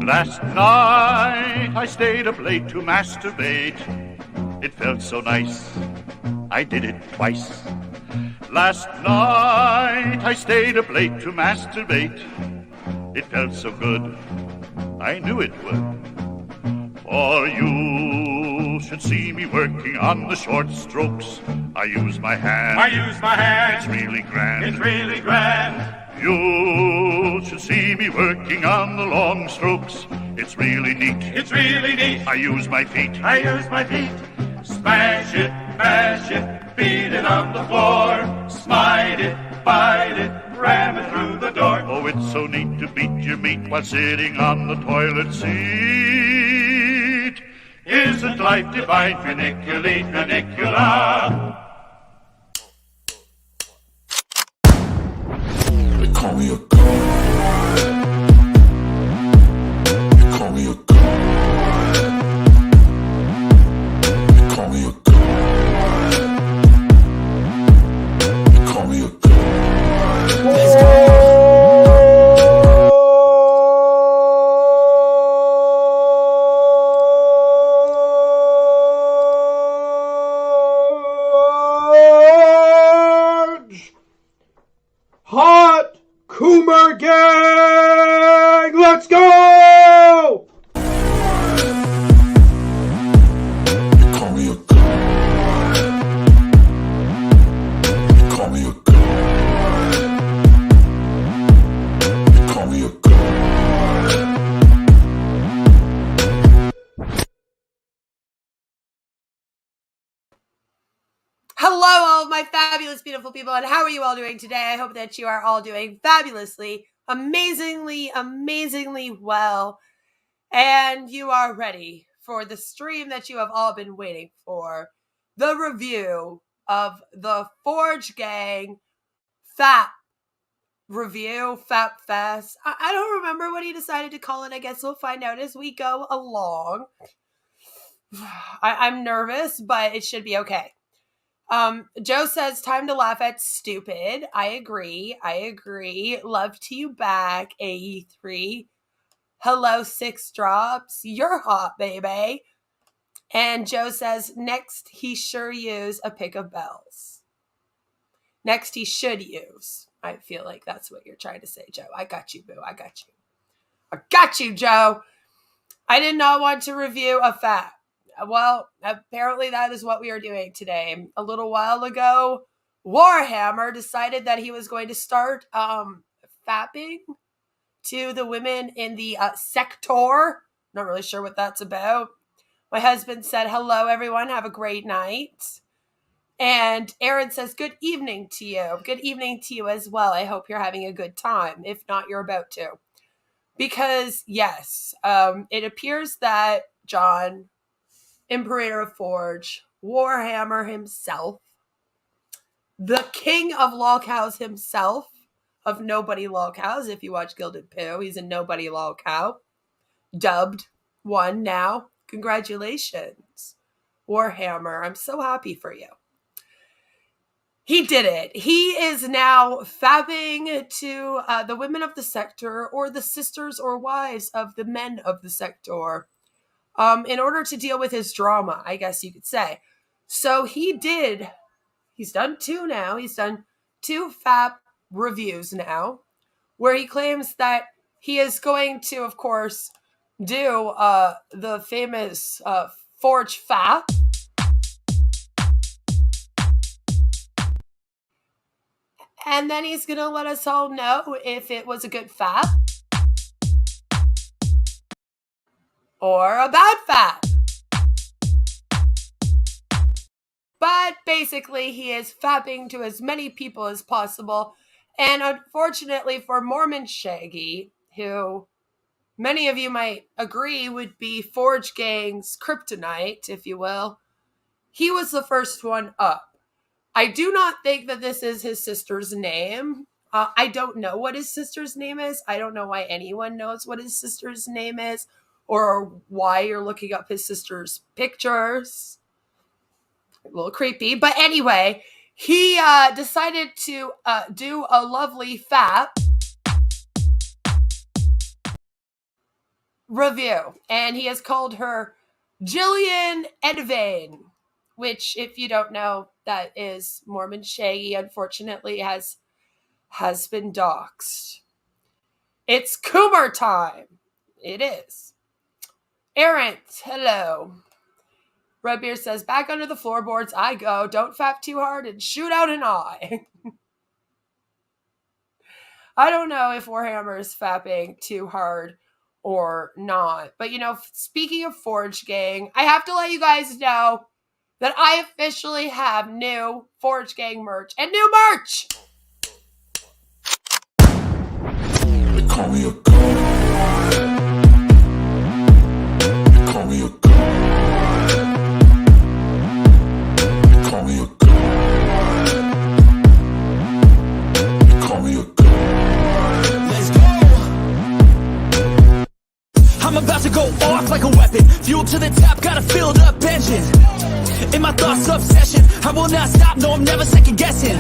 Last night I stayed up late to masturbate. It felt so nice, I did it twice. Last night I stayed up late to masturbate. It felt so good, I knew it would. For you should see me working on the short strokes. I use my hand. It's really grand. You should see me working on the long strokes. It's really neat. I use my feet. Smash it, mash it, beat it on the floor. Smite it, bite it, ram it through the door. Oh, it's so neat to beat your meat while sitting on the toilet seat. Isn't life divine? Funiculi, funicula. Call me a god. You call me a god. You call me a god. You call me a god. Let's go. Hot Coomer Gang! Let's go! You call me a god. You call me a god. You call me a god. Hello, all of my fabulous, beautiful people, and how are you all doing today? I hope that you are all doing fabulously, amazingly well, and you are ready for the stream that you have all been waiting for, the review of the Forge Gang Fap Review, Fap Fest. I don't remember what he decided to call it. I guess we'll find out as we go along. I'm nervous, but it should be okay. Joe says, time to laugh at stupid. I agree. Love to you back, AE3. Hello, 6 drops. You're hot, baby. And Joe says, next he sure use a pick of bells. Next he should use. I feel like that's what you're trying to say, Joe. I got you, boo. I got you, Joe. I did not want to review a fap. Well, apparently that is what we are doing today. A little while ago, Warhammer decided that he was going to start fapping to the women in the sector. Not really sure what that's about. My husband said, hello, everyone. Have a great night. And Aaron says, good evening to you. Good evening to you as well. I hope you're having a good time. If not, you're about to. Because, yes, it appears that John, Imperator of Forge, Warhammer himself, the king of lolcows himself, of nobody lolcows. If you watch Gilded Pooh, he's a nobody lolcow. Dubbed one now. Congratulations, Warhammer. I'm so happy for you. He did it. He is now fapping to the women of the sector, or the sisters or wives of the men of the sector. in order to deal with his drama, I guess you could say. So he's done 2 now. He's done 2 FAP reviews now, where he claims that he is going to, of course, do the famous Forge FAP. And then he's going to let us all know if it was a good FAP or a bad FAP. But basically, he is fapping to as many people as possible. And unfortunately for Mormon Shaggy, who many of you might agree would be Forge Gang's kryptonite, if you will, he was the first one up. I do not think that this is his sister's name. I don't know what his sister's name is. I don't know why anyone knows what his sister's name is or why you're looking up his sister's pictures. A little creepy. But anyway, he decided to do a lovely FAP review. And he has called her Jillian Edvain, which, if you don't know, that is Mormon Shaggy, unfortunately, has been doxxed. It's Coomer time. It is. Errant, hello. Redbeard says, back under the floorboards I go. Don't fap too hard and shoot out an eye. I don't know if Warhammer is fapping too hard or not. But, speaking of Forge Gang, I have to let you guys know that I officially have new Forge Gang merch and new merch. They call me a god. They call me a god. They call me a god. They call me a god. Let's go. I'm about to go off like a weapon. Fuel to the top, got a filled up engine. In my thoughts, obsession, I will not stop, no, I'm never second guessing.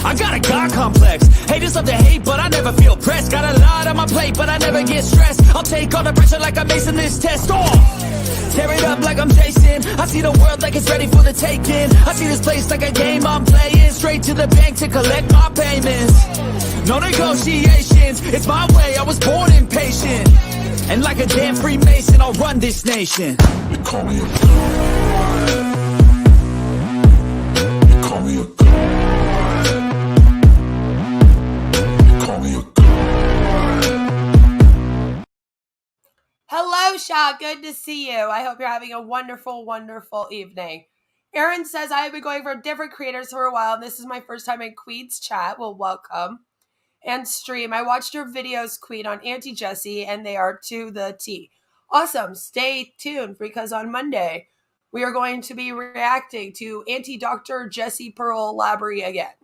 I got a God complex, haters love to hate, but I never feel pressed. Got a lot on my plate, but I never get stressed. I'll take all the pressure like I'm acing this test. Tear it up like I'm Jason. I see the world like it's ready for the taking. I see this place like a game I'm playing. Straight to the bank to collect my payments. No negotiations, it's my way, I was born impatient. And like a damn Freemason, I'll run this nation. They call me a god. They call me a god. They call me a god. Hello, Sha. Good to see you. I hope you're having a wonderful, wonderful evening. Aaron says, I have been going for different creators for a while, and this is my first time in Queen's chat. Well, welcome. And stream. I watched your videos, Queen, on Auntie Jessie, and they are to the T. Awesome. Stay tuned, because on Monday, we are going to be reacting to Auntie Dr. Jessie Pearl Labrie again.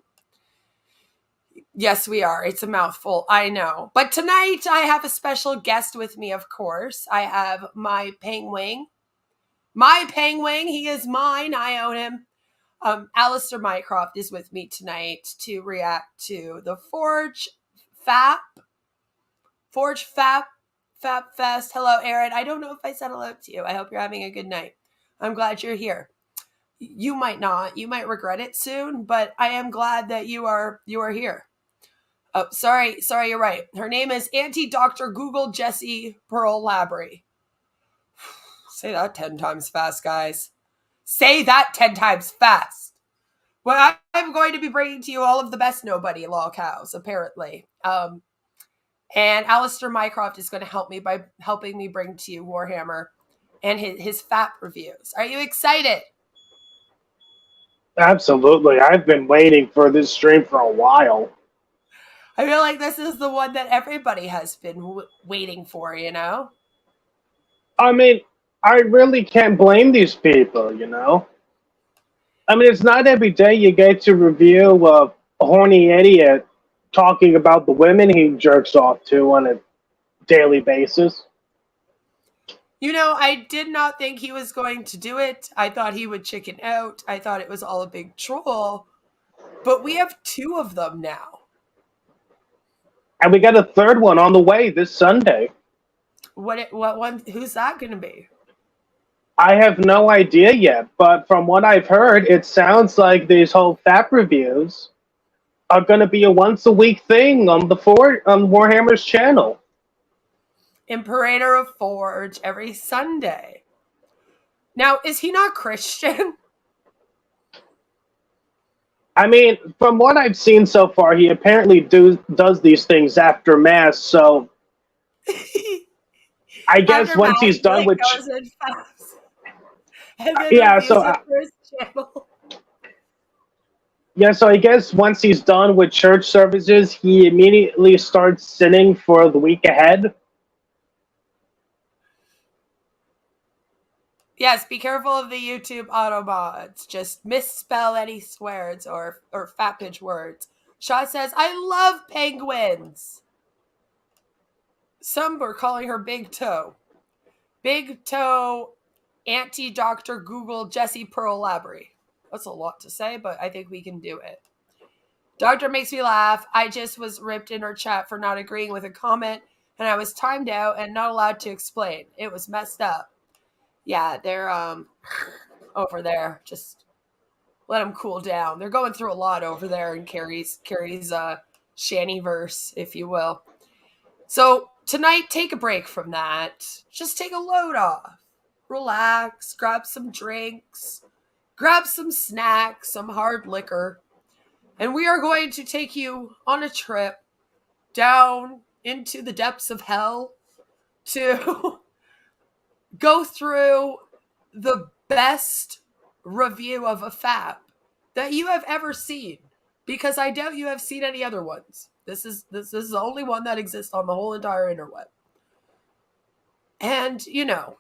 Yes, we are. It's a mouthful. I know. But tonight, I have a special guest with me, of course. I have my penguin. My penguin. He is mine. I own him. Alistair Mycroft is with me tonight to react to the Forge Fap Fest. Hello, Aaron. I don't know if I said hello to you. I hope you're having a good night. I'm glad you're here. You might not. You might regret it soon, but I am glad that you are here. Oh, sorry, you're right. Her name is Auntie Dr. Google Jessie Pearl Labrie. Say that 10 times fast, guys. Say that 10 times fast. Well, I'm going to be bringing to you all of the best nobody lol cows, apparently. And Alistair Mycroft is going to help me by helping me bring to you Warhammer and his FAP reviews. Are you excited? Absolutely. I've been waiting for this stream for a while. I feel like this is the one that everybody has been waiting for, I mean, I really can't blame these people, I mean, it's not every day you get to review a horny idiot talking about the women he jerks off to on a daily basis. I did not think he was going to do it. I thought he would chicken out. I thought it was all a big troll. But we have 2 of them now. And we got a 3rd one on the way this Sunday. What one? Who's that going to be? I have no idea yet, but from what I've heard, it sounds like these whole FAP reviews are going to be a once a week thing on on Warhammer's channel. Imperator of Forge every Sunday. Now, is he not Christian? I mean, from what I've seen so far, he apparently does these things after Mass, so I guess After once Matt, he's he, done with... goes and faps. And then Yeah, reviews so... it for his channel. Yeah, so I guess once he's done with church services, he immediately starts sinning for the week ahead. Yes, be careful of the YouTube autobots. Just misspell any swears or fappage words. Shaw says, I love penguins. Some were calling her Big Toe. Big Toe, anti-Dr. Google, Jesse Pearl Labry. That's a lot to say, but I think we can do it. Doctor makes me laugh. I just was ripped in her chat for not agreeing with a comment, and I was timed out and not allowed to explain. It was messed up. Yeah, they're over there. Just let them cool down. They're going through a lot over there in Carrie's Shannyverse, if you will. So tonight, take a break from that. Just take a load off. Relax, grab some drinks, grab some snacks, some hard liquor, and we are going to take you on a trip down into the depths of hell to go through the best review of a FAP that you have ever seen, because I doubt you have seen any other ones. This is the only one that exists on the whole entire interweb. And, you know,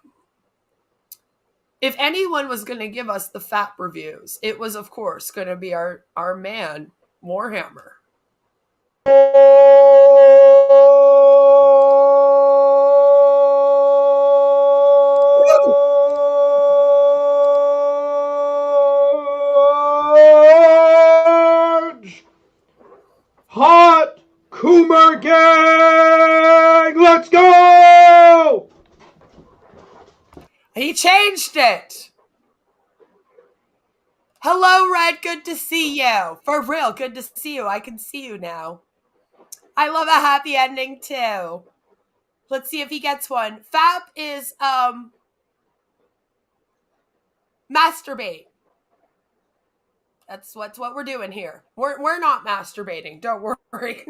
if anyone was going to give us the FAP reviews, it was, of course, going to be our man, Warhammer. Hot Coomer Gang! Let's go! He changed it. Hello, Red. Good to see you. For real, good to see you. I can see you now. I love a happy ending too. Let's see if he gets one. FAP is masturbate. That's what we're doing here. We're not masturbating. Don't worry.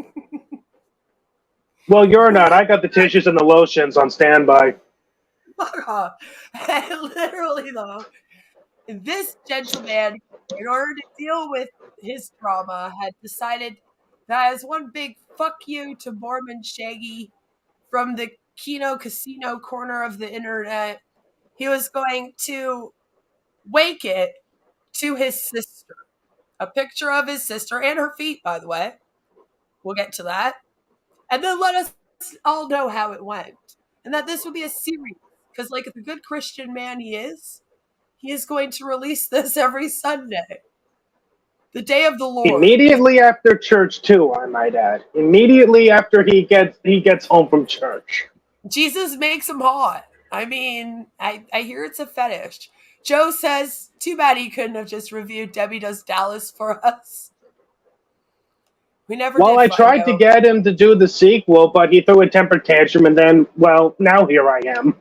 Well, you're not. I got the tissues and the lotions on standby. Fuck off. Literally though, this gentleman, in order to deal with his trauma, had decided that as one big fuck you to Mormon Shaggy from the Kino Casino corner of the internet, he was going to wake it to his sister. A picture of his sister and her feet, by the way. We'll get to that. And then let us all know how it went. And that this would be a series. Because, like the good Christian man he is going to release this every Sunday. The day of the Lord. Immediately after church, too, I might add. Immediately after he gets home from church. Jesus makes him hot. I mean, I hear it's a fetish. Joe says, too bad he couldn't have just reviewed Debbie Does Dallas for us. We never did. Well, I tried to get him to do the sequel, but he threw a temper tantrum, and then, well, now here I am.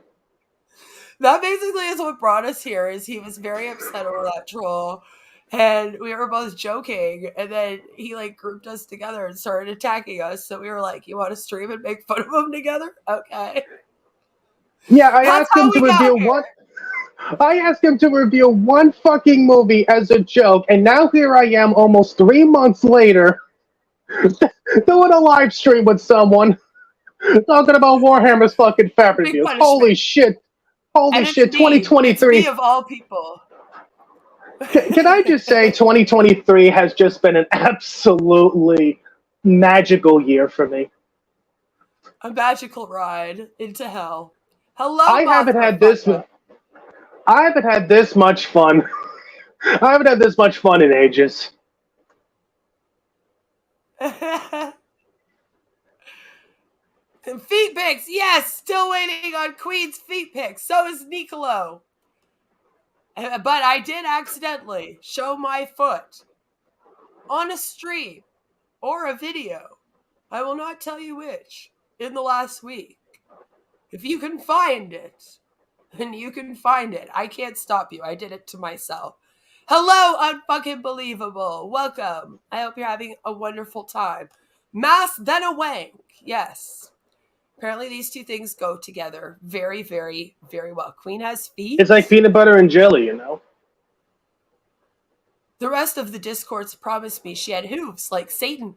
That basically is what brought us here, is he was very upset over that troll. And we were both joking, and then he like grouped us together and started attacking us. So we were like, "You want to stream and make fun of him together?" Okay. Yeah, I asked him to review one. I asked him to review one fucking movie as a joke, and now here I am, almost 3 months later, doing a live stream with someone talking about Warhammer's fucking FAP reviews. Holy shit! Holy shit! 2023 it's me of all people. Can I just say 2023 has just been an absolutely magical year for me. A magical ride into hell. Hello, I haven't had this much fun. I haven't had this much fun in ages. Feet pics, yes, still waiting on Queen's feet pics. So is Nicolo. But I did accidentally show my foot on a stream or a video. I will not tell you which in the last week. If you can find it, then you can find it. I can't stop you. I did it to myself. Hello, unfucking believable. Welcome. I hope you're having a wonderful time. Mass, then a wank. Yes. Apparently these two things go together very, very, very well. Queen has feet. It's like peanut butter and jelly, you know? The rest of the discords promised me she had hooves like Satan.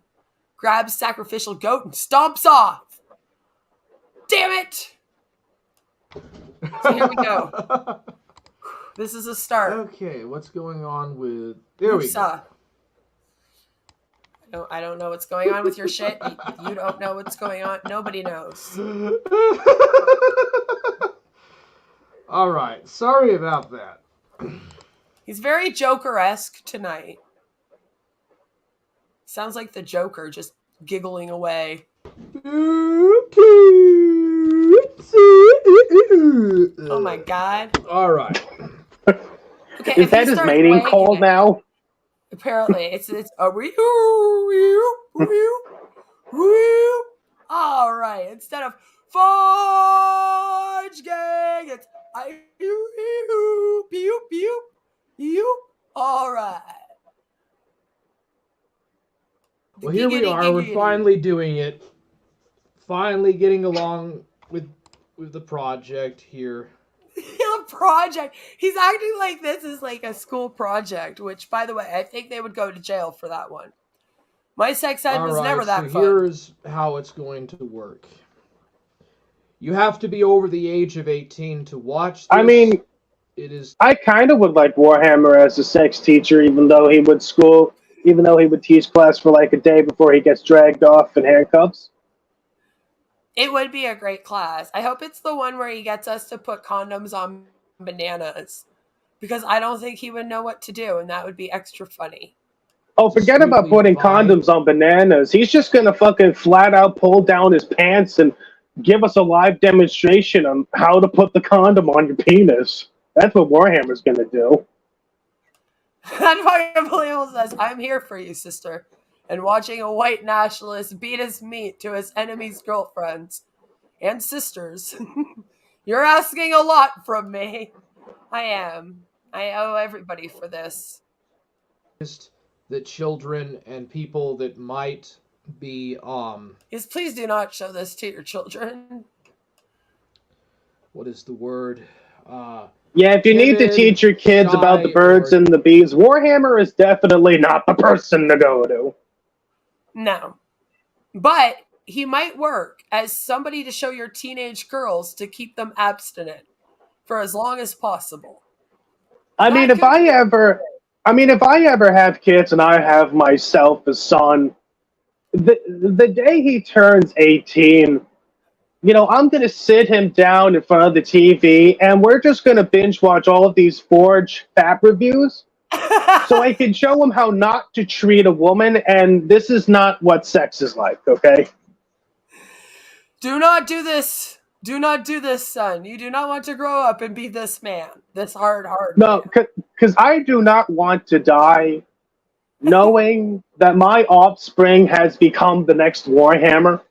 Grabs sacrificial goat and stomps off. Damn it! So here we go. This is a start. Okay, what's going on with... There we go. I don't know what's going on with your shit. You don't know what's going on. Nobody knows. All right. Sorry about that. He's very Joker-esque tonight. Sounds like the Joker just giggling away. Oh my god. All right. Okay, is that his mating call now? Apparently, it's a all right. Instead of Fudge Gang, it's all right. Well, here we are. We're finally doing it. Finally getting along with the project here. The project. He's acting like this is like a school project, which, by the way, I think they would go to jail for that one. My sex ed was never that fun. Here's how it's going to work. You have to be over the age of 18 to watch this. I mean, I kind of would like Warhammer as a sex teacher, even though he would teach class for like a day before he gets dragged off in handcuffs. It would be a great class. I hope it's the one where he gets us to put condoms on bananas. Because I don't think he would know what to do, and that would be extra funny. Oh, forget about putting condoms on bananas. He's just going to fucking flat out pull down his pants and give us a live demonstration on how to put the condom on your penis. That's what Warhammer's going to do. That fucking believable says, I'm here for you, sister. And watching a white nationalist beat his meat to his enemy's girlfriends and sisters. You're asking a lot from me. I am. I owe everybody for this. That children and people that might be Yes, please do not show this to your children. What is the word? Yeah, if you need to teach your kids about the birds and the bees, Warhammer is definitely not the person to go to. No. But he might work as somebody to show your teenage girls to keep them abstinent for as long as possible. I mean, if I ever have kids and I have myself a son, the day he turns 18, you know, I'm going to sit him down in front of the TV and we're just going to binge watch all of these Forge Fap reviews. So I can show him how not to treat a woman, and this is not what sex is like, okay? Do not do this. Do not do this, son. You do not want to grow up and be this man. This hard No, because I do not want to die knowing that my offspring has become the next Warhammer.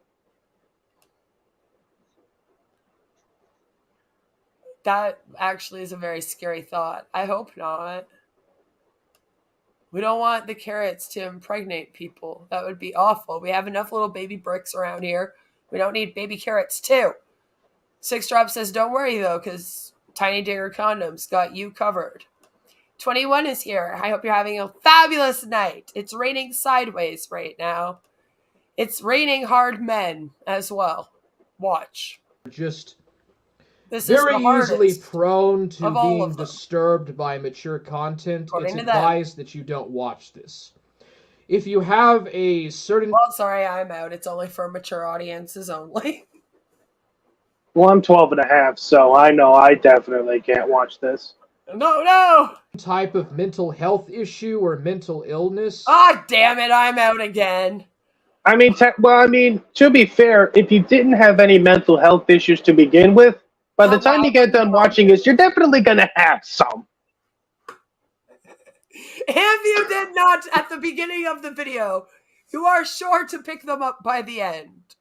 That actually is a very scary thought. I hope not. We don't want the carrots to impregnate people. That would be awful. We have enough little baby bricks around here. We don't need baby carrots too. Six Drop says, don't worry though, because Tiny Digger Condoms got you covered. 21 is here. I hope you're having a fabulous night. It's raining sideways right now. It's raining hard men as well. Watch. Just this very is the easily prone to being of disturbed by mature content. According it's to them. advised that you don't watch this. If you have a certain... Well, sorry, I'm out. It's only for mature audiences only. Well, I'm 12 and a half, so I know I definitely can't watch this. No! Type of mental health issue or mental illness... Ah, damn it, I'm out again. I mean, to be fair, if you didn't have any mental health issues to begin with, by the time you get done watching this, you're definitely going to have some. If you did not at the beginning of the video, you are sure to pick them up by the end.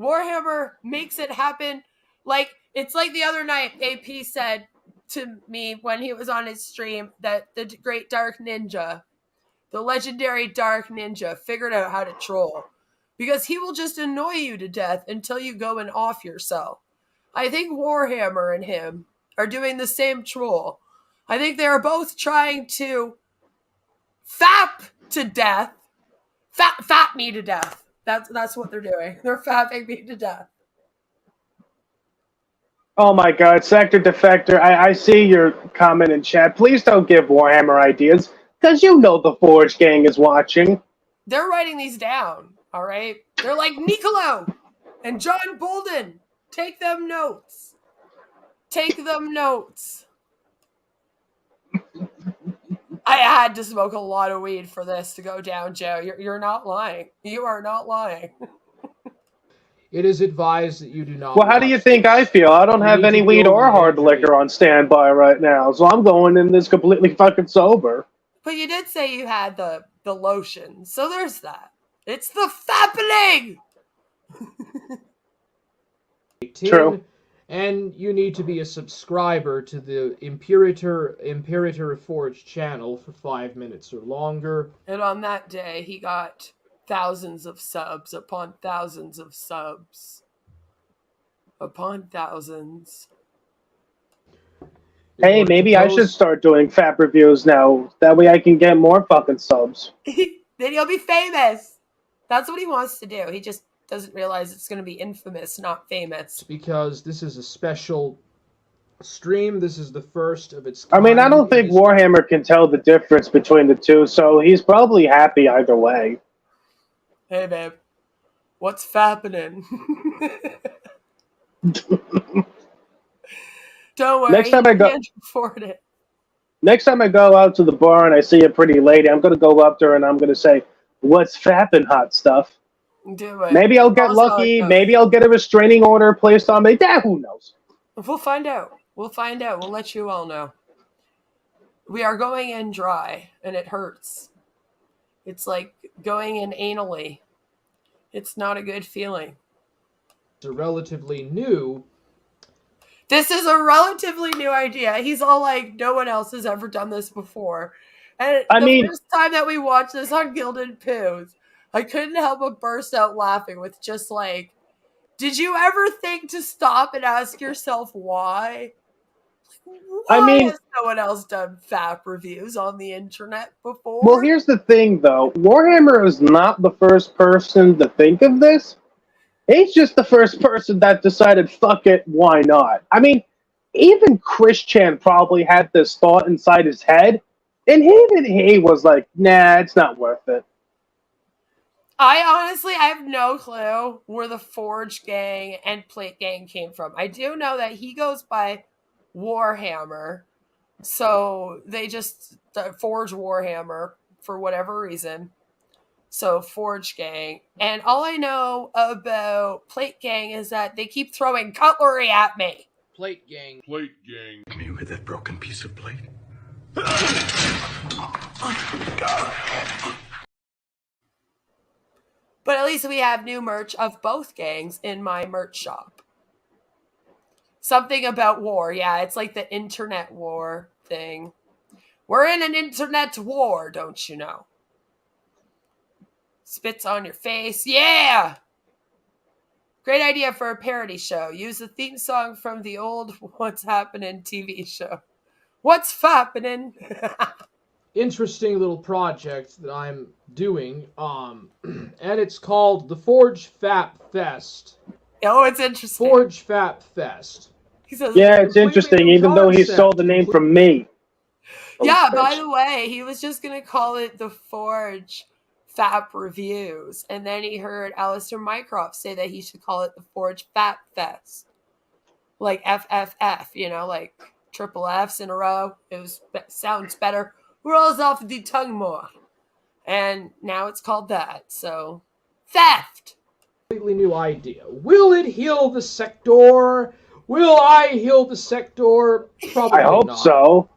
Warhammer makes it happen. Like, it's like the other night, AP said to me when he was on his stream that the great Dark Ninja, the legendary Dark Ninja, figured out how to troll. Because he will just annoy you to death until you go and off yourself. I think Warhammer and him are doing the same troll. I think they are both trying to fap to death. Fap me to death. That's what they're doing. They're fapping me to death. Oh my god, Sector Defector, I see your comment in chat. Please don't give Warhammer ideas, because you know the Forge gang is watching. They're writing these down, all right? They're like, Nicolo and John Bolden, take them notes. Take them notes. I had to smoke a lot of weed for this to go down, Joe. You're not lying. You are not lying. It is advised that you do not. Well, how do you think I feel? I don't have any weed or hard liquor on standby right now, so I'm going in this completely fucking sober. But you did say you had the lotion, so there's that. It's the fappening! True. And you need to be a subscriber to the Imperator Forge channel for 5 minutes or longer. And on that day, he got thousands of subs upon thousands of subs. Upon thousands. Hey, maybe I should start doing Fap reviews now. That way I can get more fucking subs. Then he'll be famous. That's what he wants to do. He just doesn't realize it's going to be infamous, not famous. Because this is a special stream. This is the first of its kind. I mean, I don't think Warhammer can tell the difference between the two, so he's probably happy either way. Hey, babe. What's fappening? Don't worry. Next time I go, can't afford it. Next time I go out to the bar and I see a pretty lady, I'm going to go up to her and I'm going to say, "What's fapping, hot stuff?" Do it. Maybe I'll get lucky. Maybe I'll get a restraining order placed on me. Yeah, who knows? We'll find out. We'll find out. We'll let you all know. We are going in dry, and it hurts. It's like going in anally. It's not a good feeling. It's a relatively new. This is a relatively new idea. He's all like, no one else has ever done this before. And the first time that we watched this on Gilded Poos, I couldn't help but burst out laughing with just like, did you ever think to stop and ask yourself why? Why has no one else done Fap reviews on the internet before? Well, here's the thing, though. Warhammer is not the first person to think of this. He's just the first person that decided, fuck it, why not? I mean, even Christian probably had this thought inside his head, and even he was like, nah, it's not worth it. I have no clue where the Forge gang and Plate gang came from. I do know that he goes by Warhammer, so they just Forge Warhammer for whatever reason. So Forge gang. And all I know about Plate gang is that they keep throwing cutlery at me. Plate gang. Plate gang. Come here with that broken piece of plate. But at least we have new merch of both gangs in my merch shop. Something about war. Yeah, it's like the internet war thing. We're in an internet war, don't you know? Spits on your face. Yeah! Great idea for a parody show. Use the theme song from the old What's Happening TV show. What's Fappening? Interesting little project that I'm doing, and it's called the Forge Fap Fest. Oh, it's interesting. Forge Fap Fest. He says, yeah, it's interesting, even though he stole the name from me. Yeah, by the way, he was just going to call it the Forge Fap Reviews, and then he heard Alistair Mycroft say that he should call it the Forge Fap Fest. Like FFF, you know, like triple Fs in a row. Sounds better. Rolls off the tongue more. And now it's called that. So, theft. Completely new idea. Will it heal the sector? Will I heal the sector? Probably I hope not. so.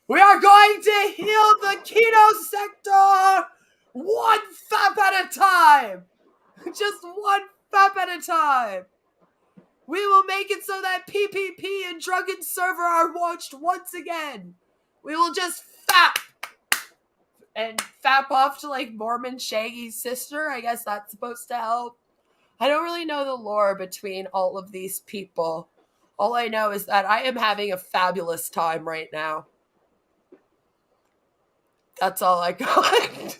We are going to heal the keto sector one fap at a time. Just one fap at a time. We will make it so that PPP and Drunken Server are watched once again. We will just fap. And fap off to like Mormon Shaggy's sister. I guess that's supposed to help. I don't really know the lore between all of these people. All I know is that I am having a fabulous time right now. That's all I got.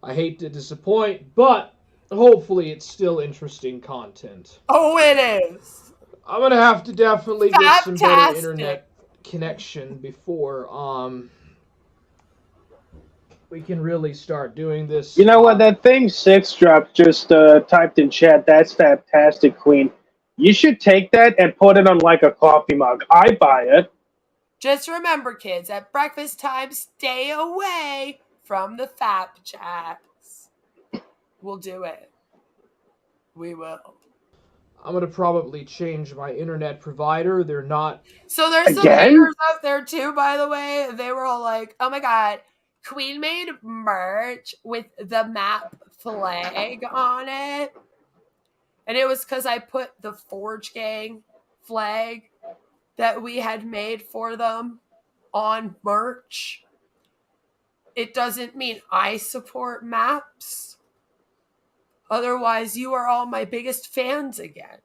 I hate to disappoint, but hopefully it's still interesting content. Oh, it is. I'm gonna have to definitely get some better internet connection before we can really start doing this. You know what? That thing Six Drop just typed in chat. That's fantastic, Queen. You should take that and put it on like a coffee mug. I buy it. Just remember, kids, at breakfast time, stay away from the fap chats. We'll do it. We will. I'm gonna probably change my internet provider. They're not. So there's some haters out there too, by the way. They were all like, "Oh my god, Queen made merch with the map flag on it," and it was because I put the Forge Gang flag that we had made for them on merch. It doesn't mean I support maps. Otherwise, you are all my biggest fans again.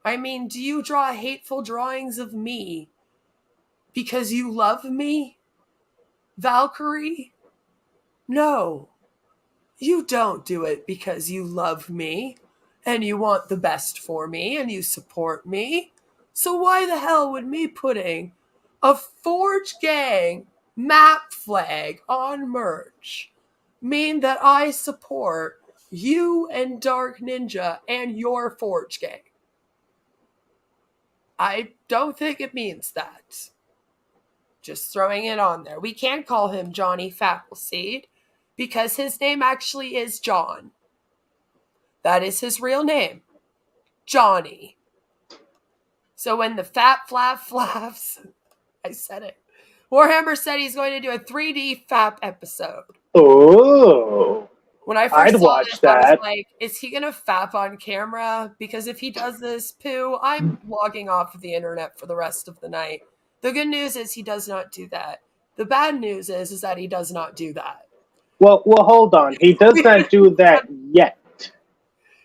I mean, do you draw hateful drawings of me because you love me, Valkyrie? No, you don't do it because you love me and you want the best for me and you support me. So why the hell would me putting a Forge Gang map flag on merch mean that I support you and Dark Ninja and your Forge Gang? I don't think it means that. Just throwing it on there. We can't call him Johnny Fappleseed because his name actually is John. That is his real name. Johnny. So when the fap flaps, I said it. Warhammer said he's going to do a 3D fap episode. Oh. When I first saw this, I was like, is he going to fap on camera? Because if he does this, poo, I'm logging off of the internet for the rest of the night. The good news is he does not do that. The bad news is that he does not do that. Well, hold on. He does not do that yet.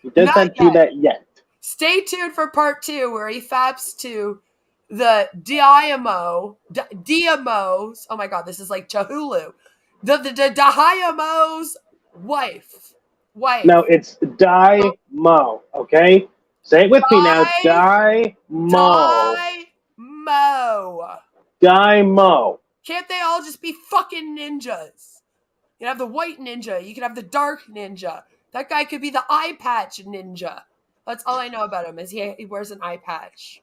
He does not do that yet. Stay tuned for part 2 where he faps to the Diamo's. Oh my god, this is like Chahulu. The Diamo's wife. No, it's Di-Mo, okay? Say it with me now. Di-Mo. Di-Mo. Can't they all just be fucking ninjas? You can have the white ninja. You can have the dark ninja. That guy could be the eye patch ninja. That's all I know about him is he wears an eye patch.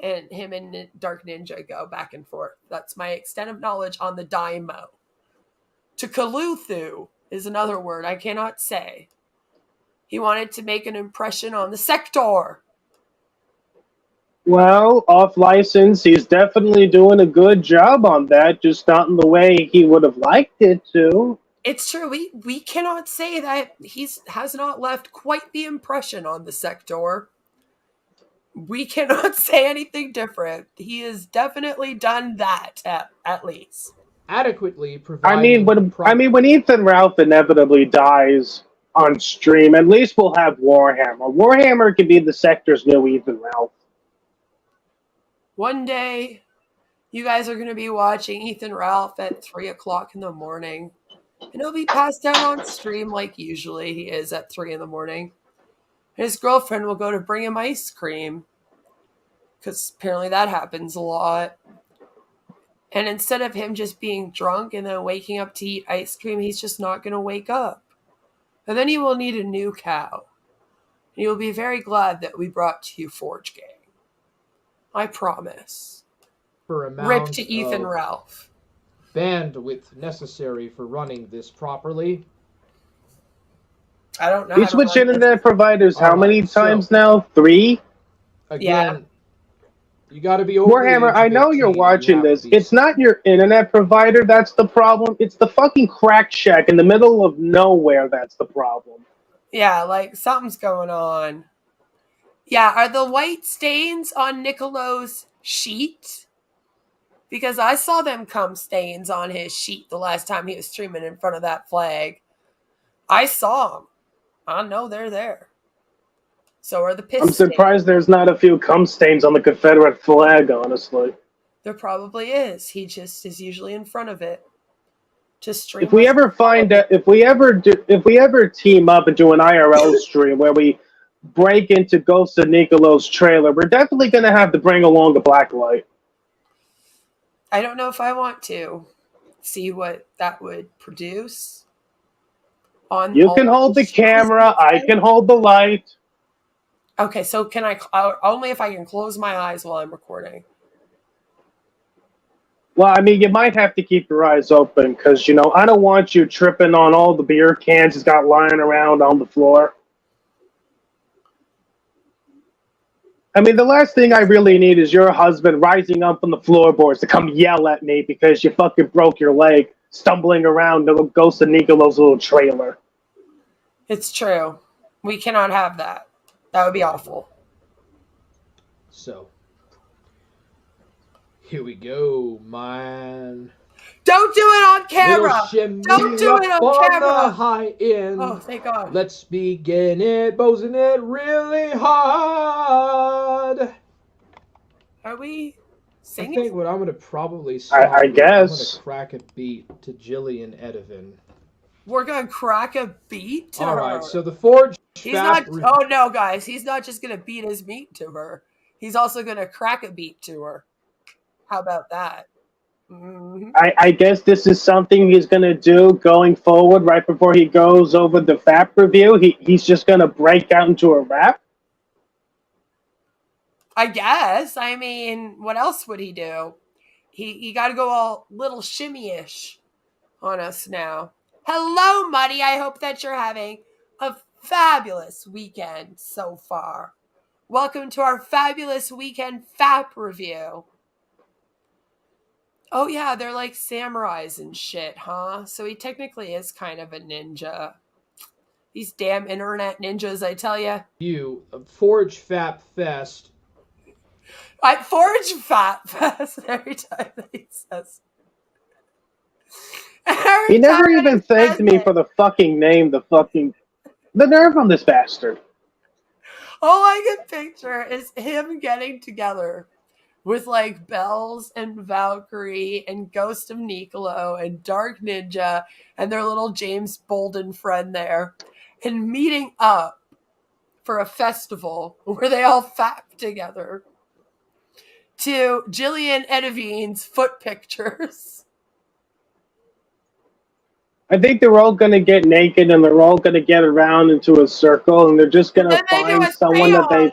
And him and Dark Ninja go back and forth. That's my extent of knowledge on the Daimo. Tukaluthu is another word I cannot say. He wanted to make an impression on the sector. Well, off license, he's definitely doing a good job on that, just not in the way he would have liked it to. It's true. We cannot say that he has not left quite the impression on the sector. We cannot say anything different. He has definitely done that at least. Adequately providing. I mean, when Ethan Ralph inevitably dies on stream, at least we'll have Warhammer. Warhammer could be the sector's new Ethan Ralph. One day, you guys are going to be watching Ethan Ralph at 3 o'clock in the morning. And he'll be passed out on stream like usually he is at 3 in the morning. His girlfriend will go to bring him ice cream. Because apparently that happens a lot. And instead of him just being drunk and then waking up to eat ice cream, he's just not going to wake up. And then he will need a new cow. And you'll be very glad that we brought to you Forge Gang. I promise. Rip to Ethan Ralph. Bandwidth necessary for running this properly. I don't know. We switched internet providers how many times now? 3? Again, You got to be over Warhammer, I know you're watching this. It's not your internet provider that's the problem. It's the fucking crack shack in the middle of nowhere that's the problem. Yeah, like something's going on. Yeah, are the white stains on Nicolo's sheet? Because I saw them cum stains on his sheet the last time he was streaming in front of that flag. I saw them. I know they're there. So are the piss I'm surprised there's not a few cum stains on the Confederate flag, honestly. There probably is. He just is usually in front of it. To stream. If we ever find that, if we ever team up and do an IRL stream where we break into Ghost of Nicolo's trailer, we're definitely going to have to bring along a blacklight. I don't know if I want to see what that would produce. You can hold the camera. I can hold the light. Okay, so can I only if I can close my eyes while I'm recording? Well, I mean, you might have to keep your eyes open because, you know, I don't want you tripping on all the beer cans he's got lying around on the floor. I mean, the last thing I really need is your husband rising up on the floorboards to come yell at me because you fucking broke your leg stumbling around the Ghost of Nicolo's little trailer. It's true. We cannot have that. That would be awful. So, here we go, man. Don't do it on camera. Don't do it on camera. The high end. Oh, thank God. Let's begin it, bosun it really hard. Are we singing? I think what I'm going to probably start I guess. I'm going to crack a beat to Jillian Edivin. We're going to crack a beat to her. All right, so the Forge Oh, no, guys. He's not just going to beat his meat to her. He's also going to crack a beat to her. How about that? Mm-hmm. I guess this is something he's going to do going forward right before he goes over the FAP review. He's just going to break out into a rap? I guess. I mean, what else would he do? He got to go all little shimmy-ish on us now. Hello, Muddy. I hope that you're having a fabulous weekend so far. Welcome to our fabulous weekend FAP review. Oh, yeah, they're like samurais and shit, huh? So he technically is kind of a ninja. These damn internet ninjas, I tell ya. Forge Fap Fest. Forge Fap Fest every time that he says. He never even thanked me for the fucking name, the nerve on this bastard. All I can picture is him getting together with like Bells and Valkyrie and Ghost of Nicolo and Dark Ninja and their little James Bolden friend there and meeting up for a festival where they all fap together to Jillian Edivine's foot pictures. I think they're all going to get naked and they're all going to get around into a circle and they're just going to find someone that they...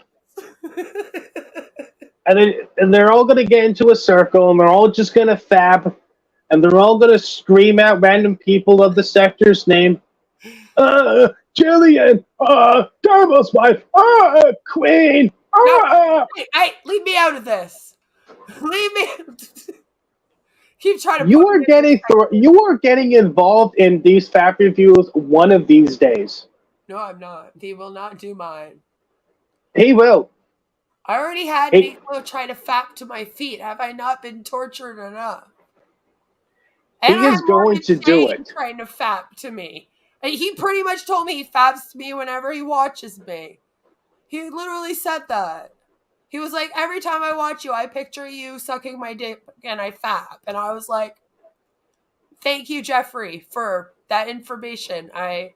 And they're all going to get into a circle, and they're all just going to fab, and they're all going to scream out random people of the sector's name. Jillian! Darbo's wife! Queen! No, hey, leave me out of this. Leave me. Keep trying to. You are getting involved in these FAP reviews one of these days. No, I'm not. He will not do mine. He will. I already had Nico try to fap to my feet. Have I not been tortured enough? And he is going to do it. Trying to fap to me. And he pretty much told me he faps to me whenever he watches me. He literally said that. He was like, every time I watch you, I picture you sucking my dick and I fap. And I was like, thank you, Jeffrey, for that information. I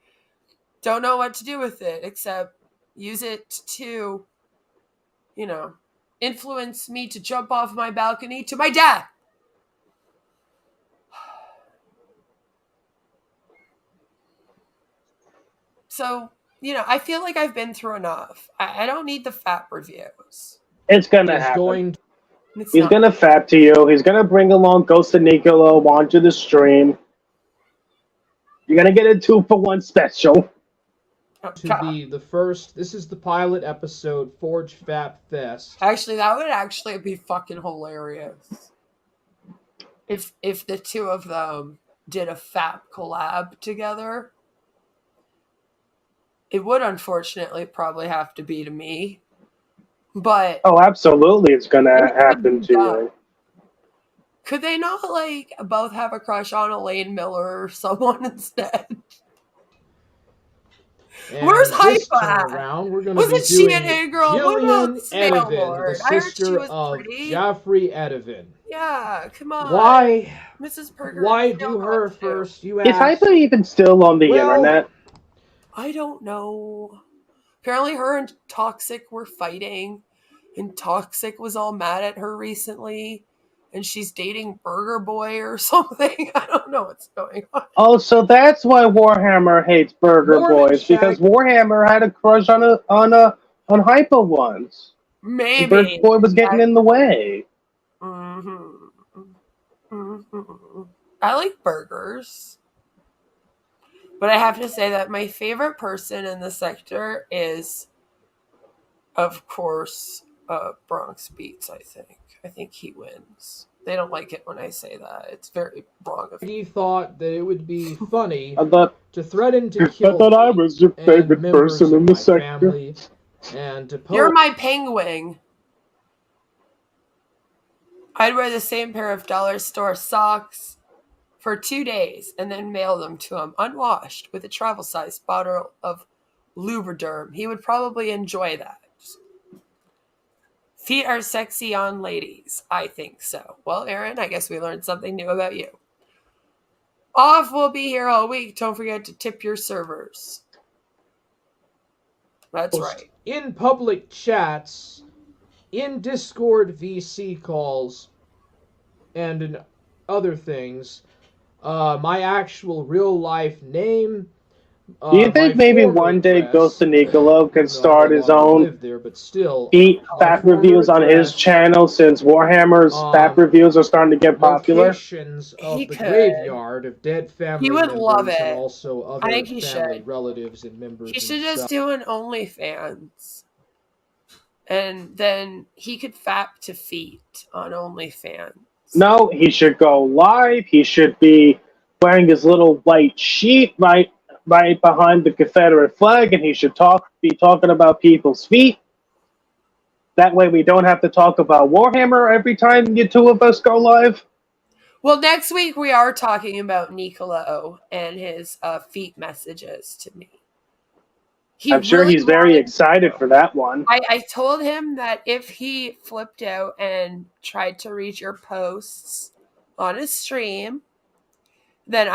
don't know what to do with it except use it to... influence me to jump off my balcony to my death. So, I feel like I've been through enough. I don't need the FAP reviews. It's going to happen. He's going to FAP to you. He's going to bring along Ghost of Nicolo onto the stream. You're going to get a 2-for-1 special. to be the first. This is the pilot episode, Forge Fap Fest. Actually, that would actually be fucking hilarious. If the two of them did a Fap collab together. It would unfortunately probably have to be to me. But oh, absolutely, it's gonna happen to you. Could they not like both have a crush on Elaine Miller or someone instead? And where's this Hypa time at? around, we're going to be Wasn't she doing an A-girl? What Jillian about Snail Ediven, Lord? the I heard she sister was of pretty. Joffrey Ediven. Yeah, come on. Why? Mrs. Perker. Why do her first? You Is ask. Hypa even still on the internet? I don't know. Apparently, her and Toxic were fighting, and Toxic was all mad at her recently, and she's dating Burger Boy or something. I don't know what's going on. Oh, so that's why Warhammer hates Burger Mormon Boys, Shaggy. because Warhammer had a crush on Hypa once. Maybe The Burger Boy was getting in the way. I like burgers. But I have to say that my favorite person in the sector is, of course, Bronx Beats, I think. I think he wins. They don't like it when I say that. It's very wrong of me. He thought that it would be funny to threaten to kill I thought I was your favorite person in the sector. And to You're my penguin. I'd wear the same pair of dollar store socks for 2 days and then mail them to him unwashed with a travel-sized bottle of Lubriderm. He would probably enjoy that. Feet are sexy on ladies. I think so. Well, Aaron, I guess we learned something new about you. Off will be here all week. Don't forget to tip your servers. That's right. In public chats, in Discord VC calls, and in other things, my actual real life name. Do you think maybe one day Ghost of Nicolo can start his own Fap reviews on his channel, since Warhammer's Fap reviews are starting to get popular? Locations of the graveyard of dead family he would members love it. and also other I think he family should. relatives and members. He should just do an OnlyFans. And then he could fap to feet on OnlyFans. No, he should go live. He should be wearing his little white sheet right behind the Confederate flag, and he should be talking about people's feet. That way we don't have to talk about Warhammer every time the two of us go live. Well, next week we are talking about Nicolo and his feet messages to me. I'm sure he's very excited for that one. I told him that if he flipped out and tried to read your posts on his stream, then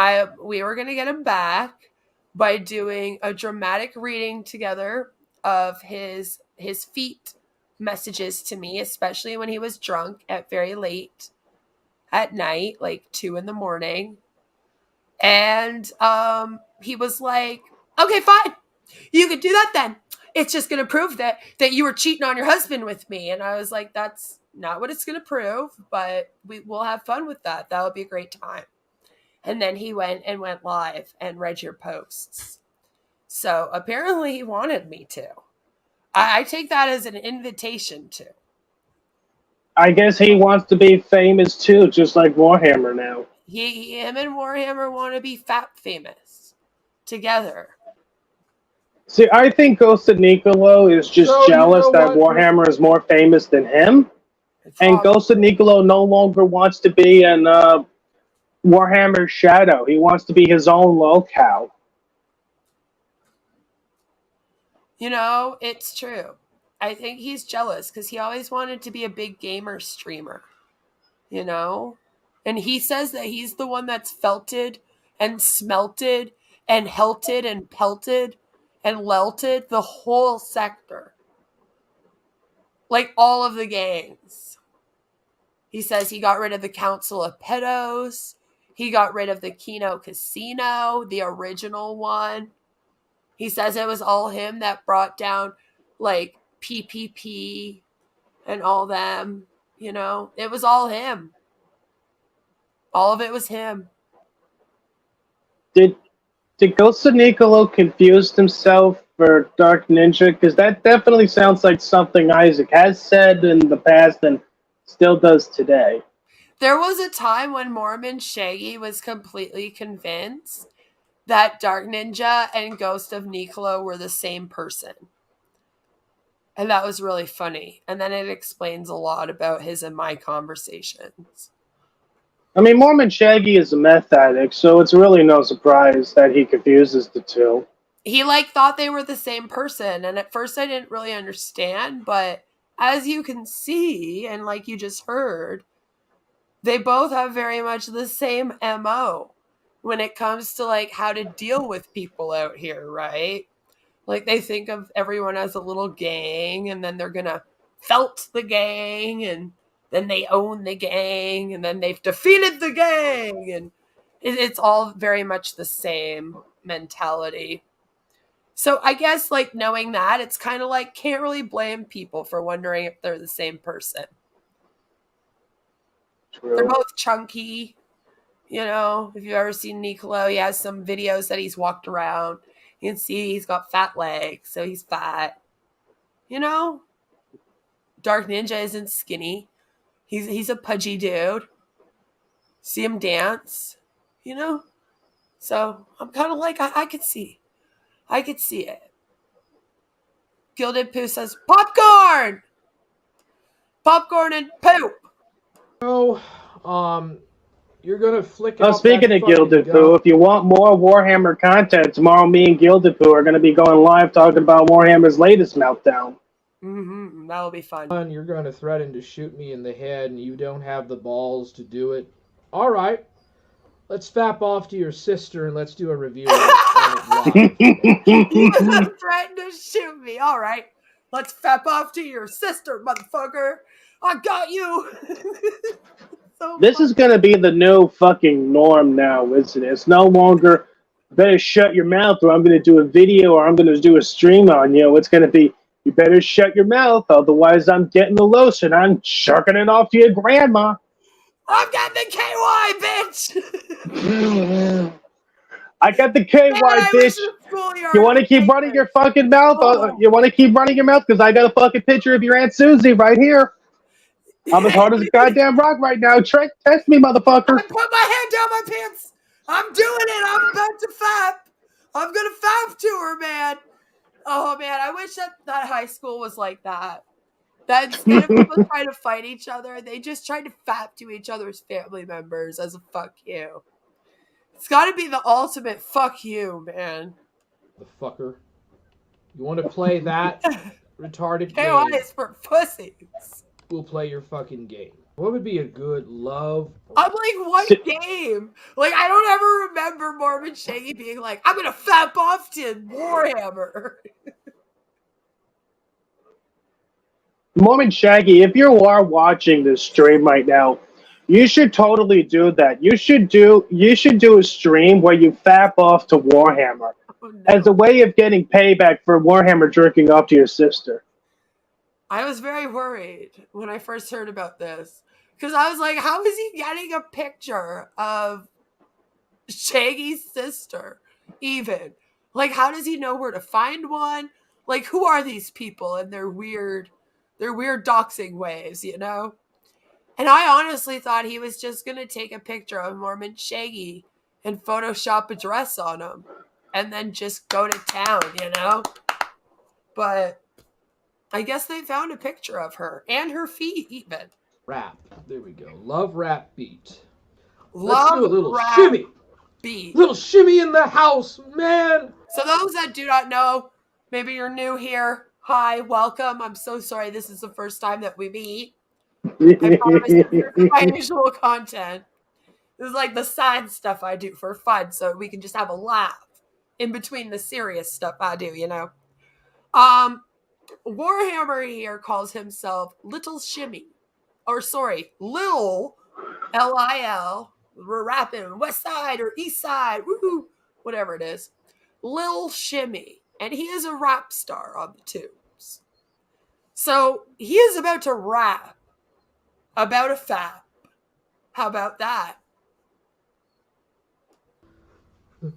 we were going to get him back by doing a dramatic reading together of his feet messages to me, especially when he was drunk at very late at night, like 2 a.m. And he was like, okay, fine. You could do that then. It's just going to prove that you were cheating on your husband with me. And I was like, that's not what it's going to prove, but we'll have fun with that. That would be a great time. And then he went live and read your posts. So apparently he wanted me to. I take that as an invitation to. I guess he wants to be famous too, just like Warhammer now. Him and Warhammer want to be Fap famous together. See, I think Ghost of Nicolo is just jealous that Warhammer is more famous than him. And Ghost of Nicolo no longer wants to be in Warhammer's shadow. He wants to be his own locale. You know, it's true. I think he's jealous because he always wanted to be a big gamer streamer. You know? And he says that he's the one that's felted and smelted and helted and pelted and lelted the whole sector. Like all of the gangs. He says he got rid of the Council of Pedos. He got rid of the Kino Casino, the original one. He says it was all him that brought down, like, PPP and all them. You know, it was all him. All of it was him. Did Ghost of Nicolo confuse himself for Dark Ninja? Because that definitely sounds like something Isaac has said in the past and still does today. There was a time when Mormon Shaggy was completely convinced that Dark Ninja and Ghost of Nicolo were the same person. And that was really funny. And then it explains a lot about his and my conversations. I mean, Mormon Shaggy is a meth addict, so it's really no surprise that he confuses the two. He thought they were the same person, and at first I didn't really understand, but as you can see, and like you just heard, they both have very much the same MO when it comes to how to deal with people out here, right? Like they think of everyone as a little gang, and then they're gonna felt the gang, and then they own the gang, and then they've defeated the gang, and it's all very much the same mentality. So I guess knowing that, it's kind of can't really blame people for wondering if they're the same person. True. They're both chunky. If you've ever seen Nicolo, he has some videos that he's walked around. You can see he's got fat legs, so he's fat. Dark Ninja isn't skinny. He's a pudgy dude. See him dance, So I'm kind of I could see. I could see it. Gilded Poo says, popcorn! Popcorn and poop! So, you're gonna flick out. Oh, speaking of Gilded Poo, if you want more Warhammer content, tomorrow me and Gilded Poo are going to be going live talking about Warhammer's latest meltdown. Mm-hmm. That'll be fun. You're going to threaten to shoot me in the head, and you don't have the balls to do it. All right, let's fap off to your sister and let's do a review. You threatened to shoot me. All right, let's fap off to your sister, motherfucker. I got you. This is going to be the new fucking norm now, isn't it? It's no longer, better shut your mouth or I'm going to do a video or I'm going to do a stream on you. It's going to be, you better shut your mouth, otherwise I'm getting the lotion. I'm sharking it off to your grandma. I've got the KY, bitch! I got the KY, bitch. You want to keep running your fucking mouth? You want to keep running your mouth? Because I got a fucking picture of your Aunt Susie right here. I'm as hard as a goddamn rock right now. Test me, motherfucker. I put my hand down my pants. I'm doing it. I'm about to fap. I'm going to fap to her, man. Oh, man. I wish that high school was like that. That instead of people trying to fight each other, they just tried to fap to each other's family members as a fuck you. It's got to be the ultimate fuck you, man. The fucker. You want to play that retarded game? KY is for pussies. We'll play your fucking game. What would be a good love? I'm like, what game? I don't ever remember Mormon Shaggy being like, I'm going to fap off to Warhammer. Mormon Shaggy, if you are watching this stream right now, you should totally do that. You should do a stream where you fap off to Warhammer as a way of getting payback for Warhammer jerking off to your sister. I was very worried when I first heard about this because I was like, how is he getting a picture of Shaggy's sister even? How does he know where to find one? Who are these people and their weird doxing ways, And I honestly thought he was just going to take a picture of Mormon Shaggy and Photoshop a dress on him and then just go to town, But I guess they found a picture of her and her feet even. Rap. There we go. Love rap beat. Let's do a little shimmy. Beat. Little shimmy in the house, man. So those that do not know, maybe you're new here. Hi, welcome. I'm so sorry this is the first time that we meet. I promise this is my usual content. This is the sad stuff I do for fun so we can just have a laugh in between the serious stuff I do, Warhammer here calls himself Little Shimmy. Lil, L-I-L. We're rapping West Side or East Side, woohoo, whatever it is. Lil Shimmy. And he is a rap star on the tubes. So he is about to rap about a fap. How about that?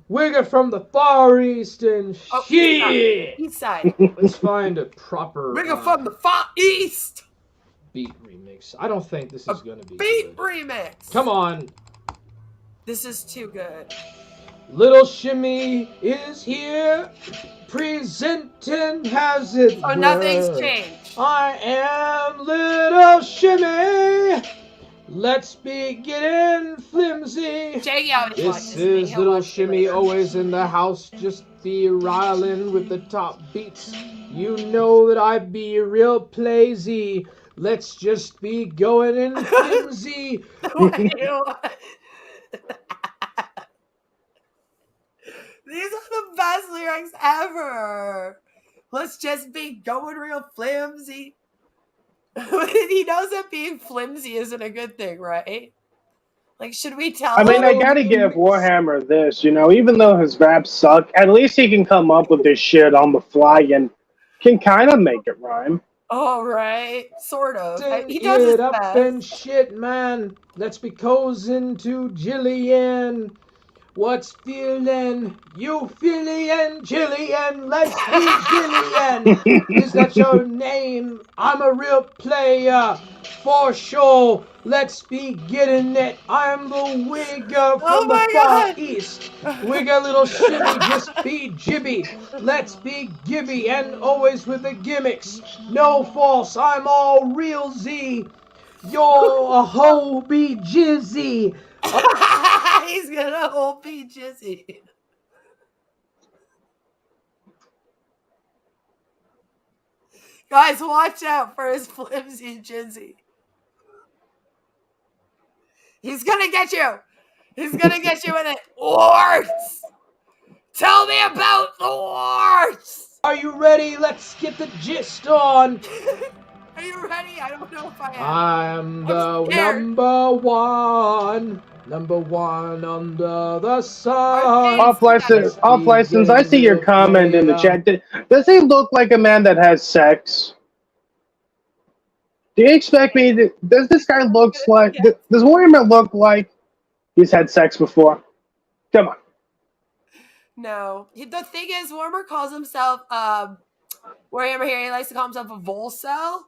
Wigger from the Far East and shit. East side. Let's find a proper Wigger from the Far East. beat remix. I don't think this is gonna be Beat good. remix. Come on. This is too good. Little Shimmy is here, presenting has it. Oh, nothing's changed. I am Little Shimmy. Let's be getting flimsy. Shaggy always watches This me. is He'll Little watch me Shimmy, later. always in the house, just theorizing with the top beats. You know that I be real plazy. Let's just be going in flimsy. These are the best lyrics ever. Let's just be going real flimsy. He knows that being flimsy isn't a good thing, right? Like, should we tell him? I mean, I gotta give Warhammer this, you know, even though his raps suck, at least he can come up with this shit on the fly and can kind of make it rhyme. All right, sort of. He does his it up best. and shit, man. Let's be cozying to Jillian. What's feeling? You feeling Jillian? Let's be Jillian. Is that your name? I'm a real player, for sure. Let's be getting it. I'm the Wigger from the Far East. Wigger, Little Shimmy, just be jibby. Let's be gibby and always with the gimmicks. No false, I'm all real Z. You're a hoe, be jizzy. He's gonna whole be jizzy. Guys, watch out for his flimsy jizzy. He's gonna get you. He's gonna get you in it. Warts! Tell me about the warts! Are you ready? Let's get the gist on. Are you ready? I don't know if I am. I'm the scared. number one under the sun. Off license. I see your comment in the chat. Does he look like a man that has sex? Do you expect me to? Does this guy look like? Does Warhammer look like he's had sex before? Come on. No. The thing is, Warhammer calls himself, Warhammer here, he likes to call himself a Volcel.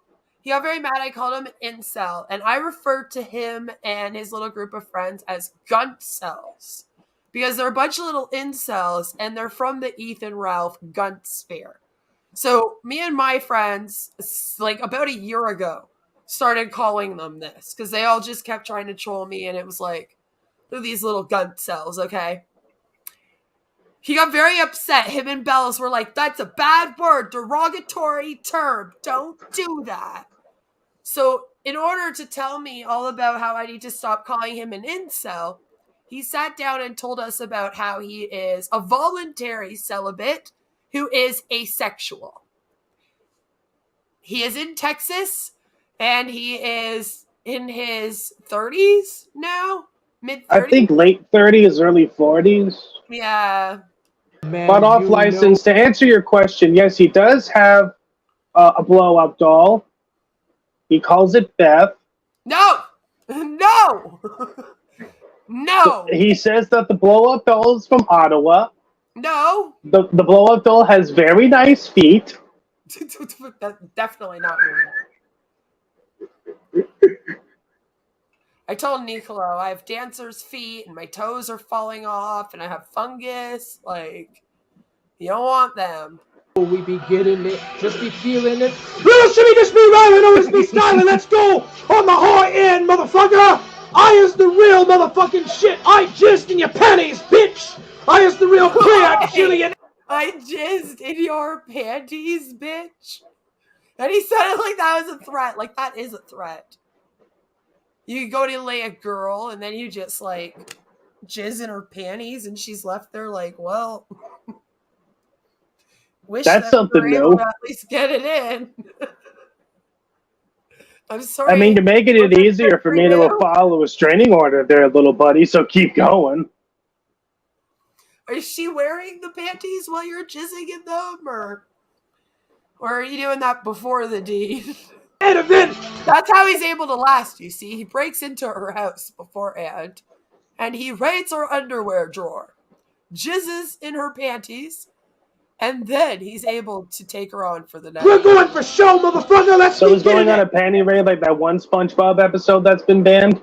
He got very mad I called him incel, and I referred to him and his little group of friends as gunt cells. Because they're a bunch of little incels, and they're from the Ethan Ralph gunt sphere. So me and my friends, like about a year ago, started calling them this, because they all just kept trying to troll me, and it was like, they're these little gunt cells, okay? He got very upset. Him and Bells were like, that's a bad word, derogatory term. Don't do that. So in order to tell me all about how I need to stop calling him an incel, he sat down and told us about how he is a voluntary celibate who is asexual. He is in Texas, and he is in his 30s now, mid-30s. I think late 30s, early 40s. Yeah. Man, But off license, to answer your question, yes, he does have a blow-up doll. He calls it Beth. No! No! No! He says that the blow-up doll is from Ottawa. No! The blow-up doll has very nice feet. That's definitely not me. I told Nicolo I have dancer's feet and my toes are falling off and I have fungus. Like, you don't want them. We be getting it, just be feeling it. Little Shimmy, just be rhyming, always be styling. Let's go on the high end, motherfucker. I is the real motherfucking shit. I jizzed in your panties, bitch. I is the real player, Jillian. I jizzed in your panties, bitch. And he said it like that was a threat. Like, that is a threat. You go to lay a girl and then you just like jizz in her panties and she's left there like, well, wish That's that something we were able new. to at least get it in. I'm sorry. I mean, you're making it easier for me to follow a restraining order there, little buddy, so keep going. Is she wearing the panties while you're jizzing in them, or are you doing that before the deed? That's how he's able to last, you see. He breaks into her house beforehand, and he raids her underwear drawer. jizzes in her panties, and then he's able to take her on for the night. We're going for show, motherfucker. Let's So he's begin going on it. a panty raid like that one SpongeBob episode that's been banned?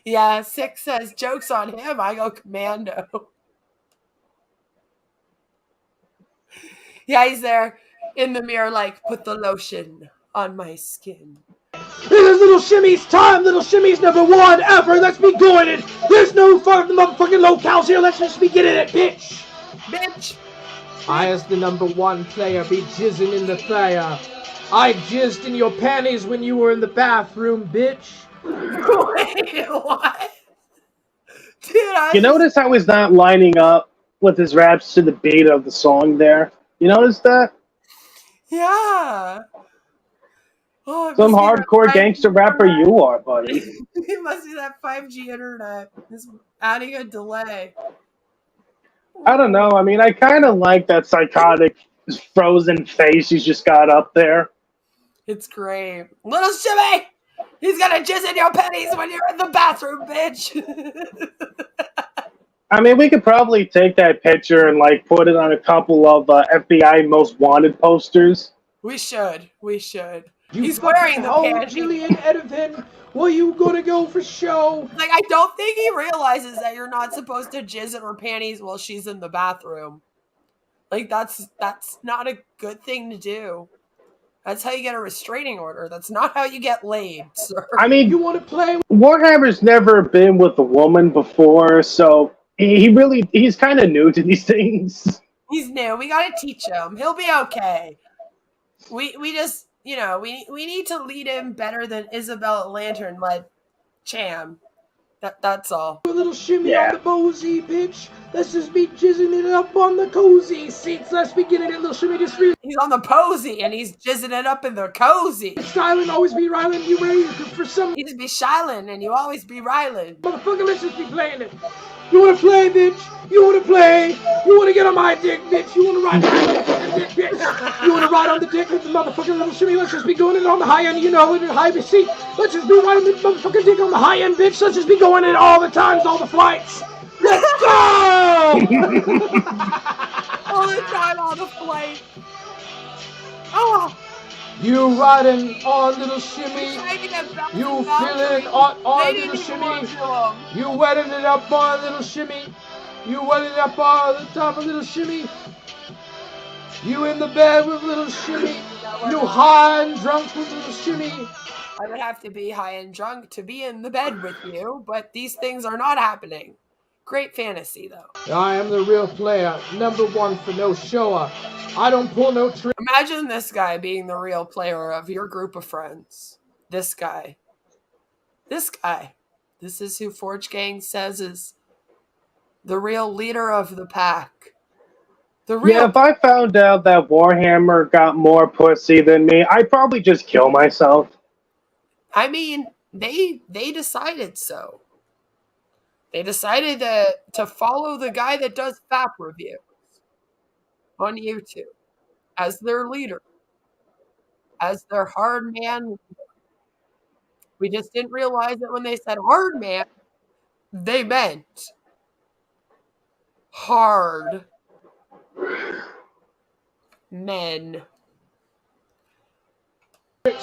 Yeah, Six says, joke's on him, I go commando. Yeah, he's there in the mirror like, put the lotion on my skin. It is Little Shimmy's time. Little Shimmy's #1 ever. Let's be doing it. There's no fucking motherfucking locales here. Let's just be getting it, bitch. Bitch! I, as the #1 player, be jizzing in the fire. I jizzed in your panties when you were in the bathroom, bitch. Wait, what? Dude, You notice how he's not lining up with his raps to the beat of the song there? You notice that? Yeah. Oh, Some hardcore gangster rapper you are, buddy. It must be that 5G internet. It's adding a delay. I don't know. I mean, I kind of like that psychotic frozen face he's just got up there. It's great. Little Shimmy! He's gonna jizz in your pennies when you're in the bathroom, bitch! I mean, we could probably take that picture and, like, put it on a couple of FBI most wanted posters. We should. We should. You He's wearing the panties. Jillian Edison. Well, you gonna go for show? Like, I don't think he realizes that you're not supposed to jizz in her panties while she's in the bathroom. Like, that's not a good thing to do. That's how you get a restraining order. That's not how you get laid, sir. I mean, You want to play? Warhammer's never been with a woman before, so he's kind of new to these things. He's new. We gotta teach him. He'll be okay. We just, you know, we need to lead him better than Isabel Lantern led Cham. That's all. A little shimmy Yeah. on the mosey, bitch. Let's just be jizzing it up on the cozy seats. Let's be getting it, little shimmy. Just real He's on the posy and he's jizzing it up in the cozy. styling, always be riling. You ready for some You just be shylin' and you always be ryling. motherfucker? Let's just be playing it. You wanna play, bitch? You wanna play? You wanna get on my dick, bitch? You wanna ride my dick, bitch? You wanna ride on the dick with the motherfucking little shimmy? Let's just be doing it on the high end, you know, in the high seat. Let's just be riding the motherfucking dick on the high end, bitch. Let's just be going it all the times, all the flights. Let's go! All the time on the flight. Oh, You riding on little shimmy. trying to get back You to the feeling bathroom. on They little didn't even want shimmy. to him. You wetting it up on a little shimmy. You wetting it up on the top of little shimmy. You in the bed with little shimmy. You high and drunk with little shimmy. I would have to be high and drunk to be in the bed with you, but these things are not happening. Great fantasy, though. I am the real player, #1 for no shower. I don't pull no trick. Imagine this guy being the real player of your group of friends. This guy. This guy. This is who Forge Gang says is the real leader of the pack. The real. Yeah, if I found out that Warhammer got more pussy than me, I'd probably just kill myself. I mean, they decided so. They decided to follow the guy that does Fap reviews on YouTube as their leader, as their hard man. We just didn't realize that when they said hard man, they meant hard men.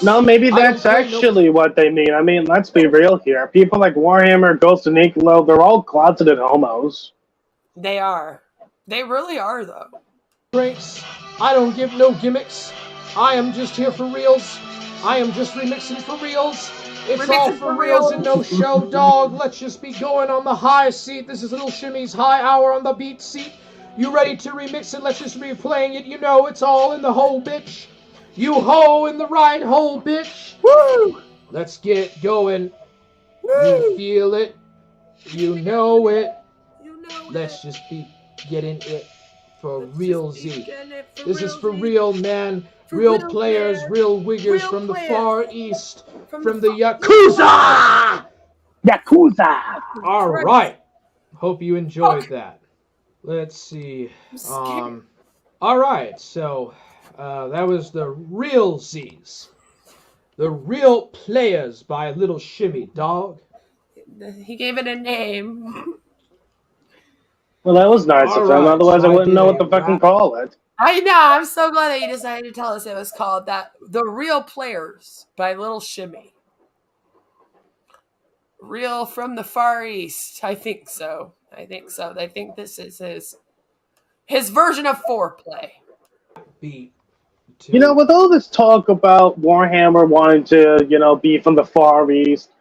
No, maybe that's I don't play no- actually what they mean. I mean, let's be real here. People like Warhammer, Ghost of Nicolo, they're all closeted homos. They are. They really are, though. Drinks. I don't give no gimmicks. I am just here for reals. I am just remixing for reals. It's Remixing all for for reals and no show, dog. Let's just be going on the high seat. This is Little Shimmy's high hour on the beat seat. You ready to remix it? Let's just be playing it. You know it's all in the hole, bitch. You hoe in the right hole, bitch. Woo! Let's get going. Woo! You feel it. You know it. You know Let's it. just be getting it for Let's real just be Z. getting it for This is for Z. real, man. For Real real players, players. real wiggers Real from the players. far east, From from the the Yakuza! Yakuza! All Christ. right. Hope you enjoyed Fuck. that. Let's see. I'm scared. All right. So that was the real Z's, the real players by Little Shimmy, dog. He gave it a name. Well, that was nice All of him. right, Otherwise, so I wouldn't did know what a to fucking rap. call it. I know. I'm so glad that you decided to tell us it was called that. The Real Players by Little Shimmy. Real from the Far East. I think so. I think this is his version of foreplay. Beat to You know, with all this talk about Warhammer wanting to, be from the Far East,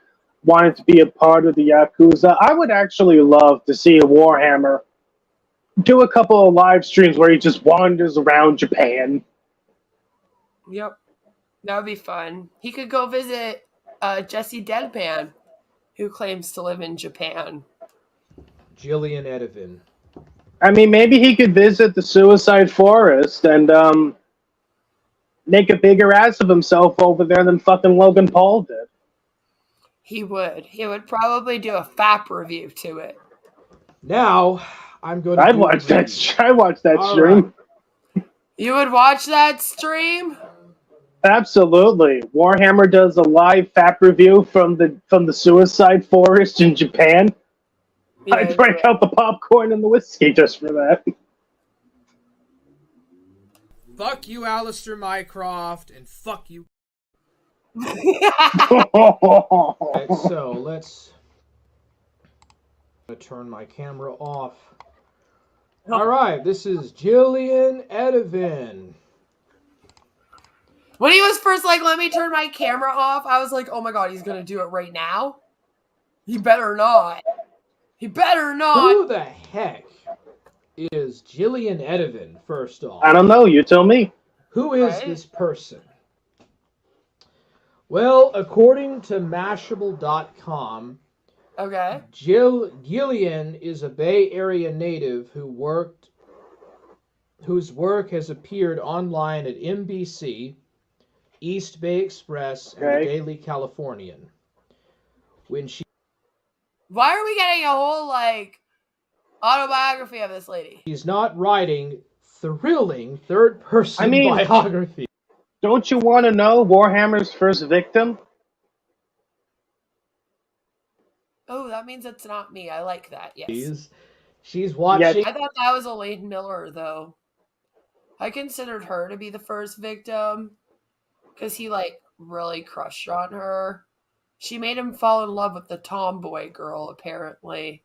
wanting to be a part of the Yakuza, I would actually love to see a Warhammer do a couple of live streams where he just wanders around Japan. Yep. That would be fun. He could go visit Jesse Deadpan, who claims to live in Japan. Jillian Edivin. I mean, maybe he could visit the Suicide Forest and make a bigger ass of himself over there than fucking Logan Paul did. He would. He would probably do a FAP review to it. Now, I'm going to I'd watch that All stream. right. You would watch that stream? Absolutely. Warhammer does a live FAP review from the Suicide Forest in Japan. Yeah, I'd break out the popcorn and the whiskey just for that. Fuck you, Alistair Mycroft, and fuck you. Alright, so let's turn my camera off. Alright, this is Jillian Edivin. When he was first like, let me turn my camera off, I was like, oh my god, he's going to do it right now? He better not. He better not. Who the heck is Jillian Edivin, first off? I don't know. You tell me. Who is this person? Well, according to Mashable.com, Okay. Gillian is a Bay Area native whose work has appeared online at NBC, East Bay Express, and the Daily Californian. Why are we getting a whole, autobiography of this lady? She's not writing thrilling third-person biography. Don't you want to know Warhammer's first victim? Oh, that means it's not me. I like that, yes. She's watching... I thought that was Elaine Miller, though. I considered her to be the first victim because he, really crushed on her. She made him fall in love with the tomboy girl, apparently.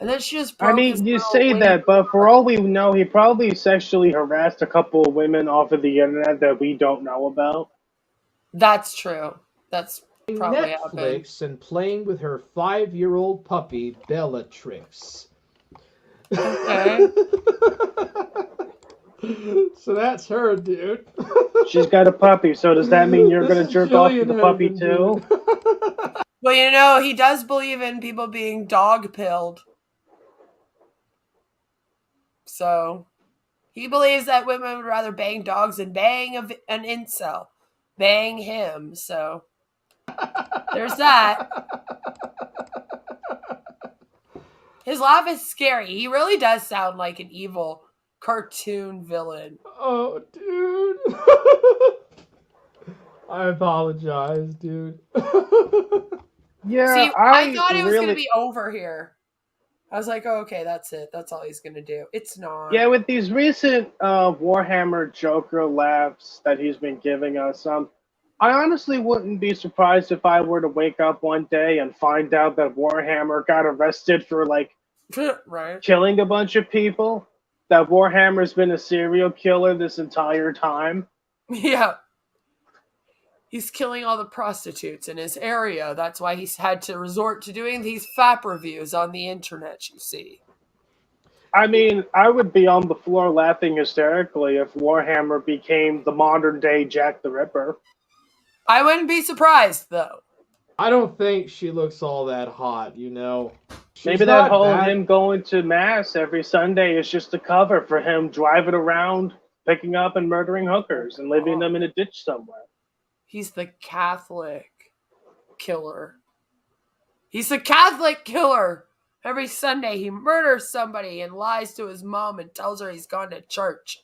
And then she just broke his you say that, but for all we know, he probably sexually harassed a couple of women off of the internet that we don't know about. That's true. That's probably Netflix happened. And playing with her 5-year-old puppy, Bellatrix. Okay. So that's her, dude. She's got a puppy, so does that mean you're going to jerk off to the puppy too? Well, he does believe in people being dog-pilled. So, he believes that women would rather bang dogs than bang an incel. Bang him, so there's that. His laugh is scary. He really does sound like an evil cartoon villain. Oh, dude. I apologize, dude. Yeah, see, I thought it was going to be over here. I was like, oh, okay, that's it. That's all he's going to do. It's not. Yeah, with these recent Warhammer Joker laughs that he's been giving us, I honestly wouldn't be surprised if I were to wake up one day and find out that Warhammer got arrested for, right. killing a bunch of people. That Warhammer's been a serial killer this entire time. Yeah. He's killing all the prostitutes in his area. That's why he's had to resort to doing these FAP reviews on the internet, you see. I mean, I would be on the floor laughing hysterically if Warhammer became the modern-day Jack the Ripper. I wouldn't be surprised, though. I don't think she looks all that hot, Maybe that whole him going to Mass every Sunday is just a cover for him driving around, picking up and murdering hookers and leaving them in a ditch somewhere. He's the Catholic killer. He's the Catholic killer. Every Sunday he murders somebody and lies to his mom and tells her he's gone to church.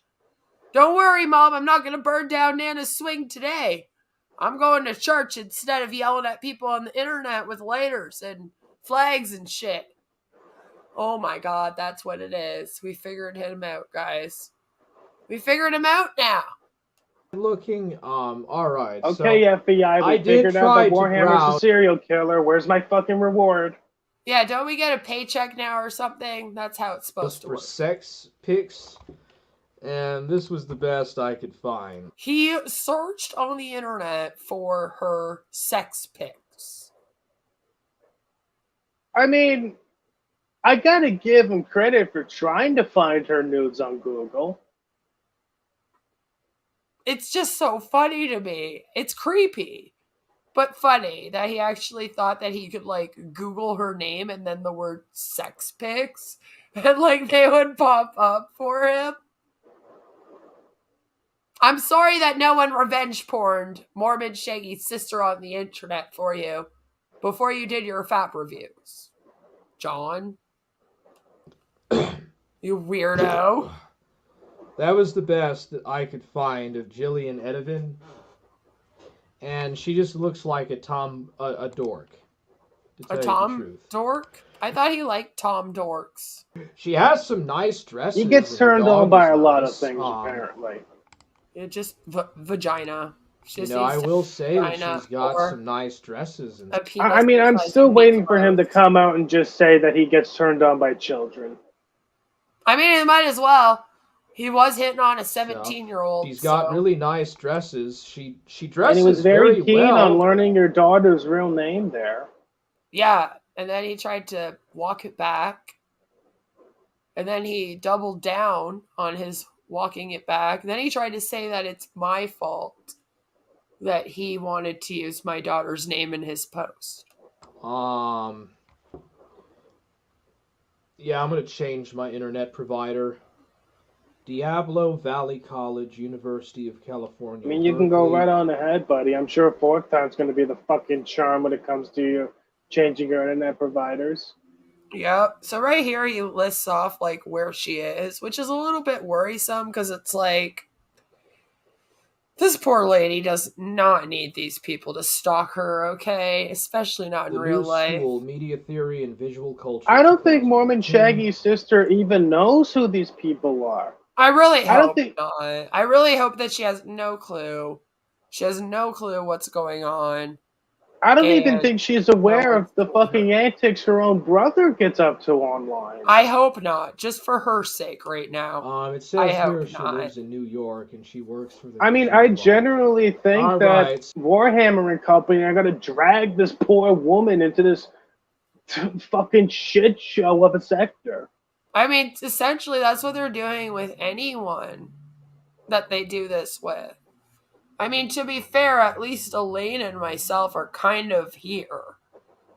Don't worry, Mom, I'm not going to burn down Nana's swing today. I'm going to church instead of yelling at people on the internet with lighters and flags and shit. Oh my god, that's what it is. We figured him out, guys. We figured him out now. Looking, alright. Okay, so FBI, we I did figured out try that to Warhammer's a browse. serial killer. Where's my fucking reward? Yeah, don't we get a paycheck now or something? That's how it's supposed to for work. sex pics, and this was the best I could find. He searched on the internet for her sex pics. I mean, I gotta give him credit for trying to find her nudes on Google. It's just so funny to me. It's creepy, but funny that he actually thought that he could, like, Google her name and then the word sex pics, and, like, they would pop up for him. I'm sorry that no one revenge porned Mormon Shaggy's sister on the internet for you before you did your fap reviews, John. You weirdo. That was the best that I could find of Jillian Edevin. And she just looks like a dork. A Tom dork? I thought he liked Tom dorks. She has some nice dresses. He gets turned on by a lot of things, apparently. It just vagina. I will say that she's got some nice dresses. And I mean, I'm still waiting for him to come out and just say that he gets turned on by children. I mean, he might as well. He was hitting on a 17-year-old. He's got really nice dresses. She dresses and he was very keen well. on learning your daughter's real name there. Yeah, and then he tried to walk it back. And then he doubled down on his walking it back. Then he tried to say that it's my fault that he wanted to use my daughter's name in his post. Yeah, I'm going to change my internet provider. Diablo Valley College, University of California. I mean, you can go right on ahead, buddy. I'm sure fourth time's going to be the fucking charm when it comes to you changing your internet providers. Yep. So right here he lists off, like, where she is, which is a little bit worrisome because it's like, this poor lady does not need these people to stalk her, okay? Especially not in real life. School, Media Theory and Visual Culture. I don't think Mormon Shaggy's sister even knows who these people are. I really hope not. I really hope that she has no clue. She has no clue what's going on. I don't even think she's aware of the fucking antics her own brother gets up to online. I hope not, just for her sake right now. It says here she lives in New York and she works for the... I mean, I generally think that Warhammer and company are going to drag this poor woman into this fucking shit show of a sector. I mean, essentially, that's what they're doing with anyone that they do this with. I mean, to be fair, at least Elaine and myself are kind of here.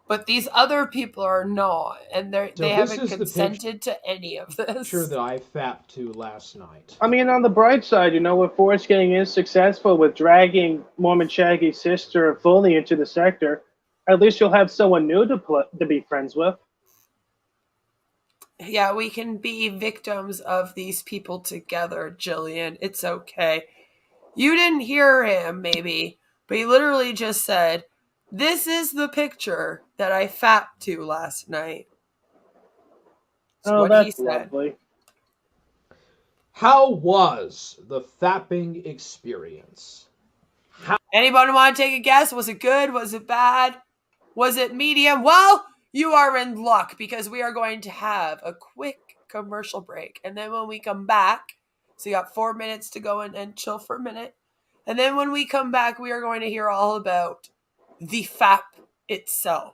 But these other people are not, and they haven't consented to any of this. Picture that I fapped to last night. I mean, on the bright side, if Force Gang is successful with dragging Mormon Shaggy's sister fully into the sector, at least you'll have someone new to be friends with. Yeah, we can be victims of these people together, Jillian. It's okay. You didn't hear him, maybe, but he literally just said, "This is the picture that I fapped to last night." That's what lovely. How was the fapping experience? Anybody want to take a guess? Was it good? Was it bad? Was it medium? Well, you are in luck because we are going to have a quick commercial break. And then when we come back, so you got 4 minutes to go and chill for a minute. And then when we come back, we are going to hear all about the fap itself.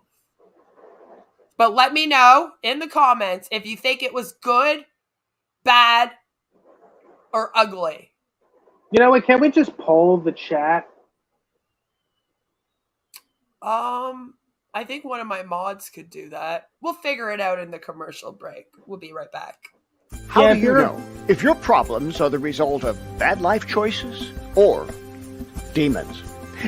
But let me know in the comments if you think it was good, bad, or ugly. You know what? Can we just poll the chat? I think one of my mods could do that. We'll figure it out in the commercial break. We'll be right back. How do you know if your problems are the result of bad life choices or demons?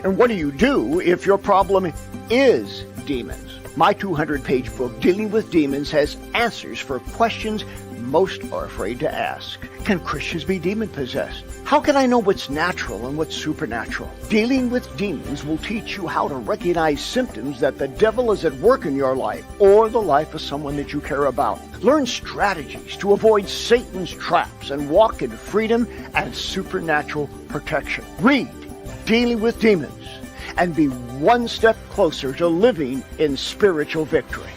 And what do you do if your problem is demons? My 200-page book, Dealing with Demons, has answers for questions most are afraid to ask. can Christians be demon-possessed? How can I know what's natural and what's supernatural? Dealing with demons will teach you how to recognize symptoms that the devil is at work in your life or the life of someone that you care about. Learn strategies to avoid Satan's traps and walk in freedom and supernatural protection. Read Dealing with Demons and be one step closer to living in spiritual victory.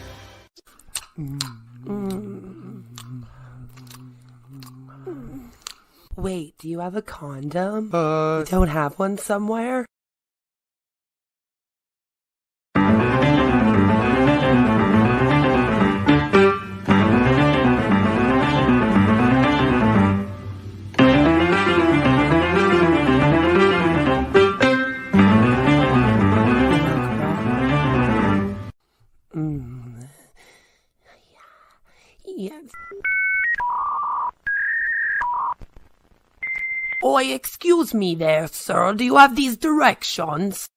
Wait, do you have a condom? You don't have one somewhere? Yes. Oi, excuse me there, sir. Do you have these directions?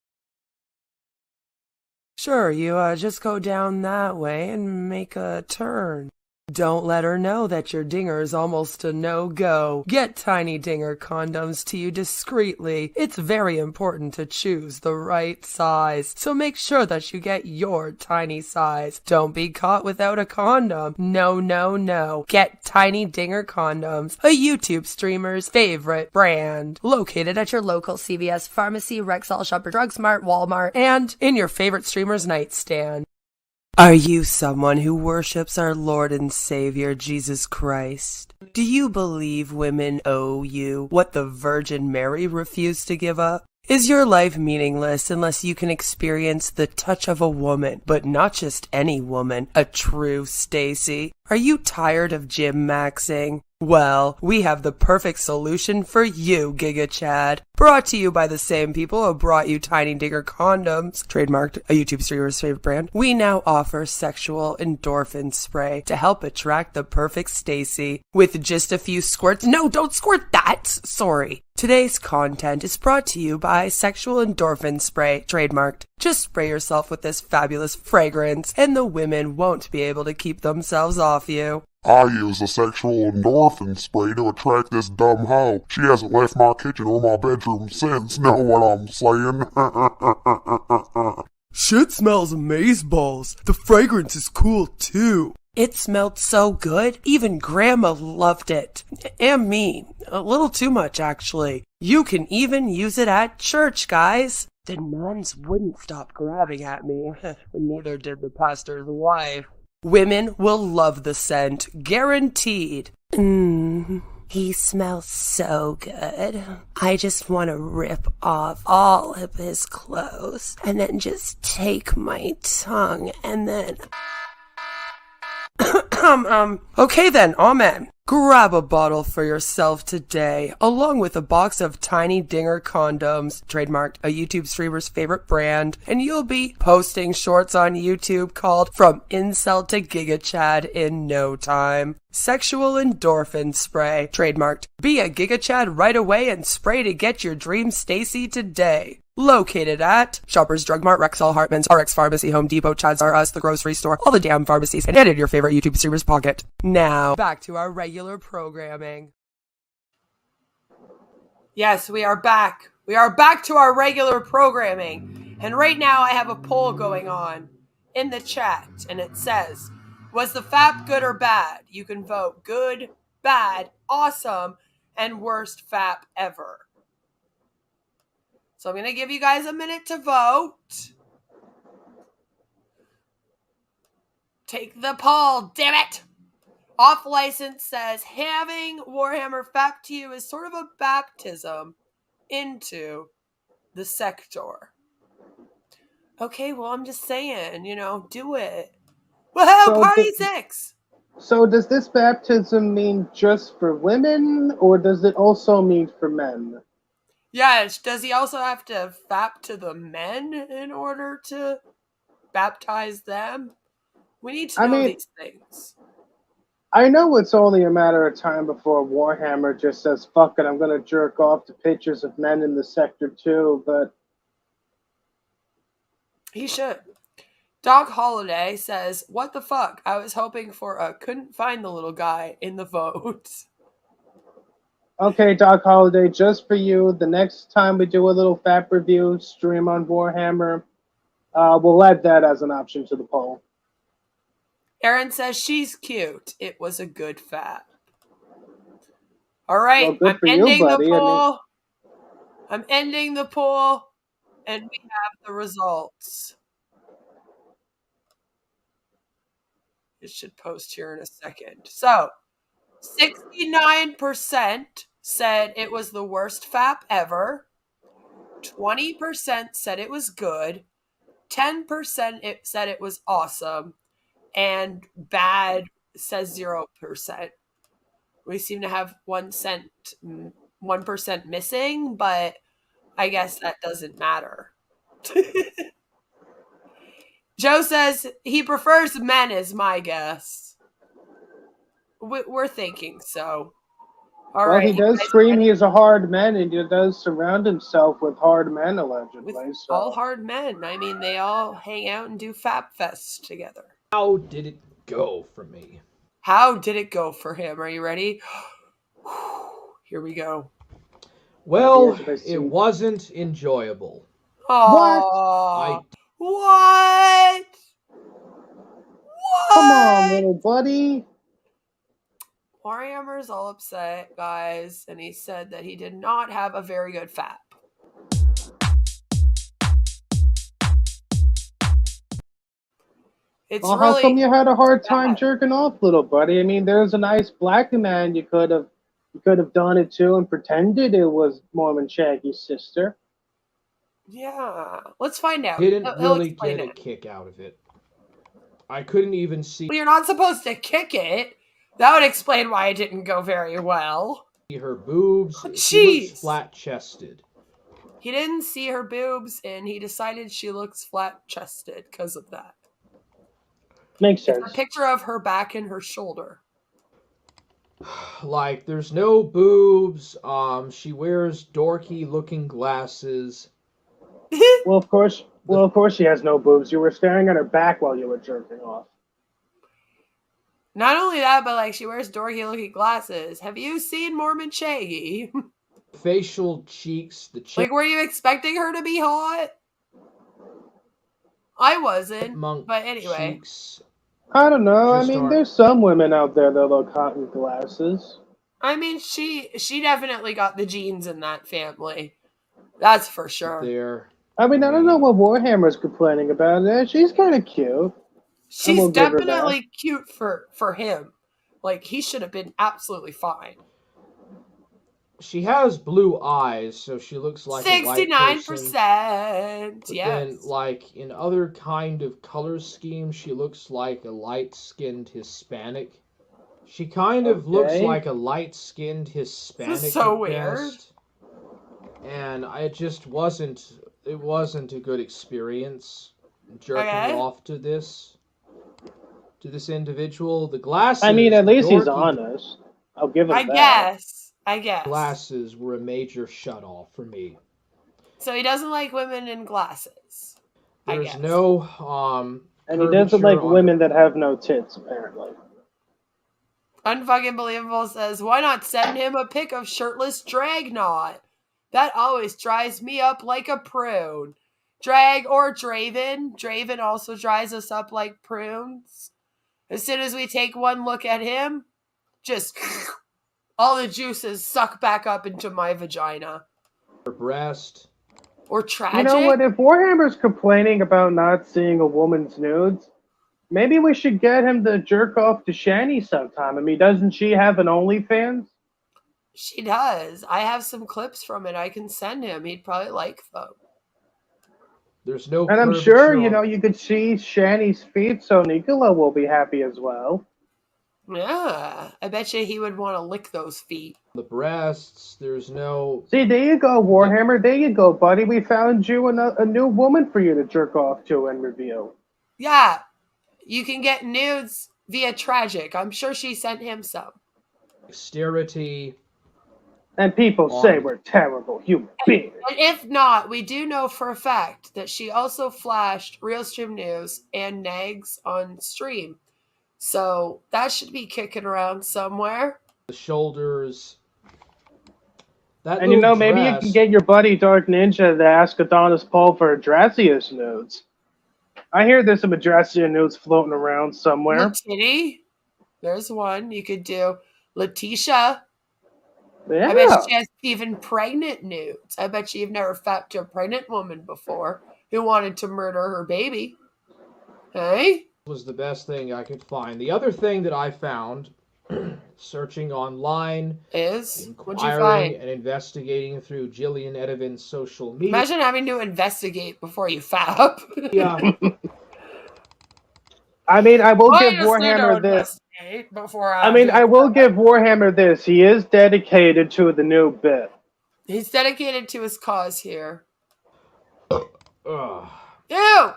Sure, you just go down that way and make a turn. Don't let her know that your dinger is almost a no-go. Get Tiny Dinger condoms to you discreetly. It's very important to choose the right size, so make sure that you get your tiny size. Don't be caught without a condom. No, no, no. Get Tiny Dinger condoms, a YouTube streamer's favorite brand. Located at your local CVS pharmacy, Rexall, Shoppers Drug Mart, Walmart, and in your favorite streamer's nightstand. Are you someone who worships our Lord and Savior, Jesus Christ? Do you believe women owe you what the Virgin Mary refused to give up? Is your life meaningless unless you can experience the touch of a woman, but not just any woman, a true Stacy? Are you tired of gym maxing? Well, we have the perfect solution for you, Giga Chad. Brought to you by the same people who brought you Tiny Dinger condoms, trademarked, a YouTube streamer's favorite brand. We now offer sexual endorphin spray to help attract the perfect Stacy. With just a few squirts. No, don't squirt that! Sorry. Today's content is brought to you by Sexual Endorphin Spray, trademarked. Just spray yourself with this fabulous fragrance, and the women won't be able to keep themselves off you. I use a sexual endorphin spray to attract this dumb hoe. She hasn't left my kitchen or my bedroom since, know what I'm saying? Shit smells amazeballs. The fragrance is cool too. It smelled so good, even Grandma loved it. And me. A little too much, actually. You can even use it at church, guys. The nuns wouldn't stop grabbing at me. Neither did the pastor's wife. Women will love the scent, guaranteed. He smells so good. I just want to rip off all of his clothes and then just take my tongue and then... Okay then, amen. Grab a bottle for yourself today, along with a box of Tiny Dinger condoms, trademarked, a YouTube streamer's favorite brand, and you'll be posting shorts on YouTube called From Incel to Giga Chad in no time. Sexual Endorphin Spray, trademarked. Be a Giga Chad right away and spray to get your dream Stacy today. Located at Shoppers Drug Mart, Rexall, Hartman's, RX Pharmacy, Home Depot, Chad's R Us, the grocery store, all the damn pharmacies, and in your favorite YouTube streamer's pocket. Now, back to our regular programming. Yes, we are back. We are back to our regular programming. And right now I have a poll going on in the chat, and it says, was the FAP good or bad? You can vote good, bad, awesome, and worst FAP ever. So I'm going to give you guys a minute to vote. Take the poll, damn it! Off License says, having Warhammer Fap to you is sort of a baptism into the sector. Okay, well, I'm just saying, do it. Woohoo, So Party 6! So does this baptism mean just for women, or does it also mean for men? Yes, does he also have to fap to the men in order to baptize them? We need to know these things. I know it's only a matter of time before Warhammer just says, fuck it, I'm going to jerk off to pictures of men in the sector too, but... He should. Doc Holiday says, what the fuck? I was hoping for a couldn't find the little guy in the vote. Okay, Doc Holiday, just for you, the next time we do a little Fap review stream on Warhammer, we'll add that as an option to the poll. Aaron says she's cute. It was a good fap. All right, Well, good I'm for you, ending the buddy. poll. I'm ending the poll, and we have the results. It should post here in a second. So, 69% said it was the worst fap ever. 20% said it was good. 10% said it was awesome. And bad says 0%. We seem to have 1% missing, but I guess that doesn't matter. Joe says he prefers men, is my guess. We're thinking so. All Well, right, he does scream he is a hard man, and he does surround himself with hard men, allegedly. with So. all hard men. I mean, they all hang out and do Fap Fest together. How did it go for me? How did it go for him? Are you ready? Here we go. Well, it wasn't enjoyable. Oh, what? Come on, little buddy. Warhammer's all upset, guys, and he said that he did not have a very good fap. It's Well, really how come you had a hard time bad. jerking off, little buddy? I mean, there's a nice black man you could have done it to and pretended it was Mormon Shaggy's sister. Yeah, let's find out. Didn't He'll really explain get a it. kick out of it. I couldn't even see Well, you're not supposed to kick it. That would explain why it didn't go very well. her boobs. Jeez. She looks flat-chested. He didn't see her boobs, and he decided she looks flat-chested because of that. Makes It's sense. a picture of her back and her shoulder. Like, there's no boobs. She wears dorky-looking glasses. Well, of course she has no boobs. You were staring at her back while you were jerking off. Not only that, but like she wears dorky-looking glasses. Have you seen Mormon Shaggy? Facial cheeks. Like, were you expecting her to be hot? I wasn't. But anyway. Cheeks. I don't know. I mean, there's some women out there that look hot in glasses. I mean, she definitely got the genes in that family. That's for sure. I mean, I don't know what Warhammer's complaining about. She's kind of cute. She's definitely cute for him. Like, he should have been absolutely fine. She has blue eyes, so she looks like 69%, a white person. But Yes. then, like, in other kind of color schemes, she looks like a light-skinned Hispanic. She kind of looks like a light-skinned Hispanic. This is so weird. Best. And it just wasn't a good experience jerking off to this individual. The glasses. I mean, at least he's honest. I'll give him that. I guess. Glasses were a major shutoff for me. So he doesn't like women in glasses. There's no and he doesn't like women that have no tits, apparently. Unfucking Believable says, why not send him a pic of shirtless Dragnot? That always dries me up like a prune. Drag or Draven. Draven also dries us up like prunes. As soon as we take one look at him, just all the juices suck back up into my vagina. Her breast. Or tragic. You know what? If Warhammer's complaining about not seeing a woman's nudes, maybe we should get him to jerk off to Shani sometime. I mean, doesn't she have an OnlyFans? She does. I have some clips from it I can send him. He'd probably like them. There's no. And I'm sure, you could see Shani's feet, so Nicola will be happy as well. Yeah, I bet you he would want to lick those feet. The breasts, there's no... See, there you go, Warhammer. There you go, buddy. We found you a new woman for you to jerk off to and review. Yeah, you can get nudes via Tragic. I'm sure she sent him some. Dexterity. And people say we're terrible human beings. And if not, we do know for a fact that she also flashed Real Stream News and Nags on stream. So that should be kicking around somewhere. The shoulders. That And you little know, maybe you can dress- get your buddy Dark Ninja to ask Adonis Pole for Adrasius nudes. I hear there's some Adrasia nudes floating around somewhere. Latitty. There's one. You could do Letitia. Yeah. I bet she has even pregnant nudes. I bet you've never fapped to a pregnant woman before who wanted to murder her baby. Hey? was the best thing I could find. The other thing that I found, searching online, What'd you inquiring find? and investigating through Jillian Edivin's social media. Imagine having to investigate before you fap. Yeah. I mean, I will give just need to Warhammer this. investigate before I mean, do I will fap. give Warhammer this. He is dedicated to the new bit. He's dedicated to his cause here. Ugh. Ew!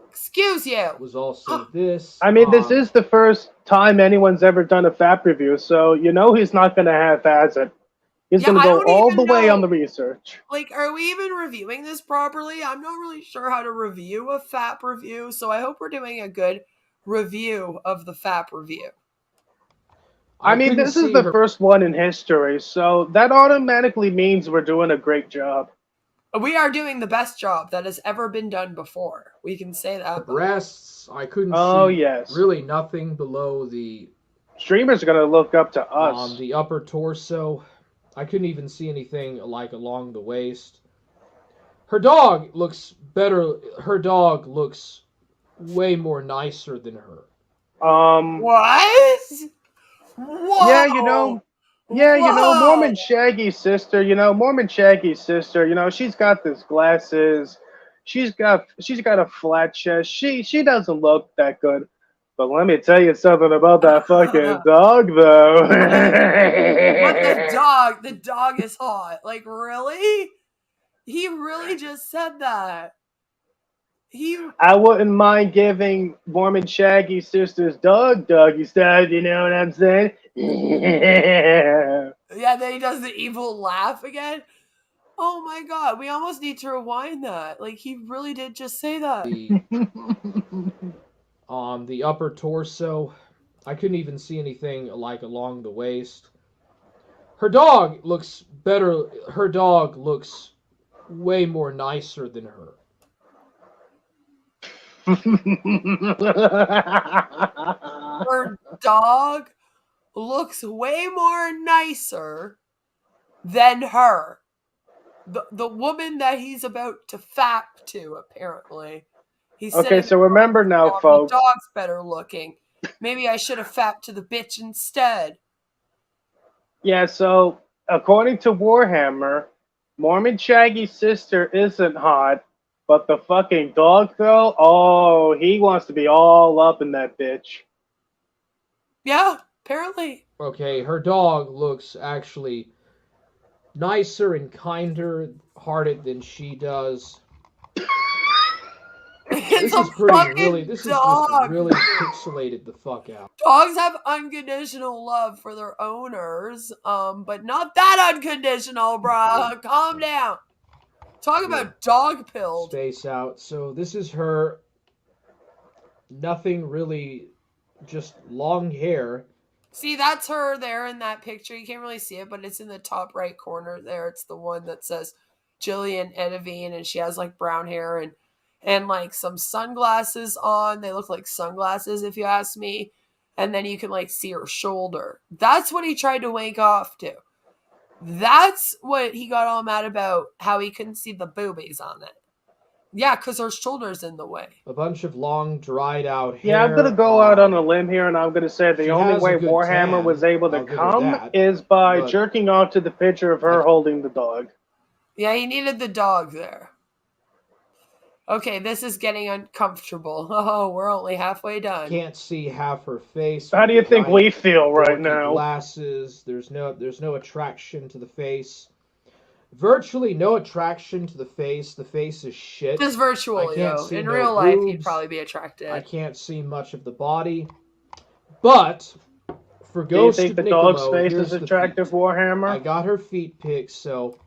Excuse you. Was also this. I mean, this is the first time anyone's ever done a FAP review, so you know he's not going to half-ass it. He's Yeah, going to I go don't all even the way know- on the research. Like, are we even reviewing this properly? I'm not really sure how to review a FAP review, so I hope we're doing a good review of the FAP review. I mean, couldn't this is see the her- first one in history, so that automatically means we're doing a great job. We are doing the best job that has ever been done before. We can say that. breasts. I couldn't Oh, see yes. really nothing below the Streamers are going to look up to us. the upper torso. I couldn't even see anything like along the waist. Her dog looks better. Her dog looks way more nicer than her. What? Whoa! Yeah, you know, Whoa! Mormon Shaggy's sister, she's got these glasses. She's got a flat chest. She doesn't look that good. But let me tell you something about that fucking dog, though. But the dog is hot. Like, really? He really just said that. I wouldn't mind giving Mormon Shaggy's sister's dog doggy style, you know what I'm saying? Yeah, then he does the evil laugh again. Oh my god, we almost need to rewind that. Like, he really did just say that. The upper torso. I couldn't even see anything like along the waist. Her dog looks better. Her dog looks way more nicer than her. Her dog looks way more nicer than her. The woman that he's about to fap to, apparently. He's Okay, sitting so remember now, the folks. dog's better looking. Maybe I should have fapped to the bitch instead. Yeah, so according to Warhammer, Mormon Shaggy's sister isn't hot, but the fucking dog, though, oh, he wants to be all up in that bitch. Yeah, apparently. Okay, her dog looks actually nicer and kinder hearted than she does. It's This is a pretty fucking really. This is dog. just really pixelated the fuck out. Dogs have unconditional love for their owners, but not that unconditional, bruh. Calm down. Talk about dog pilled. Space out. So this is her. Nothing really, just long hair. See, that's her there in that picture. You can't really see it, but it's in the top right corner there. It's the one that says Jillian Edivine, and she has like brown hair and like some sunglasses on. They look like sunglasses, if you ask me. And then you can like see her shoulder. That's what he tried to wank off to. That's what he got all mad about, how he couldn't see the boobies on it. Yeah, because her shoulder's in the way. A bunch of long, dried out hair. Yeah, I'm going to go out on a limb here, and I'm going to say the She only has a way good Warhammer tan, was able to I'll give her come that, is by but- jerking off to the picture of her holding the dog. Yeah, he needed the dog there. Okay, this is getting uncomfortable. Oh, we're only halfway done. Can't see half her face. How do you with think giant we feel right dorky now? Glasses. There's no attraction to the face. Virtually no attraction to the face. The face is shit. Just virtually, I can't though. see In no real life, he'd boobs. probably be attracted. I can't see much of the body. But for Do you Ghost think of the Niccolo, dog's face here's is the attractive, feet. Warhammer? I got her feet pics, so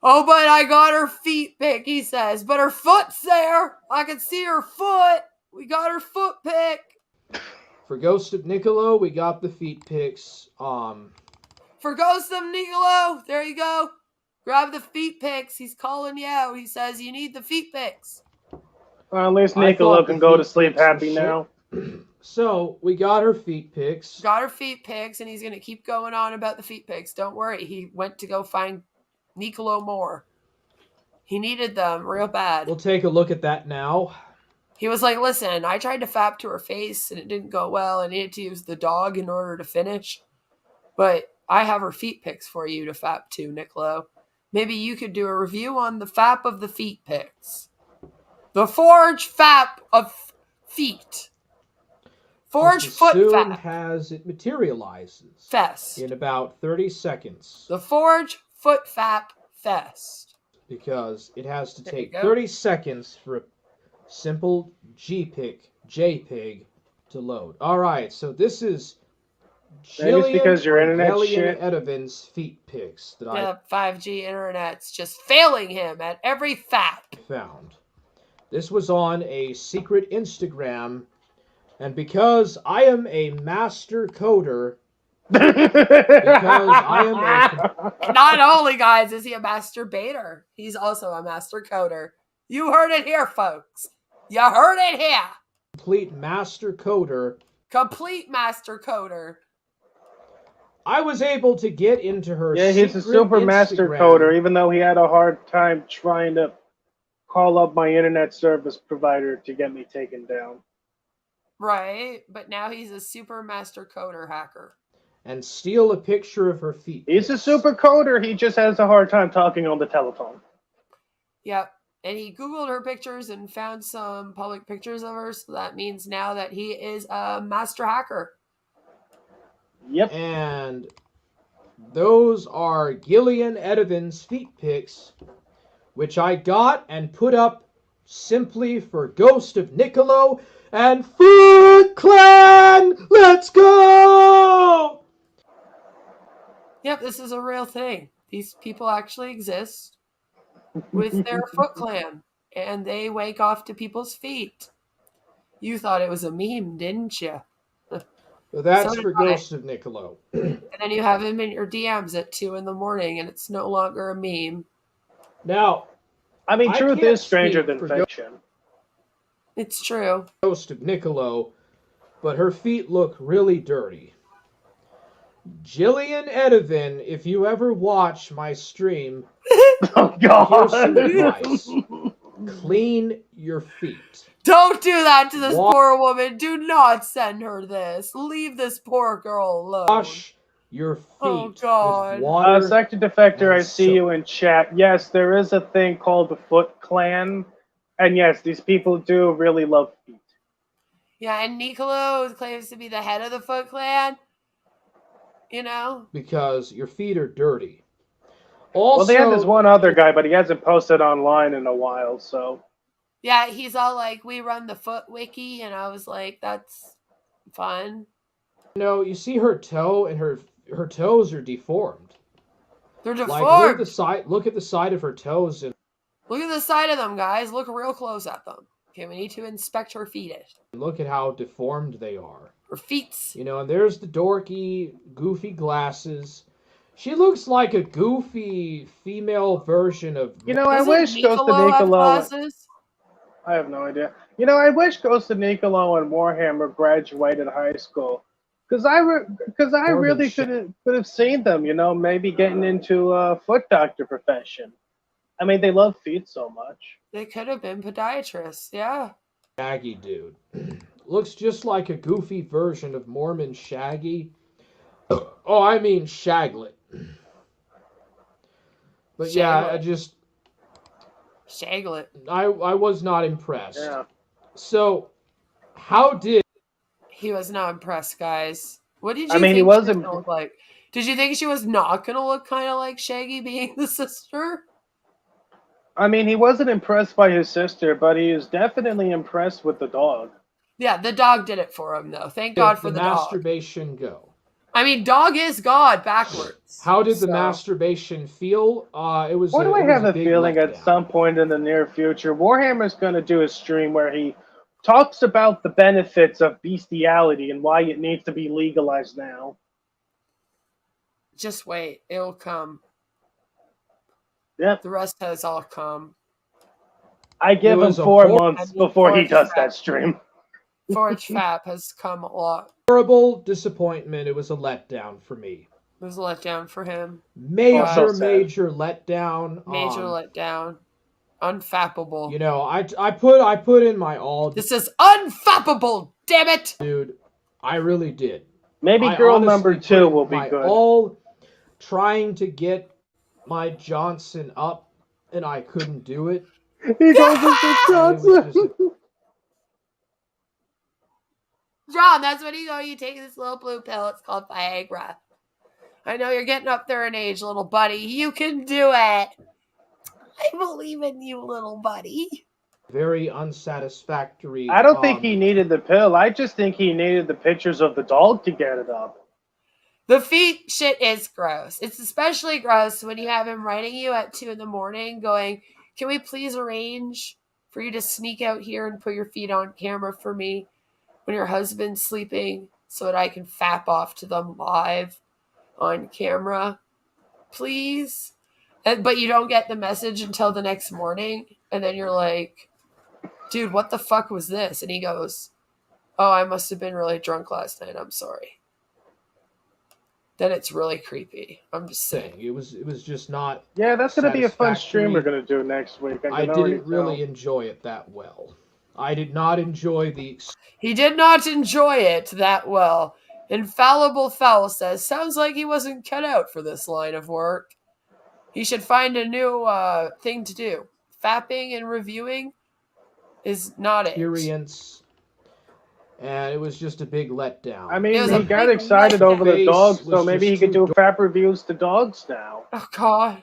Oh, but I got her feet pic, he says. But her foot's there. I can see her foot. We got her foot pic. for Ghost of Niccolo, we got the feet pics. For Ghost of Nicolo, there you go. Grab the feet pics. He's calling you out. He says you need the feet pics. Well, at least Nicolo can go to sleep happy now. So, we got her feet pics. Got her feet pics, and he's going to keep going on about the feet pics. Don't worry. He went to go find Nicolo more. He needed them real bad. We'll take a look at that now. He was like, listen, I tried to fap to her face, and it didn't go well. I needed to use the dog in order to finish. But I have her feet pics for you to fap to, Nicolo. Maybe you could do a review on the fap of the feet pics. The Forge fap of feet. Forge foot soon fap. As it materializes. Fest. In about 30 seconds. The Forge foot fap fest. Because it has to take 30 seconds for a simple JPEG to load. Alright, so this is Maybe it's because your internet shit. Edovan's feet pics that Yeah, 5G internet's just failing him at every fap. Found. This was on a secret Instagram, and because I am a master coder, not only, guys, is he a masturbator, he's also a master coder. You heard it here, folks. You heard it here. Complete master coder. Complete master coder. I was able to get into her. Yeah, he's a super master coder, even though he had a hard time trying to call up my internet service provider to get me taken down. Right, but now he's a super master coder hacker. And steal a picture of her feet. He's a super coder, he just has a hard time talking on the telephone. Yep, and he Googled her pictures and found some public pictures of her, so that means now that he is a master hacker. Yep. And those are Gillian Edovan's feet pics, which I got and put up simply for Ghost of Nicolo and Foot Clan! Let's go! Yep, this is a real thing. These people actually exist with their Foot Clan, and they wake off to people's feet. You thought it was a meme, didn't you? Well, that's for Ghost of Nicolo. And then you have him in your DMs at 2 a.m, and it's no longer a meme. Now, I mean, truth is stranger than fiction. It's true. Ghost of Nicolo, but her feet look really dirty. Gillian Edovan, if you ever watch my stream, oh God, here's some advice. Clean your feet. Don't do that to this poor woman. Do not send her this. Leave this poor girl alone. Wash your feet. Oh God. With water. Sector Defector, I see you in chat. Yes, there is a thing called the Foot Clan. And yes, these people do really love feet. Yeah, and Nicolo claims to be the head of the Foot Clan. You know? Because your feet are dirty. Also, well, they had this one other guy, but he hasn't posted online in a while, so... Yeah, he's all like, we run the Foot Wiki, and I was like, that's fun. No, you see her toe, and her toes are deformed. They're deformed. Like, look at the side of her toes. And look at the side of them, guys. Look real close at them. Okay, we need to inspect her feet. Look at how deformed they are. Her feet. You know, and there's the dorky, goofy glasses. She looks like a goofy female version of... You know, I wish Ghost of Nicolo... I have no idea. You know, I wish Ghost of Nicolo and Warhammer graduated high school. Because I really could have seen them, you know, maybe getting into a foot doctor profession. I mean, they love feet so much. They could have been podiatrists, yeah. Shaggy dude. Looks just like a goofy version of Mormon Shaggy. Oh, I mean Shaglet. But yeah, I just... Shaglet. I was not impressed. Yeah. So, how did... He was not impressed, guys. What did you think he wasn't... look like? Did you think she was not going to look kind of like Shaggy being the sister? I mean, he wasn't impressed by his sister, but he is definitely impressed with the dog. Yeah, the dog did it for him, though. Thank God for the dog. Masturbation go? I mean, dog is God backwards. How did the masturbation feel? It was. What do I have a feeling at some point in the near future, Warhammer's going to do a stream where he talks about the benefits of bestiality and why it needs to be legalized now. Just wait. It'll come. Yep. The rest has all come. I give him 4 months before he does that stream. Forge Fap has come a lot. Horrible disappointment. It was a letdown for me. It was a letdown for him. Major letdown. Major letdown. Unfappable. You know, I put in my all. This is unfappable, damn it! Dude, I really did. Maybe girl number 2 will be good. All trying to get my Johnson up, and I couldn't do it. He goes Mr. Johnson. John, that's when you take this little blue pill. It's called Viagra. I know you're getting up there in age, little buddy. You can do it. I believe in you, little buddy. Very unsatisfactory. I don't think he needed the pill. I just think he needed the pictures of the dog to get it up. The feet shit is gross. It's especially gross when you have him writing you at 2 a.m. going, can we please arrange for you to sneak out here and put your feet on camera for me when your husband's sleeping so that I can fap off to them live on camera? Please? But you don't get the message until the next morning. And then you're like, dude, what the fuck was this? And he goes, oh, I must have been really drunk last night. I'm sorry. Then it's really creepy. I'm just saying. It was just not. Yeah, that's going to be a fun stream we're going to do next week. I didn't really enjoy it that well. I did not enjoy the... He did not enjoy it that well. Infallible Fowl says, sounds like he wasn't cut out for this line of work. He should find a new thing to do. Fapping and reviewing is not it. Experience. And it was just a big letdown. I mean, he got excited over the dogs, so maybe he could do fap reviews to dogs now. Oh, God.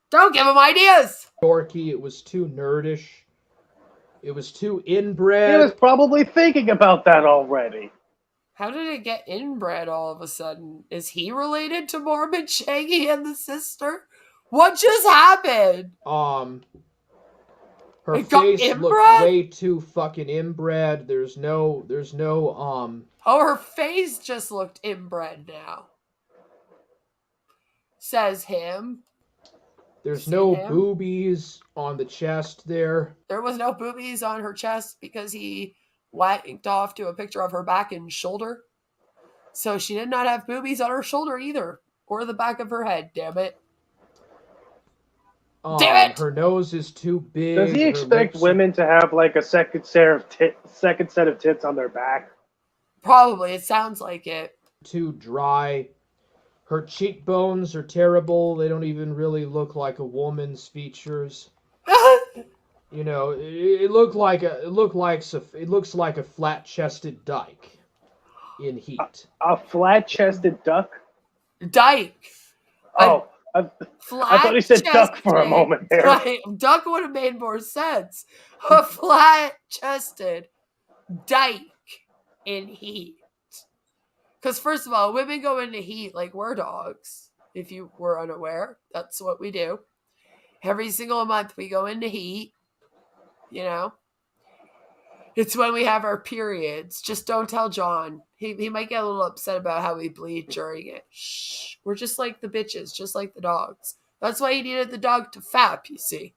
Don't give him ideas! Dorky, it was too nerdish. It was too inbred. He was probably thinking about that already. How did it get inbred all of a sudden? Is he related to Mormon Shaggy and the sister? What just happened? Her face looked way too fucking inbred. There's no Oh, her face just looked inbred now. Says him. There's no boobies on the chest there. There was no boobies on her chest because he wanked off to a picture of her back and shoulder. So she did not have boobies on her shoulder either. Or the back of her head, damn it. Damn it! Her nose is too big. Does he expect women to have like a second set of tits on their back? Probably. It sounds like it. Too dry. Her cheekbones are terrible. They don't even really look like a woman's features. You know, it looks like a flat-chested dyke in heat. A flat-chested duck? Dyke. Oh. I thought he said duck for a moment there. Right. Duck would have made more sense. A flat-chested dyke in heat. Because first of all, women go into heat like we're dogs. If you were unaware, that's what we do. Every single month we go into heat. You know? It's when we have our periods. Just don't tell John. He might get a little upset about how we bleed during it. Shh. We're just like the bitches, just like the dogs. That's why he needed the dog to fap, you see.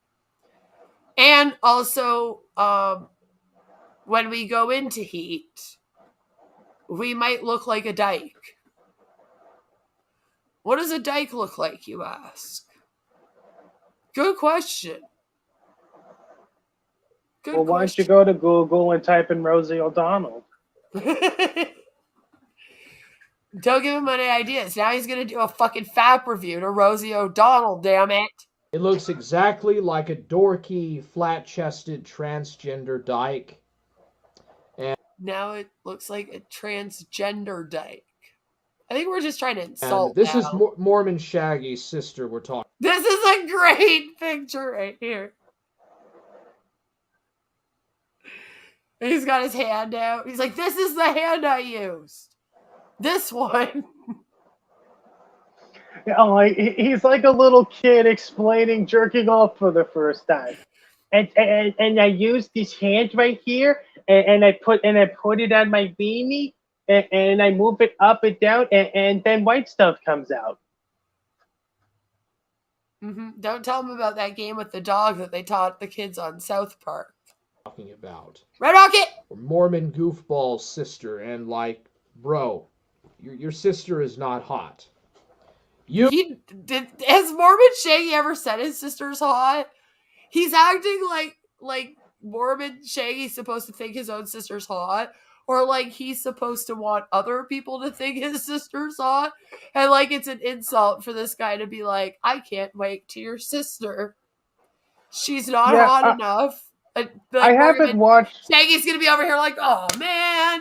And also, when we go into heat, we might look like a dyke. What does a dyke look like, you ask? Good question. Well, why don't you go to Google and type in Rosie O'Donnell? Don't give him any ideas. Now he's going to do a fucking fap review to Rosie O'Donnell, damn it. It looks exactly like a dorky, flat-chested, transgender dyke. And now it looks like a transgender dyke. I think we're just trying to insult this is Mormon Shaggy's sister we're talking. This is a great picture right here. He's got his hand out. He's like, this is the hand I used. This one. Oh, he's like a little kid explaining jerking off for the first time. And I used this hand right here, and I put it on my beanie, and I move it up and down, and then white stuff comes out. Don't tell them about that game with the dog that they taught the kids on South Park. Talking about Red Rocket! Mormon goofball's sister, and like, bro, your sister is not hot. Has Mormon Shaggy ever said his sister's hot? He's acting like Mormon Shaggy's supposed to think his own sister's hot, or like he's supposed to want other people to think his sister's hot, and like it's an insult for this guy to be like, I can't wait to your sister. She's not hot enough. Like, I haven't watched. Shaggy's gonna be over here like, oh man,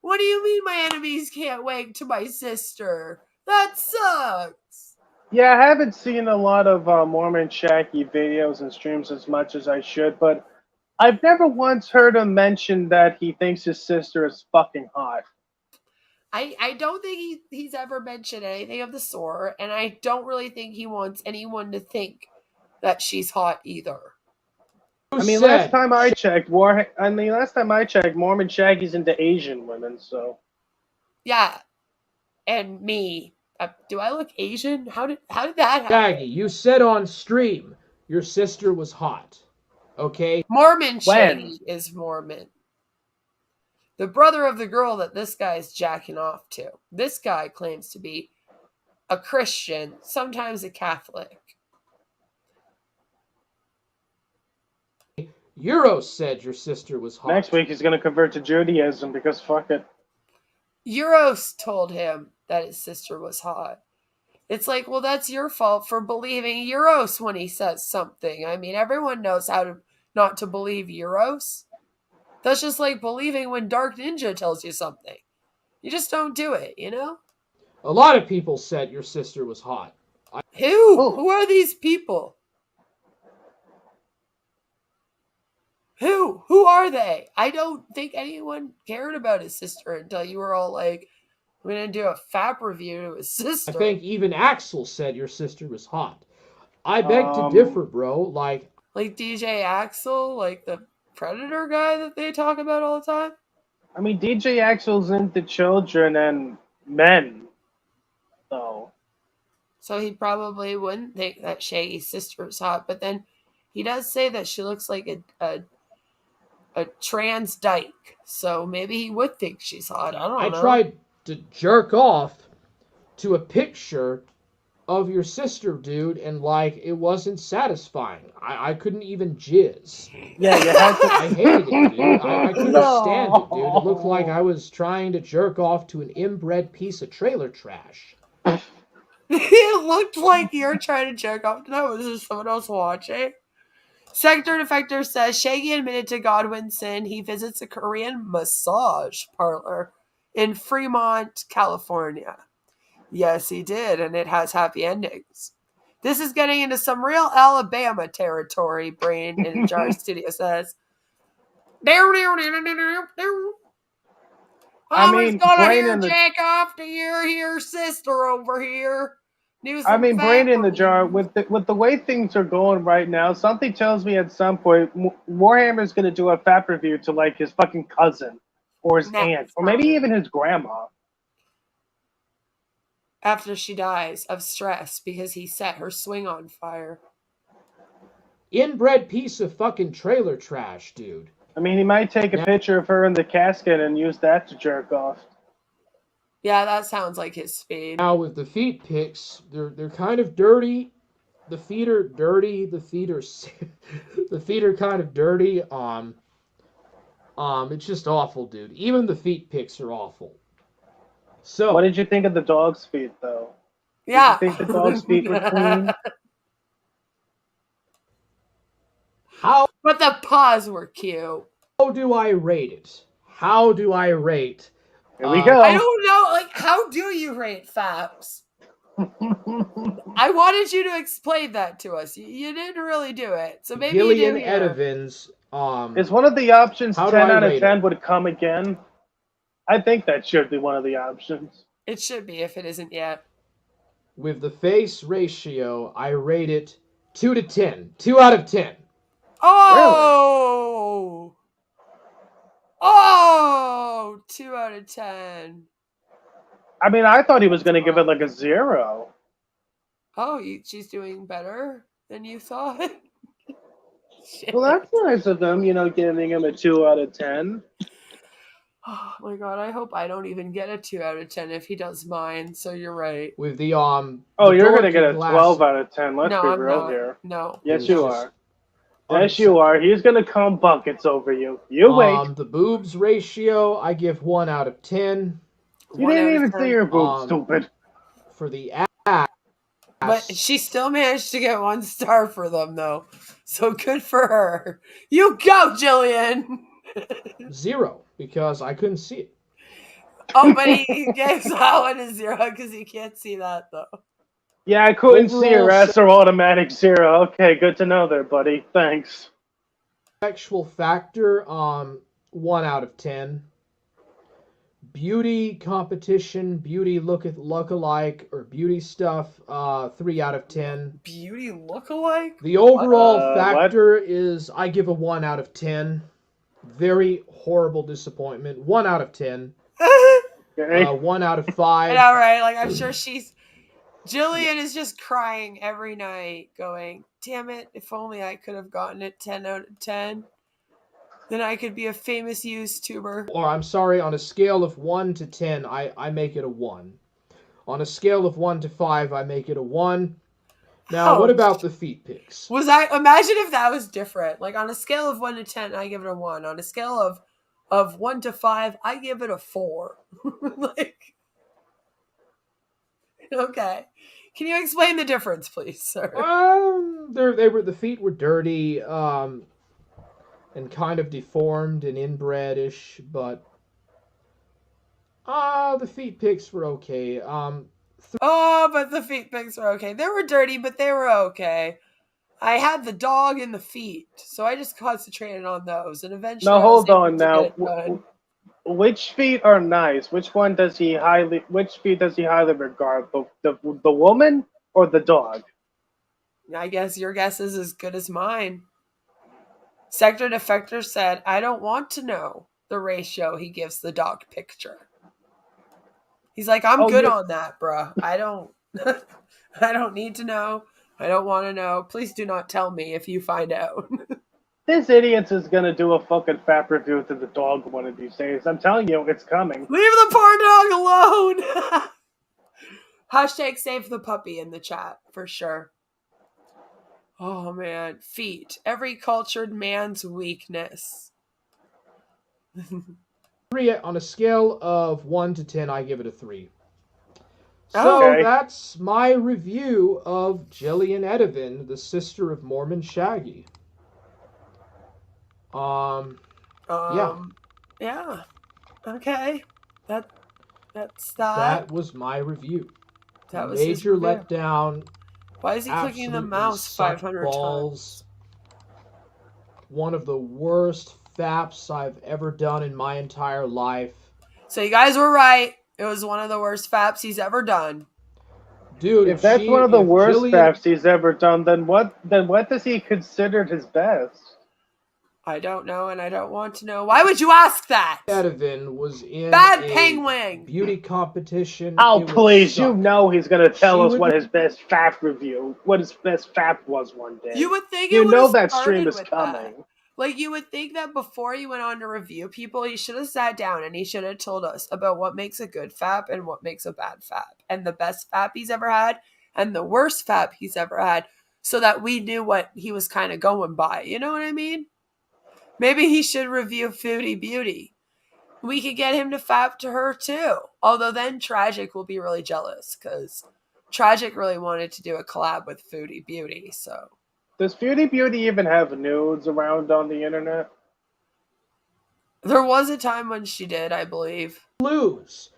what do you mean my enemies can't wait to my sister? That sucks. Yeah, I haven't seen a lot of Mormon Shaggy videos and streams as much as I should, but I've never once heard him mention that he thinks his sister is fucking hot. I don't think he's ever mentioned anything of the sort, and I don't really think he wants anyone to think that she's hot either. I mean, last time I checked, Mormon Shaggy's into Asian women, so. Yeah, and me. Do I look Asian? How did that happen? Shaggy, you said on stream your sister was hot. Okay? Mormon Shaggy is Mormon. The brother of the girl that this guy's jacking off to. This guy claims to be a Christian, sometimes a Catholic. Euros said your sister was hot. Next week he's going to convert to Judaism because fuck it. Euros told him that his sister was hot. It's like, well, that's your fault for believing Euros when he says something. I mean, everyone knows how to not to believe Euros. That's just like believing when Dark Ninja tells you something. You just don't do it, you know? A lot of people said your sister was hot. Who? Who are these people? Who are they? I don't think anyone cared about his sister until you were all like, we're going to do a fap review to his sister. I think even Axel said your sister was hot. I beg to differ, bro. Like DJ Axel, like the Predator guy that they talk about all the time? I mean, DJ Axel's into children and men. So he probably wouldn't think that Shaggy's sister is hot, but then he does say that she looks like a trans dyke. So maybe he would think she's hot. I don't know. I tried to jerk off to a picture of your sister, dude, and like it wasn't satisfying. I couldn't even jizz. Yeah, you had to. I hated it, dude. I couldn't stand it, dude. It looked like I was trying to jerk off to an inbred piece of trailer trash. It looked like you were trying to jerk off to that. Was there someone else watching? Sector Defector says Shaggy admitted to Godwinson he visits a Korean massage parlor in Fremont, California. Yes, he did, and it has happy endings. This is getting into some real Alabama territory, Brain in Jar Studio says. I mean, gonna jack off to your sister over here. Brain in the Jar, with the way things are going right now, something tells me at some point Warhammer's going to do a fap review to like his fucking cousin or his aunt or maybe even his grandma. After she dies of stress because he set her swing on fire. Inbred piece of fucking trailer trash, dude. I mean, he might take a picture of her in the casket and use that to jerk off. Yeah, that sounds like his speed. Now with the feet pics, they're kind of dirty. The feet are dirty. The feet are kind of dirty. It's just awful, dude. Even the feet pics are awful. So, what did you think of the dog's feet, though? Yeah. Did you think the dog's feet were clean? But the paws were cute. How do I rate it? How do I rate? Here we go. I don't know. Like, how do you rate faps? I wanted you to explain that to us. You didn't really do it. So maybe Gillian you do here. Edivins. Is one of the options 10 out of 10 it? would come again? I think that should be one of the options. It should be if it isn't yet. With the face ratio, I rate it 2 to 10. 2 out of 10. Oh! Really? Oh! 2 out of 10. I mean, I thought he was going to give it like a 0. Oh, she's doing better than you thought? Well, that's nice of them, giving him a 2 out of 10. Oh my god, I hope I don't even get a 2 out of 10 if he does mine, so you're right. With the Oh, you're going to get a 12 out of 10. Let's No, be I'm real not. here. No. Yes, you are. Yes, you are. He's going to come buckets over you. You wait. The boobs ratio, I give 1 out of 10. You didn't even see your boobs, stupid. For the ass. But she still managed to get 1 star for them, though. So good for her. You go, Jillian! 0, because I couldn't see it. Oh, but he gives that one a 0 because he can't see that, though. Yeah, I couldn't see your ass or automatic 0. Okay, good to know there, buddy. Thanks. Sexual factor, 1 out of 10. Beauty competition, beauty look-alike, or beauty stuff, 3 out of 10. Beauty look-alike? The overall factor is, I give a 1 out of 10. Very horrible disappointment. 1 out of 10. 1 out of 5. All right, like I'm sure Jillian is just crying every night, going, "Damn it! If only I could have gotten it 10 out of 10. Then I could be a famous YouTuber." Or I'm sorry, on a scale of 1 to 10, I make it a 1. On a scale of 1 to 5, I make it a 1. Now, what about the feet pics? Imagine if that was different. Like on a scale of 1 to 10, I give it a 1. On a scale of 1 to 5, I give it a 4. Like, okay. Can you explain the difference, please, sir? The feet were dirty, and kind of deformed and inbred-ish, but the feet pics were okay. But the feet pics were okay. They were dirty, but they were okay. I had the dog and the feet, so I just concentrated on those, and eventually. Now hold on. Now, which feet are nice? Which feet does he highly regard? The woman or the dog? I guess your guess is as good as mine. Sector Defector said, "I don't want to know the ratio he gives the dog picture." He's like, "I'm good on that, bruh. I don't need to know. I don't want to know. Please do not tell me if you find out." This idiot is gonna do a fucking fap review to the dog one of these days. I'm telling you, it's coming. Leave the poor dog alone! Hashtag save the puppy in the chat, for sure. Oh, man. Feet. Every cultured man's weakness. 3 on a scale of 1 to 10, I give it a 3. So that's my review of Jillian Edevin, the sister of Mormon Shaggy. Yeah. Okay. That's that. That was my review. That was major letdown. Why is he clicking the mouse 500 times? One of the worst faps I've ever done in my entire life. So you guys were right. It was one of the worst faps he's ever done. Dude, if that's one of the worst faps he's ever done, then what does he consider his best? I don't know, and I don't want to know. Why would you ask that? Edevin was in Bad Penguin beauty competition. Oh, please, you know he's going to tell us what his best fap was one day. You would think you know that stream is coming. Like, you would think that before he went on to review people, he should have sat down and he should have told us about what makes a good fap and what makes a bad fap, and the best fap he's ever had and the worst fap he's ever had, so that we knew what he was kind of going by. You know what I mean? Maybe he should review Foodie Beauty. We could get him to fap to her too. Although then Tragic will be really jealous, because Tragic really wanted to do a collab with Foodie Beauty. So, does Foodie Beauty even have nudes around on the internet? There was a time when she did, I believe. Lose.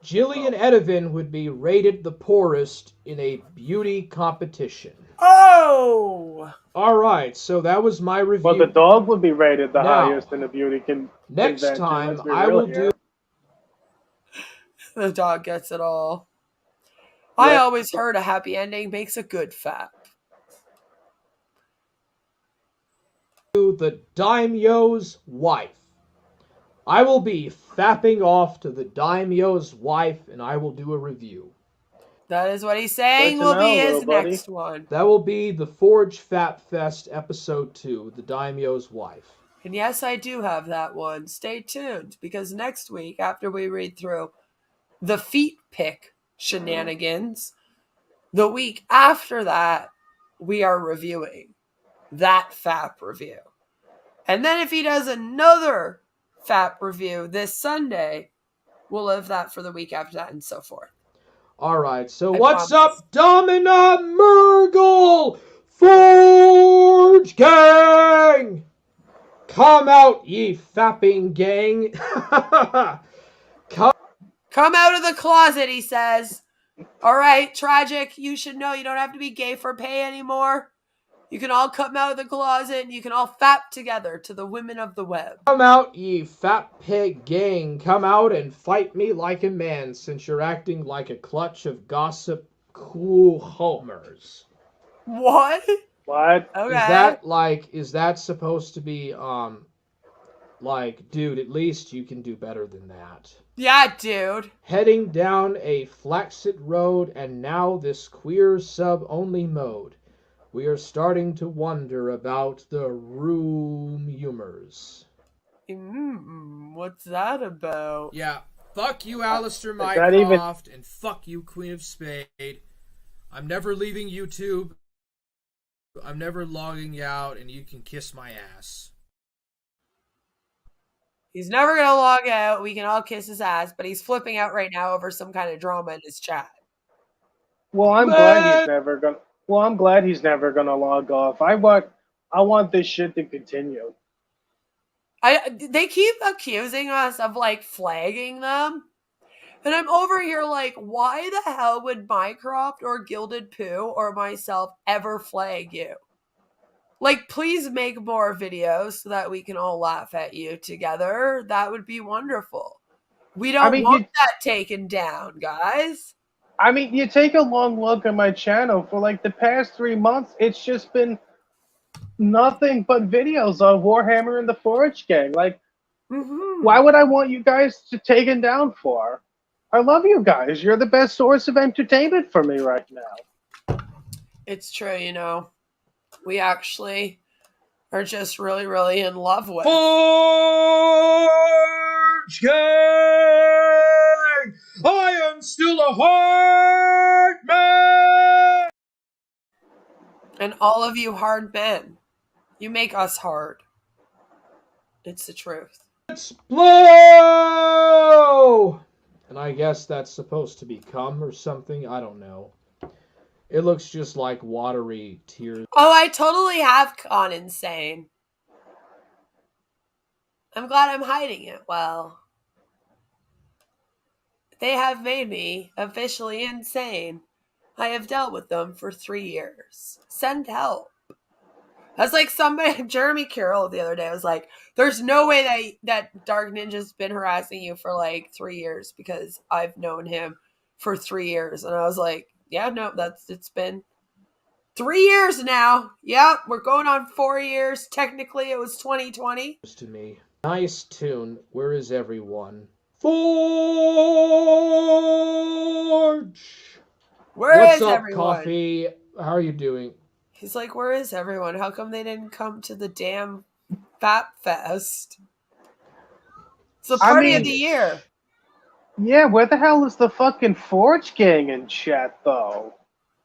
Jillian Edevin would be rated the poorest in a beauty competition. Oh! Alright, so that was my review. Well, the dog would be rated the highest in a beauty convention. Next time, I will do... The dog gets it all. Yeah. I always heard a happy ending makes a good fap. The daimyo's wife. I will be fapping off to the daimyo's wife, and I will do a review. That is what he's saying Good to will know, be his little buddy. next one. That will be the Forge Fap Fest Episode 2, the daimyo's wife. And yes, I do have that one. Stay tuned, because next week, after we read through the feet pick shenanigans, the week after that, we are reviewing that FAP review. And then if he does another FAP review this Sunday, we'll live that for the week after that, and so forth. Alright, so I what's promise. up, Domina Murgle Forge Gang? Come out, ye fapping gang. Come out of the closet, he says. All right, Tragic, you should know you don't have to be gay for pay anymore. You can all come out of the closet and you can all fap together to the women of the web. Come out, ye fat pig gang. Come out and fight me like a man, since you're acting like a clutch of gossip cool homers. What? What? Okay. Is that supposed to be, like, dude, at least you can do better than that. Yeah, dude. Heading down a flaccid road, and now this queer sub-only mode. We are starting to wonder about the room humors. What's that about? Yeah, fuck you, Alistair that even- Mycroft, and fuck you, Queen of Spade. I'm never leaving YouTube. I'm never logging out, and you can kiss my ass. He's never going to log out. We can all kiss his ass, but he's flipping out right now over some kind of drama in his chat. Well, I'm glad he's never gonna. Well, I'm glad he's never gonna log off. I want this shit to continue. They keep accusing us of like flagging them. And I'm over here like, why the hell would Mycroft or Gilded Pooh or myself ever flag you? Like, please make more videos so that we can all laugh at you together. That would be wonderful. We don't want that taken down, guys. I mean, you take a long look at my channel. For like the past 3 months, it's just been nothing but videos on Warhammer and the Forge Gang. Like, why would I want you guys to taken down for? I love you guys. You're the best source of entertainment for me right now. It's true, you know. We actually are just really, really in love with Forge Gang! I am still a hard man! And all of you hard men, you make us hard. It's the truth. Let's blow! And I guess that's supposed to be cum or something. I don't know. It looks just like watery tears. Oh, I totally have gone insane. I'm glad I'm hiding it well. They have made me officially insane. I have dealt with them for 3 years. Send help. That's like somebody, Jeremy Carroll the other day was like, there's no way that Dark Ninja's been harassing you for like 3 years because I've known him for 3 years. And I was like, yeah, no, it's been 3 years now. Yep, we're going on 4 years. Technically, it was 2020. To me. Nice tune. Where is everyone? Forge! What's up, everyone? Coffee? How are you doing? He's like, where is everyone? How come they didn't come to the damn Fap Fest? It's the party of the year. Yeah, where the hell is the fucking Forge Gang in chat, though?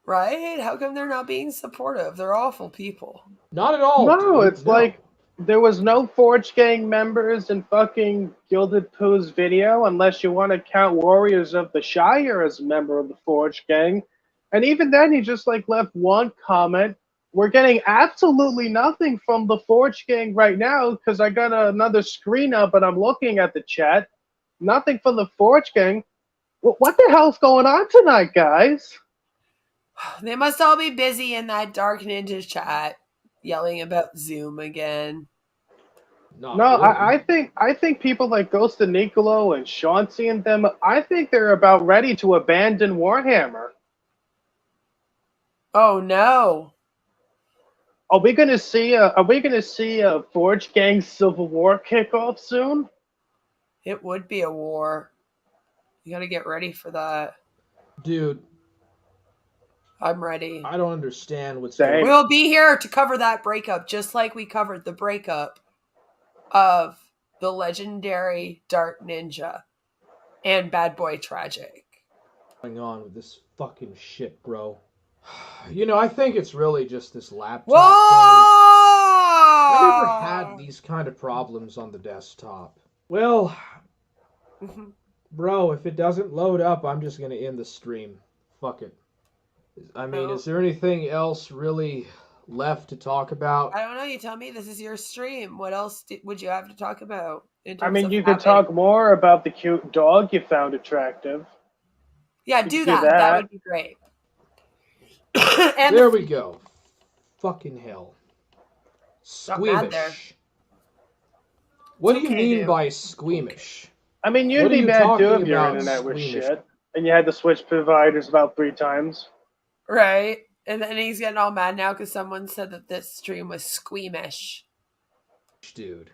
Right? How come they're not being supportive? They're awful people. Not at all. No, dude. it's like there was no Forge Gang members in fucking Gilded Pooh's video, unless you want to count Warriors of the Shire as a member of the Forge Gang. And even then, he just like left one comment. We're getting absolutely nothing from the Forge Gang right now because I got another screen up and I'm looking at the chat. Nothing from the Forge Gang. What the hell's going on tonight, guys? They must all be busy in that Dark Ninja chat, yelling about Zoom again. No, really. I think people like Ghost of Nicolo and Chauncey and them, I think they're about ready to abandon Warhammer. Oh no. Are we gonna see a Forge Gang Civil War kickoff soon? It would be a war. You gotta get ready for that. Dude, I'm ready. I don't understand what's Same. going on. We'll be here to cover that breakup, just like we covered the breakup of the legendary Dark Ninja and Bad Boy Tragic. Going on with this fucking shit, bro. You know, I think it's really just this laptop Whoa! thing. I never had these kind of problems on the desktop. Well, bro, if it doesn't load up, I'm just gonna end the stream. Fuck it. I mean, is there anything else really left to talk about? I don't know. You tell me. This is your stream. What else would you have to talk about? I mean, you could talk more about the cute dog you found attractive. Yeah, do that. That would be great. And there we go. Fucking hell. Squeamish. What do you mean by squeamish? I mean, you'd be bad too if your internet was shit and you had to switch providers about 3 times. Right. And then he's getting all mad now because someone said that this stream was squeamish. Dude,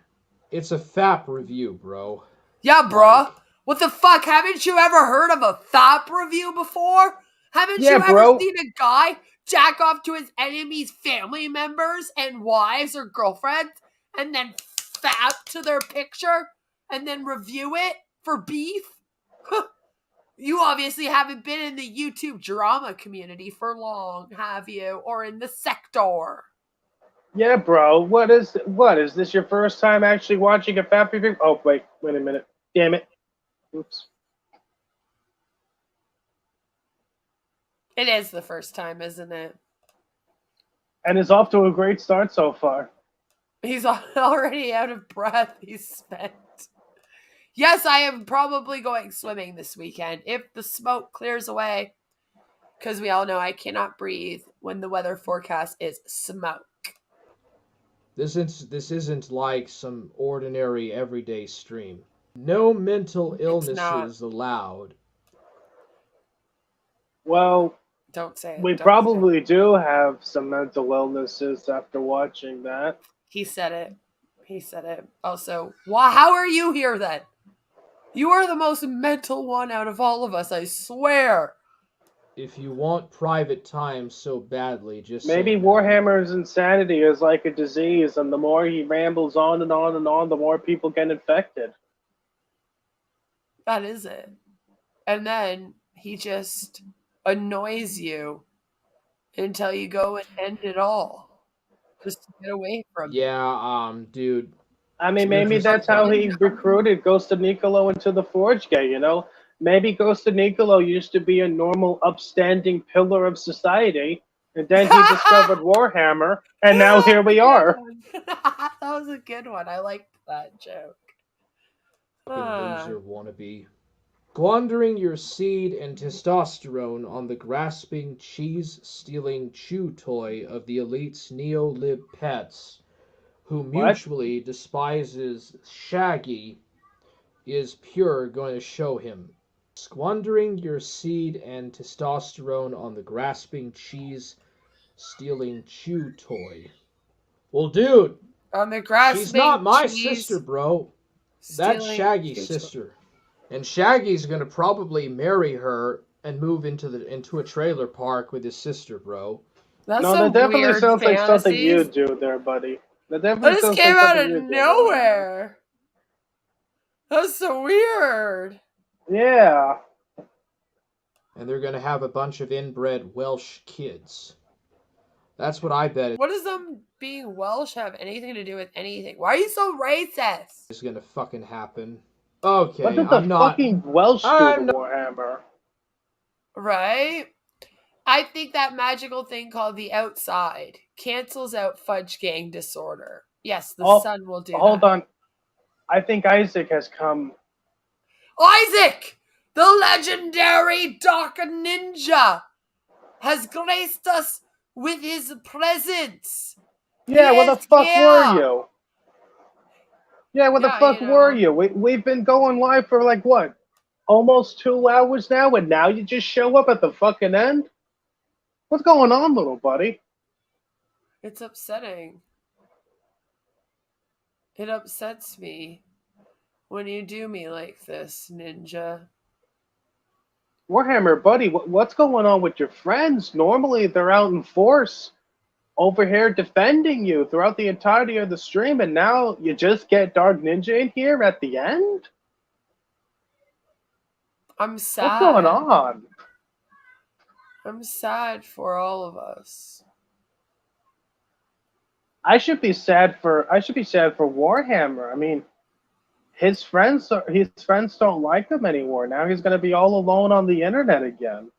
it's a FAP review, bro. Yeah, bro. What the fuck? Haven't you ever heard of a FAP review before? Haven't you ever seen a guy jack off to his enemy's family members and wives or girlfriends and then FAP to their picture and then review it for beef? You obviously haven't been in the YouTube drama community for long, have you? Or in the sector? Yeah, bro. What is this your first time actually watching a FAP review? Oh, wait a minute. Damn it. Oops. It is the first time, isn't it? And it's off to a great start so far. He's already out of breath. He's spent. Yes, I am probably going swimming this weekend if the smoke clears away. Because we all know I cannot breathe when the weather forecast is smoke. This isn't like some ordinary everyday stream. No mental illnesses allowed. Well, don't say it. We probably do have some mental illnesses after watching that. He said it. He said it. Also, how are you here then? You are the most mental one out of all of us, I swear. If you want private time so badly, just maybe Warhammer's insanity is like a disease, and the more he rambles on and on and on, the more people get infected. That is it. And then he just annoys you until you go and end it all. Just to get away from it. Yeah, dude. I mean, maybe that's how he recruited Ghost of Nicolo into the Forge Gang, you know? Maybe Ghost of Nicolo used to be a normal, upstanding pillar of society, and then he discovered Warhammer, and now here we are. That was a good one. I liked that joke. Loser wannabe. Squandering your seed and testosterone on the grasping, cheese-stealing chew toy of the elite's neo-lib pets, who mutually despises Shaggy, is pure going to show him. Squandering your seed and testosterone on the grasping, cheese-stealing chew toy. Well, dude, on the grasping, she's not my sister, bro. That's Shaggy's sister. And Shaggy's gonna probably marry her and move into a trailer park with his sister, bro. That's that definitely sounds like something you do there, buddy. That just came out of nowhere. That's so weird. Yeah. And they're gonna have a bunch of inbred Welsh kids. That's what I bet. What does them being Welsh have anything to do with anything? Why are you so racist? It's gonna fucking happen. Okay, what did the fucking Welsh do to Warhammer? Right? I think that magical thing called the outside cancels out Fudge Gang disorder. Yes, the sun will do that. Hold on. I think Isaac has come. Isaac! The legendary Dark Ninja has graced us with his presence. Yeah, where the fuck were you? Yeah, where the fuck were you? We've been going live for like what? Almost 2 hours now, and now you just show up at the fucking end? What's going on, little buddy? It's upsetting. It upsets me. when you do me like this, Ninja. Warhammer, buddy, what's going on with your friends? Normally they're out in force over here defending you throughout the entirety of the stream, and now you just get Dark Ninja in here at the end? I'm sad. What's going on? I'm sad for all of us. I should be sad for Warhammer. I mean, his friends don't like him anymore. Now he's going to be all alone on the internet again.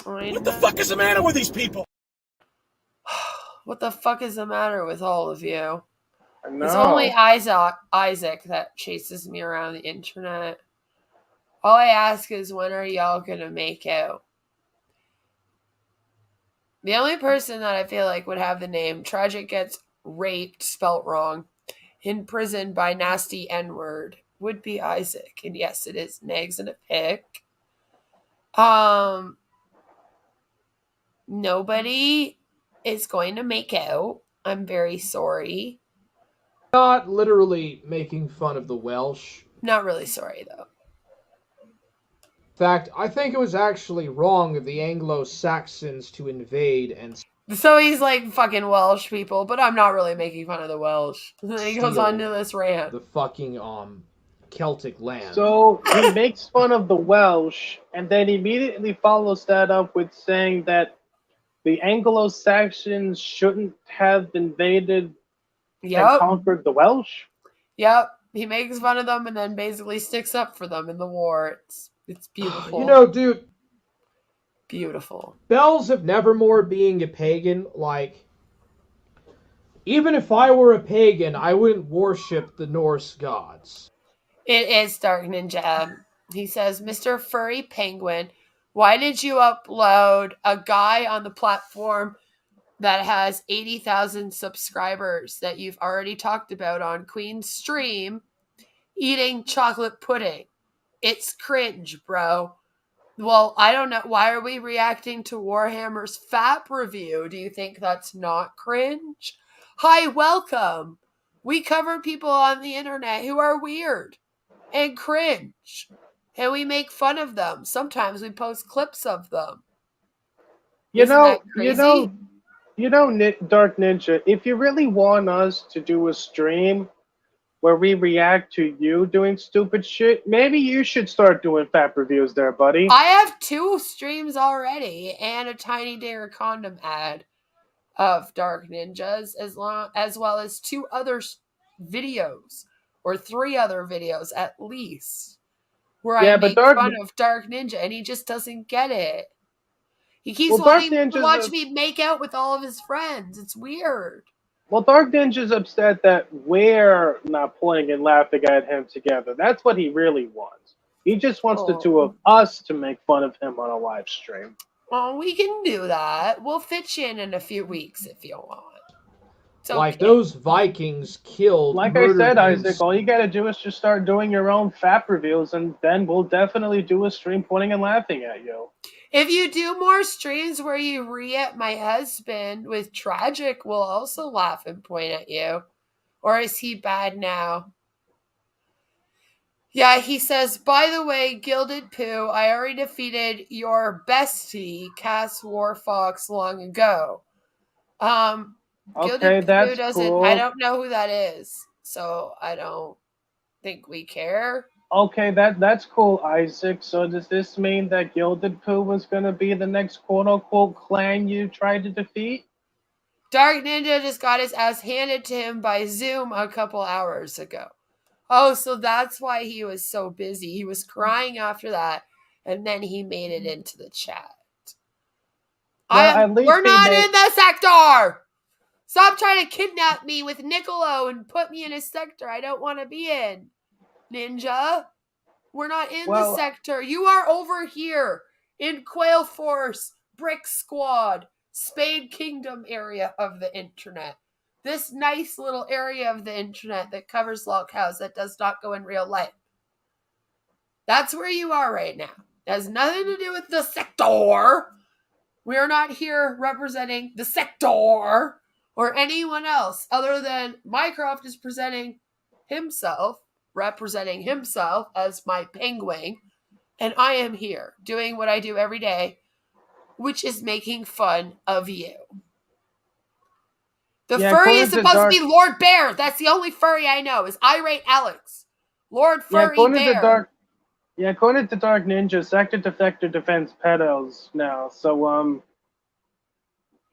What the fuck is the matter with these people? What the fuck is the matter with all of you? I know. It's only Isaac that chases me around the internet. All I ask is, when are y'all gonna make out? The only person that I feel like would have the name Tragic Gets Raped, spelt wrong, in prison by nasty N-word would be Isaac. And yes, it is Nags and a pick. Nobody is going to make out. I'm very sorry. Not literally making fun of the Welsh. Not really sorry, though. In fact, I think it was actually wrong of the Anglo-Saxons to invade and... So he's like, fucking Welsh people, but I'm not really making fun of the Welsh. And then he goes on to this rant. The fucking, Celtic land. So he makes fun of the Welsh, and then immediately follows that up with saying that the Anglo-Saxons shouldn't have invaded and conquered the Welsh. Yep. He makes fun of them and then basically sticks up for them in the war. It's beautiful. You know, dude. Beautiful. Bells of Nevermore being a pagan, like, even if I were a pagan, I wouldn't worship the Norse gods. It is Dark Ninja. He says, Mr. Furry Penguin, why did you upload a guy on the platform that has 80,000 subscribers that you've already talked about on Queen's stream eating chocolate pudding? It's cringe, bro. Well, I don't know. Why are we reacting to Warhammer's Fap Review? Do you think that's not cringe? Hi, welcome. We cover people on the internet who are weird and cringe. And we make fun of them. Sometimes we post clips of them. Dark Ninja, if you really want us to do a stream where we react to you doing stupid shit, maybe you should start doing Fap reviews there, buddy. I have 2 streams already and a Tiny Dare condom ad of Dark Ninjas, as well as 2 other videos, or 3 other videos at least, where I make fun of Dark Ninja, and he just doesn't get it. He keeps wanting to watch me make out with all of his friends. It's weird. Well, Dark Ninja's upset that we're not playing and laughing at him together. That's what he really wants. He just wants the 2 of us to make fun of him on a live stream. Oh, we can do that. We'll fit you in a few weeks if you want. Like those Vikings killed. Like I said, Isaac, all you gotta do is just start doing your own Fap reviews, and then we'll definitely do a stream pointing and laughing at you. If you do more streams where you re-at my husband with Tragic, we'll also laugh and point at you. Or is he bad now? Yeah, he says, by the way, Gilded Poo, I already defeated your bestie, Cass Warfox, long ago. Okay, that's cool. I don't know who that is, so I don't think we care. Okay, that's cool, Isaac. So does this mean that Gilded Poo was going to be the next quote-unquote clan you tried to defeat? Dark Ninja just got his ass handed to him by Zoom a couple hours ago. Oh, so that's why he was so busy. He was crying after that, and then he made it into the chat. Well, we're not in the sector! Stop trying to kidnap me with Niccolo and put me in a sector I don't want to be in. Ninja, we're not in the sector. You are over here in Quail Force, Brick Squad, Spade Kingdom area of the internet. This nice little area of the internet that covers log house that does not go in real life. That's where you are right now. It has nothing to do with the sector. We are not here representing the sector or anyone else other than Mycroft is presenting himself representing himself as my penguin, and I am here doing what I do every day, which is making fun of you. The furry is supposed to be Lord Bear. That's the only furry I know, is Irate Alex. Lord Furry Bear. According to Dark Ninja, Sector Defector defends pedos now. So,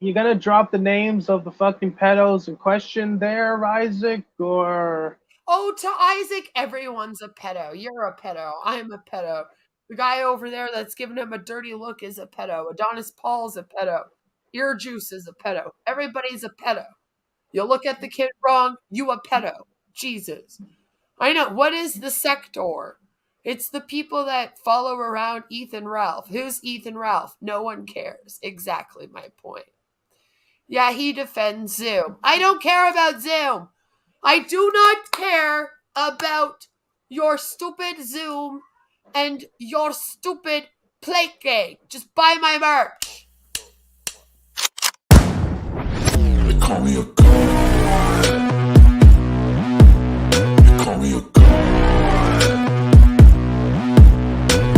you gonna drop the names of the fucking pedos in question there, Isaac, or? Oh, to Isaac, everyone's a pedo. You're a pedo. I'm a pedo. The guy over there that's giving him a dirty look is a pedo. Adonis Paul's a pedo. Ear Juice is a pedo. Everybody's a pedo. You look at the kid wrong, you a pedo. Jesus. I know. What is the sector? It's the people that follow around Ethan Ralph. Who's Ethan Ralph? No one cares. Exactly my point. Yeah, he defends Zoom. I don't care about Zoom. I do not care about your stupid Zoom and your stupid plate game. Just buy my merch. They call me a god. They call me a god.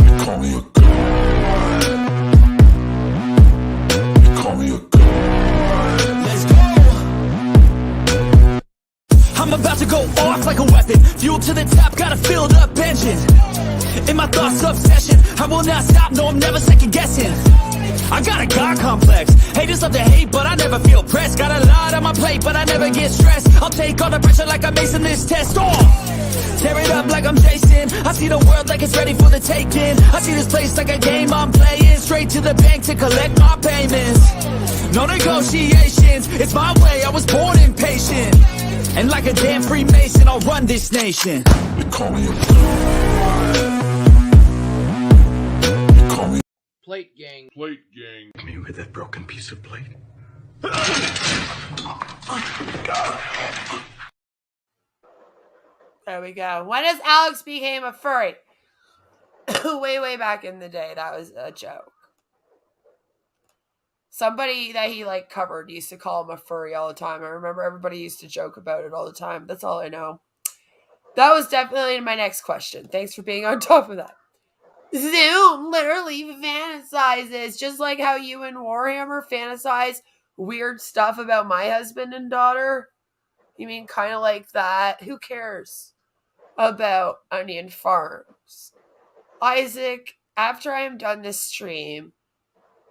They call me a god. They call me a god. Let's go. I'm about to go off like a weapon. Fuel to the top, got a filled up engine. In my thoughts obsession, I will not stop, no I'm never second guessing. I got a God complex. Haters love to hate, but I never feel pressed. Got a lot on my plate, but I never get stressed. I'll take all the pressure like I'm acing this test. Tear it up like I'm Jason. I see the world like it's ready for the taking. I see this place like a game I'm playing. Straight to the bank to collect my payments. No negotiations, it's my way, I was born impatient. And like a damn Freemason, I'll run this nation. They call me a god. They call me Plate gang. Plate gang. Come here with that broken piece of plate. There we go. When has Alex became a furry? way back in the day. That was a joke. Somebody that he like covered used to call him a furry all the time. I remember everybody used to joke about it all the time. That's all I know. That was definitely my next question. Thanks for being on top of that. Zoom literally fantasizes, just like how you and Warhammer fantasize weird stuff about my husband and daughter. You mean kind of like that? Who cares about onion farms? Isaac, after I am done this stream,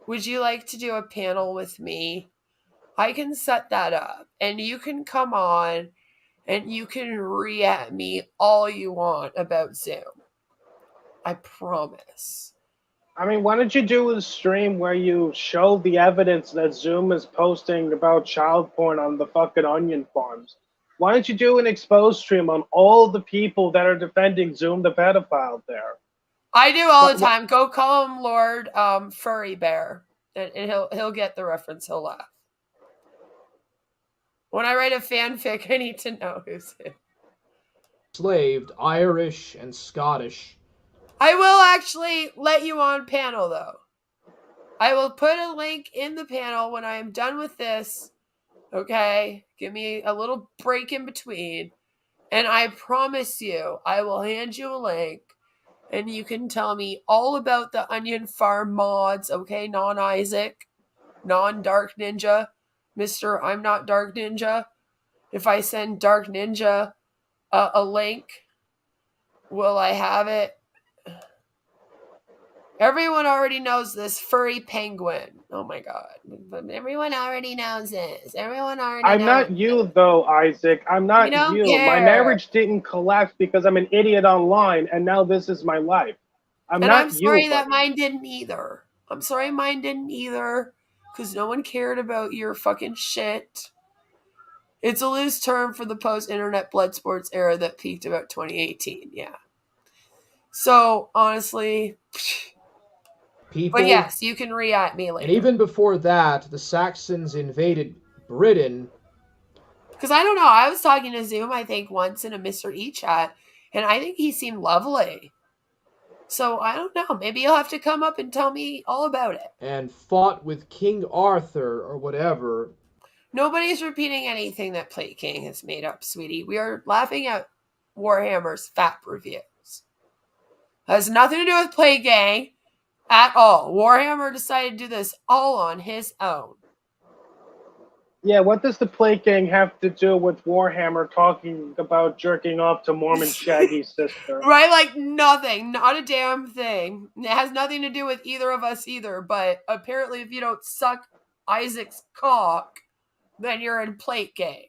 would you like to do a panel with me? I can set that up, and you can come on, and you can re-at me all you want about Zoom. I promise. I mean, why don't you do a stream where you show the evidence that Zoom is posting about child porn on the fucking onion farms? Why don't you do an exposed stream on all the people that are defending Zoom the pedophile there? I do all the time. Go call him Lord Furry Bear, and he'll get the reference. He'll laugh. When I write a fanfic, I need to know who's it. Enslaved, Irish, and Scottish. I will actually let you on panel, though. I will put a link in the panel when I am done with this. Okay? Give me a little break in between. And I promise you, I will hand you a link. And you can tell me all about the Onion Farm mods, okay? Non-Isaac, non-Dark Ninja, Mr. I'm not Dark Ninja. If I send Dark Ninja a link, will I have it? Everyone already knows this furry penguin. Oh my god. But everyone already knows this. Everyone already knows. I'm not you, though, Isaac. I'm not you. My marriage didn't collapse because I'm an idiot online, and now this is my life. I'm sorry that mine didn't either. I'm sorry mine didn't either, because no one cared about your fucking shit. It's a loose term for the post-internet blood sports era that peaked about 2018, yeah. So, honestly... People, but yes, you can re-at me later. And even before that, the Saxons invaded Britain. Because I don't know, I was talking to Zoom, I think, once in a Mr. E chat, and I think he seemed lovely. So, I don't know, maybe you'll have to come up and tell me all about it. And fought with King Arthur, or whatever. Nobody's repeating anything that Plate King has made up, sweetie. We are laughing at Warhammer's Fap Reviews. Has nothing to do with Play Gang at all. Warhammer decided to do this all on his own. Yeah, what does the Plate Gang have to do with Warhammer talking about jerking off to Mormon Shaggy's sister? Right? Like nothing. Not a damn thing. It has nothing to do with either of us either, but apparently if you don't suck Isaac's cock, then you're in Plate Gang.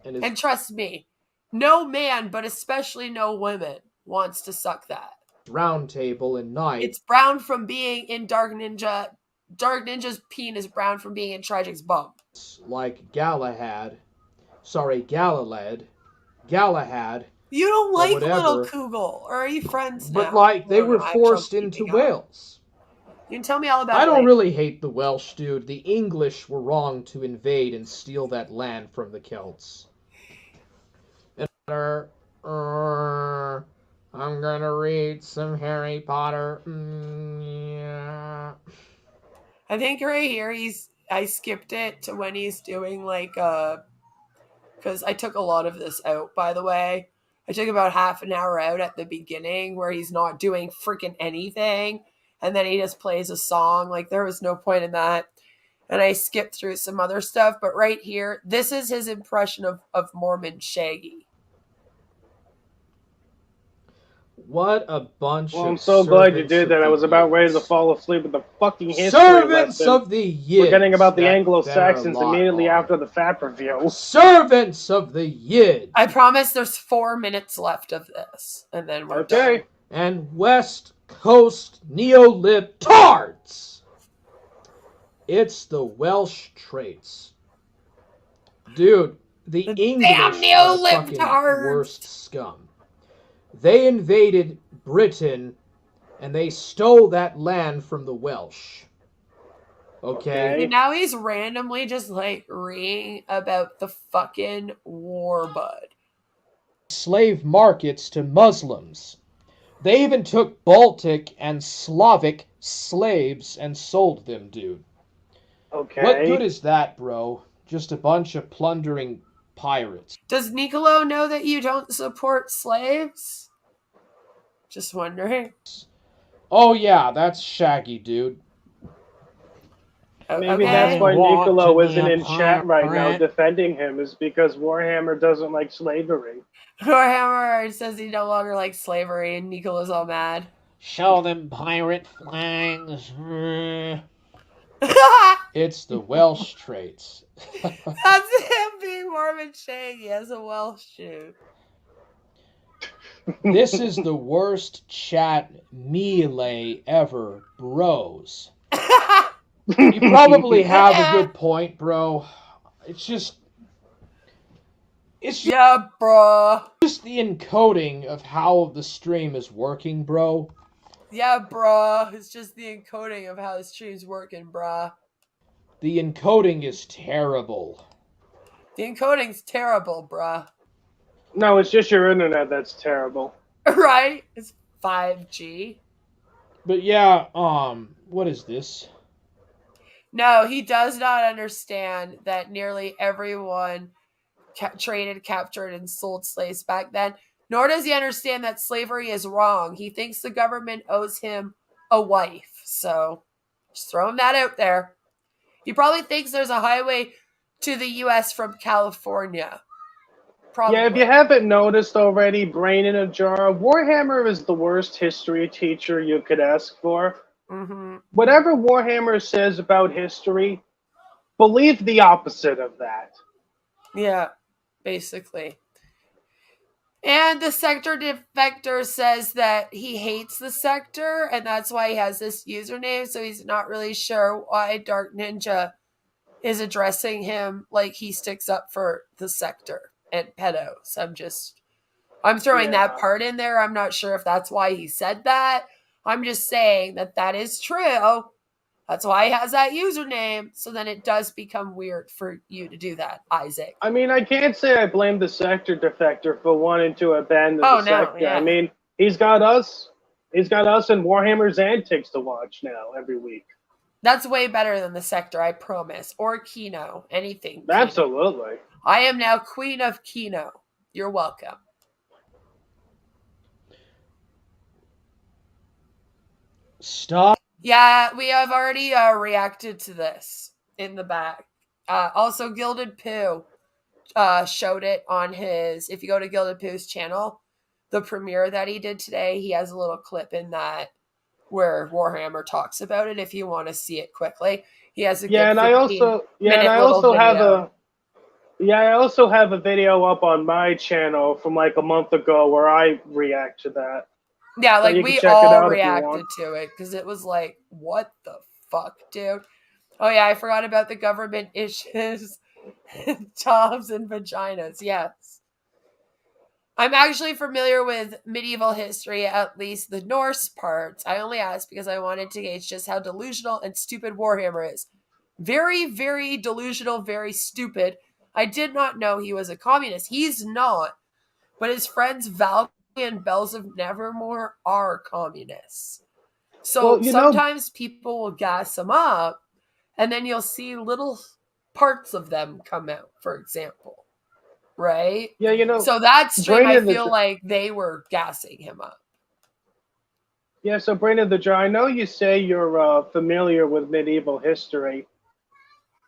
And trust me, no man, but especially no women, wants to suck that. Round Table and Night. It's brown from being in Dark Ninja. Dark Ninja's peen is brown from being in Tragic's bum. Like Galahad. Galahad. You don't like whatever. Little Kugel, or are you friends now? But like, they were forced into Wales. You can tell me all about it. I don't really hate the Welsh, dude. The English were wrong to invade and steal that land from the Celts. And I'm gonna read some Harry Potter. Yeah. I think right here I skipped it to when he's doing like because I took a lot of this out, by the way. I took about half an hour out at the beginning where he's not doing freaking anything, and then he just plays a song. Like, there was no point in that. And I skipped through some other stuff, but right here, this is his impression of Mormon Shaggy. What a bunch Well, of I'm so glad you servants did of that. I the was about ready to Yids. fall asleep with the fucking history Servants lesson. of the Yids. Forgetting about the That Anglo-Saxons better a lot immediately on. after the Fap review. Servants of the Yids. I promise there's 4 minutes left of this, and then we're done. Okay. And West Coast neolibtards. It's the Welsh traits. Dude, the English are the fucking neolibtards. worst scum. They invaded Britain and they stole that land from the Welsh. Okay? And now he's randomly just like reading about the fucking war, bud. Slave markets to Muslims. They even took Baltic and Slavic slaves and sold them, dude. Okay. What good is that, bro? Just a bunch of plundering pirates. Does Niccolo know that you don't support slaves? Just wondering. Oh yeah, that's Shaggy, dude. Maybe that's why Niccolo isn't in chat right now defending him, is because Warhammer doesn't like slavery. Warhammer says he no longer likes slavery, and Niccolo's all mad. Show them pirate flags. It's the Welsh traits. That's him being Mormon Shaggy as a Welsh dude. This is the worst chat melee ever, bros. You probably have a good point, bro. It's just yeah, bro. Just the encoding of how the stream is working, bro. Yeah, bro. It's just the encoding of how the stream's working, bro. The encoding is terrible. The encoding's terrible, bruh. No, it's just your internet that's terrible. Right? It's 5G. But yeah, what is this? No, he does not understand that nearly everyone traded, captured, and sold slaves back then. Nor does he understand that slavery is wrong. He thinks the government owes him a wife. So, just throwing that out there. He probably thinks there's a highway to the U.S. from California. Probably. Yeah, if you haven't noticed already, brain in a jar, Warhammer is the worst history teacher you could ask for. Mm-hmm. Whatever Warhammer says about history, believe the opposite of that. Yeah, basically. And the sector defector says that he hates the sector, and that's why he has this username, so he's not really sure why Dark Ninja is addressing him like he sticks up for the sector and pedos. I'm throwing that part in there. I'm not sure if that's why he said that. I'm just saying that is true. That's why he has that username. So then it does become weird for you to do that, Isaac. I mean, I can't say I blame the sector defector for wanting to abandon the sector. Yeah. I mean, he's got us and Warhammer's antics to watch now every week. That's way better than the sector, I promise. Or Kino. Anything. Absolutely. I am now queen of Kino. You're welcome. Stop. Yeah, we have already reacted to this in the back. Also, Gilded Pooh showed it on his. If you go to Gilded Pooh's channel, the premiere that he did today, he has a little clip in that where Warhammer talks about it. If you want to see it quickly, he has a good and I also have a video up on my channel from like a month ago where I react to that. Yeah, So like you can we check it all out if you reacted want. to it because it was like, what the fuck, dude? Oh yeah, I forgot about the government issues, jobs and vaginas. Yes. I'm actually familiar with medieval history, at least the Norse parts. I only asked because I wanted to gauge just how delusional and stupid Warhammer is. Very, very delusional, very stupid. I did not know he was a communist. He's not. But his friends Valky and Bells of Nevermore are communists. So Well, sometimes people will gas him up, and then you'll see little parts of them come out, for example. Right? Yeah, So that stream, I Brandon feel like they were gassing him up. Yeah, so Brandon the Jar, I know you say you're familiar with medieval history.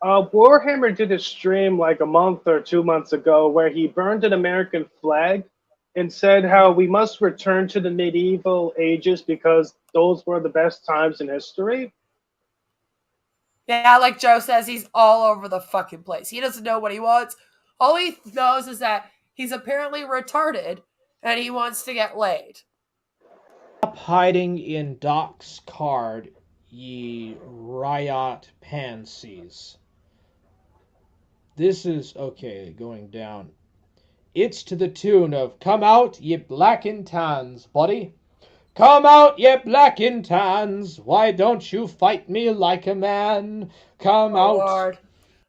Warhammer did a stream like a month or 2 months ago where he burned an American flag and said how we must return to the medieval ages because those were the best times in history. Yeah, like Joe says, he's all over the fucking place. He doesn't know what he wants. All he knows is that he's apparently retarded and he wants to get laid. Stop hiding in Doc's card, ye riot pansies. This is, okay, going down. It's to the tune of, come out, ye black and tans, buddy. Come out, ye black and tans. Why don't you fight me like a man? Come out. Lord.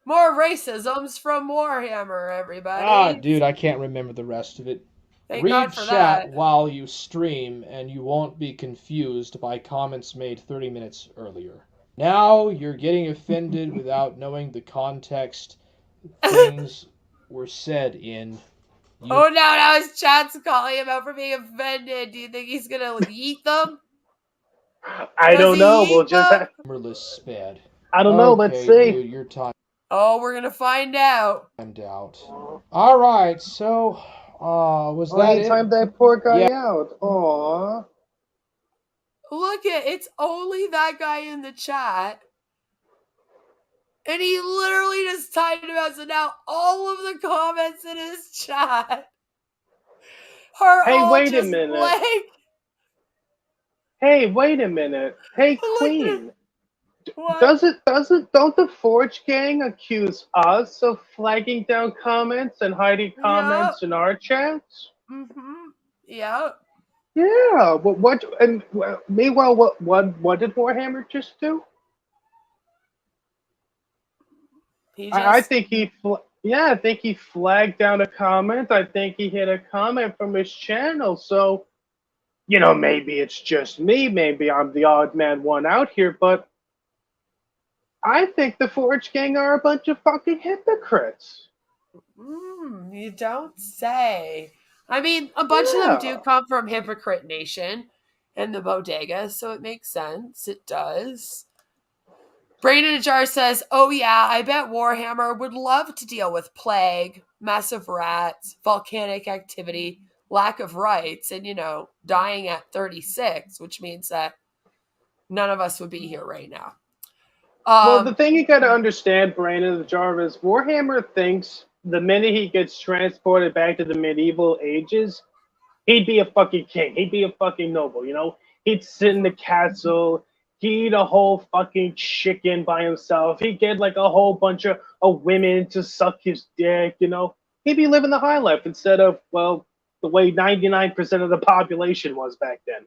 More racisms from Warhammer, everybody. Ah, dude, I can't remember the rest of it. Thank Read God for chat that. while you stream, and you won't be confused by comments made 30 minutes earlier. Now you're getting offended without knowing the context things were said in. Oh no, now his chat's calling him out for being offended. Do you think he's gonna yeet them? I don't know. We'll just have... Sped. I don't know. Let's see. Dude, your time. Oh, we're gonna find out. Timed out. All right, so was that it? Timed that poor guy out. Aww. Look at it's only that guy in the chat. And he literally just typed him out. So now all of the comments in his chat are all wait just a minute. blank. Hey, wait a minute. Hey, Queen. What? Don't the Forge Gang accuse us of flagging down comments and hiding comments in our chats? Mm-hmm. Yeah. Yeah. Meanwhile, what did Warhammer just do? I think he flagged down a comment. I think he hit a comment from his channel. So, maybe it's just me. Maybe I'm the odd man one out here, but I think the Forge Gang are a bunch of fucking hypocrites. You don't say. I mean, a bunch of them do come from Hypocrite Nation and the bodega, so it makes sense. It does. Brain in a Jar says, oh yeah, I bet Warhammer would love to deal with plague, massive rats, volcanic activity, lack of rights, and, dying at 36, which means that none of us would be here right now. Well, the thing you got to understand, Brain in the Jar, is Warhammer thinks the minute he gets transported back to the medieval ages, he'd be a fucking king. He'd be a fucking noble, He'd sit in the castle. He'd eat a whole fucking chicken by himself. He'd get like a whole bunch of women to suck his dick, He'd be living the high life instead of, well, the way 99% of the population was back then,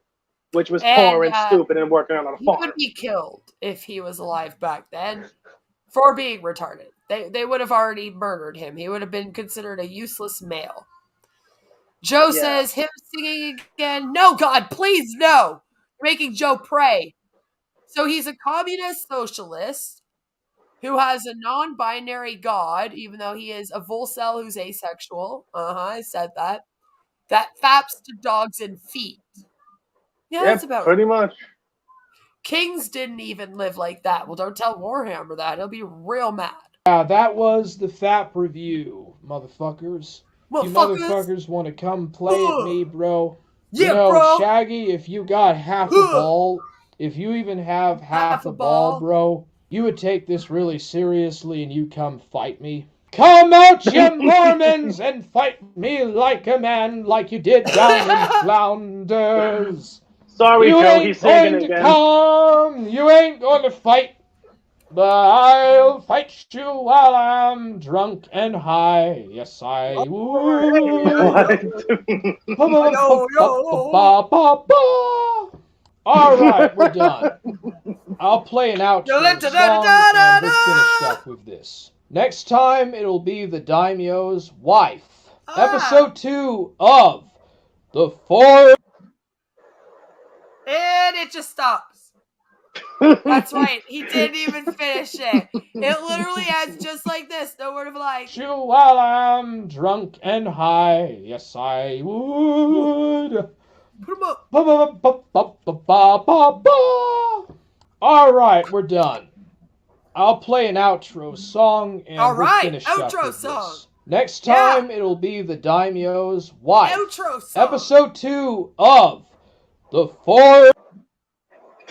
which was poor and stupid and working on a farm. He would be killed if he was alive back then for being retarded. They would have already murdered him. He would have been considered a useless male. Joe says, him singing again. No, God, please, no. You're making Joe pray. So he's a communist socialist who has a non-binary god, even though he is a Volcel who's asexual. I said that. That faps to dogs and feet. Yeah, that's about pretty much. Kings didn't even live like that. Well, don't tell Warhammer that. He'll be real mad. Yeah, that was the Fap Review, motherfuckers. If you motherfuckers want to come play at me, bro. Yeah, you know, bro. Shaggy, if you got half a ball, if you even have half a ball, bro, you would take this really seriously and you come fight me. Come out, you Mormons, and fight me like a man, like you did down in Flanders. Sorry, you Joe, ain't he's singing going to again. come, you ain't going to fight. But I'll fight you while I'm drunk and high. Yes, I would. All right, we're done. I'll play an outro song and we're finished up with this. Next time, it'll be the Daimyo's Wife. Episode 2 of The Four... And it just stops. That's right. He didn't even finish it. It literally ends just like this. No word of like. You while I'm drunk and high. Yes, I would. Put him up. All right, we're done. I'll play an outro song and we're finished up with this. Next time, it'll be the Daimyo's Wife. Outro song. Episode 2 of The Four...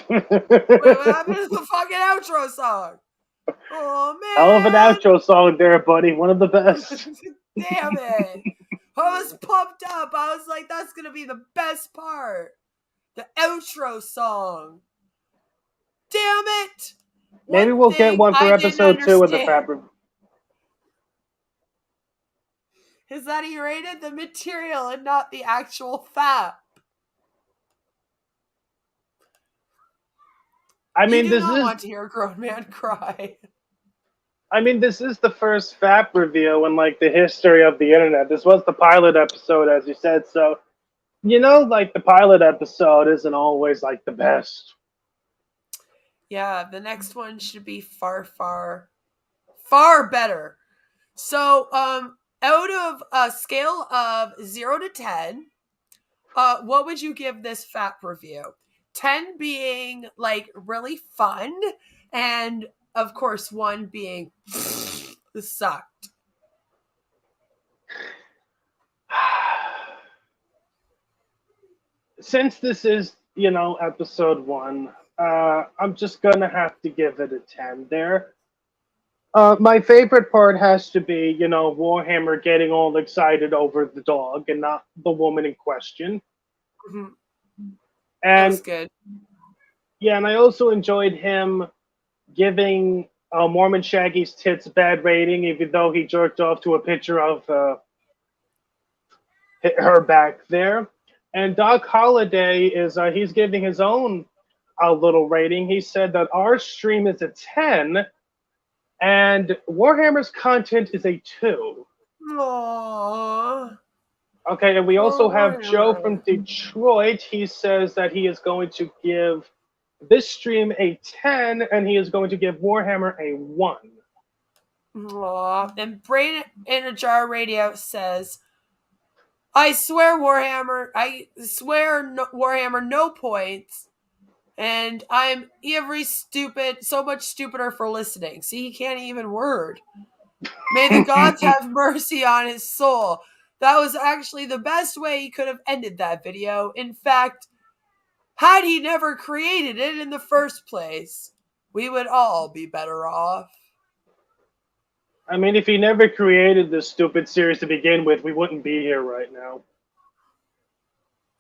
Wait, what happened to the fucking outro song? Oh, man. Hell of an outro song there, buddy. One of the best. Damn it. I was pumped up. I was like, that's going to be the best part. The outro song. Damn it. Maybe we'll get one for episode 2 of the Fap Review. Is that he rated the material and not the actual fap? I mean, you this do not is want to hear a grown man cry. I mean, this is the first Fap review in like the history of the internet. This was the pilot episode, as you said. So, you know, like the pilot episode isn't always like the best. Yeah, the next one should be far, far, far better. So, out of a scale of 0 to 10, what would you give this Fap review? 10 being like really fun, and of course 1 being this sucked. Since this is, you know, episode 1, I'm just gonna have to give it a 10 there. My favorite part has to be, you know, Warhammer getting all excited over the dog and not the woman in question. Mm-hmm. And that was good. Yeah, and I also enjoyed him giving Mormon Shaggy's tits a bad rating, even though he jerked off to a picture of her back there. And Doc Holliday is he's giving his own little rating. He said that our stream is a 10, and Warhammer's content is a 2. Aww. Okay, and we also have Joe from Detroit. He says that he is going to give this stream a 10, and he is going to give Warhammer a 1. Aww. And Brain in a Jar Radio says, I swear Warhammer no points, and I'm so much stupider for listening. See, he can't even word. May the gods have mercy on his soul. That was actually the best way he could have ended that video. In fact, had he never created it in the first place, we would all be better off. I mean, if he never created this stupid series to begin with, we wouldn't be here right now.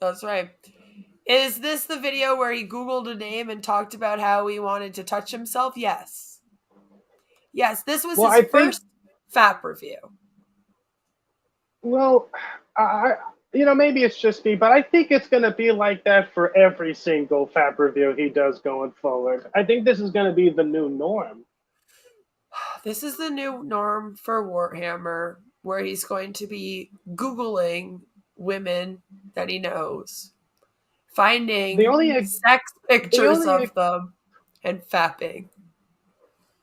That's right. Is this the video where he Googled a name and talked about how he wanted to touch himself? Yes. Yes, this was his first Fap review. Well, you know, maybe it's just me, but I think it's going to be like that for every single Fap review he does going forward. I think this is going to be the new norm. This is the new norm for Warhammer, where he's going to be Googling women that he knows, finding sex pictures of them, and fapping.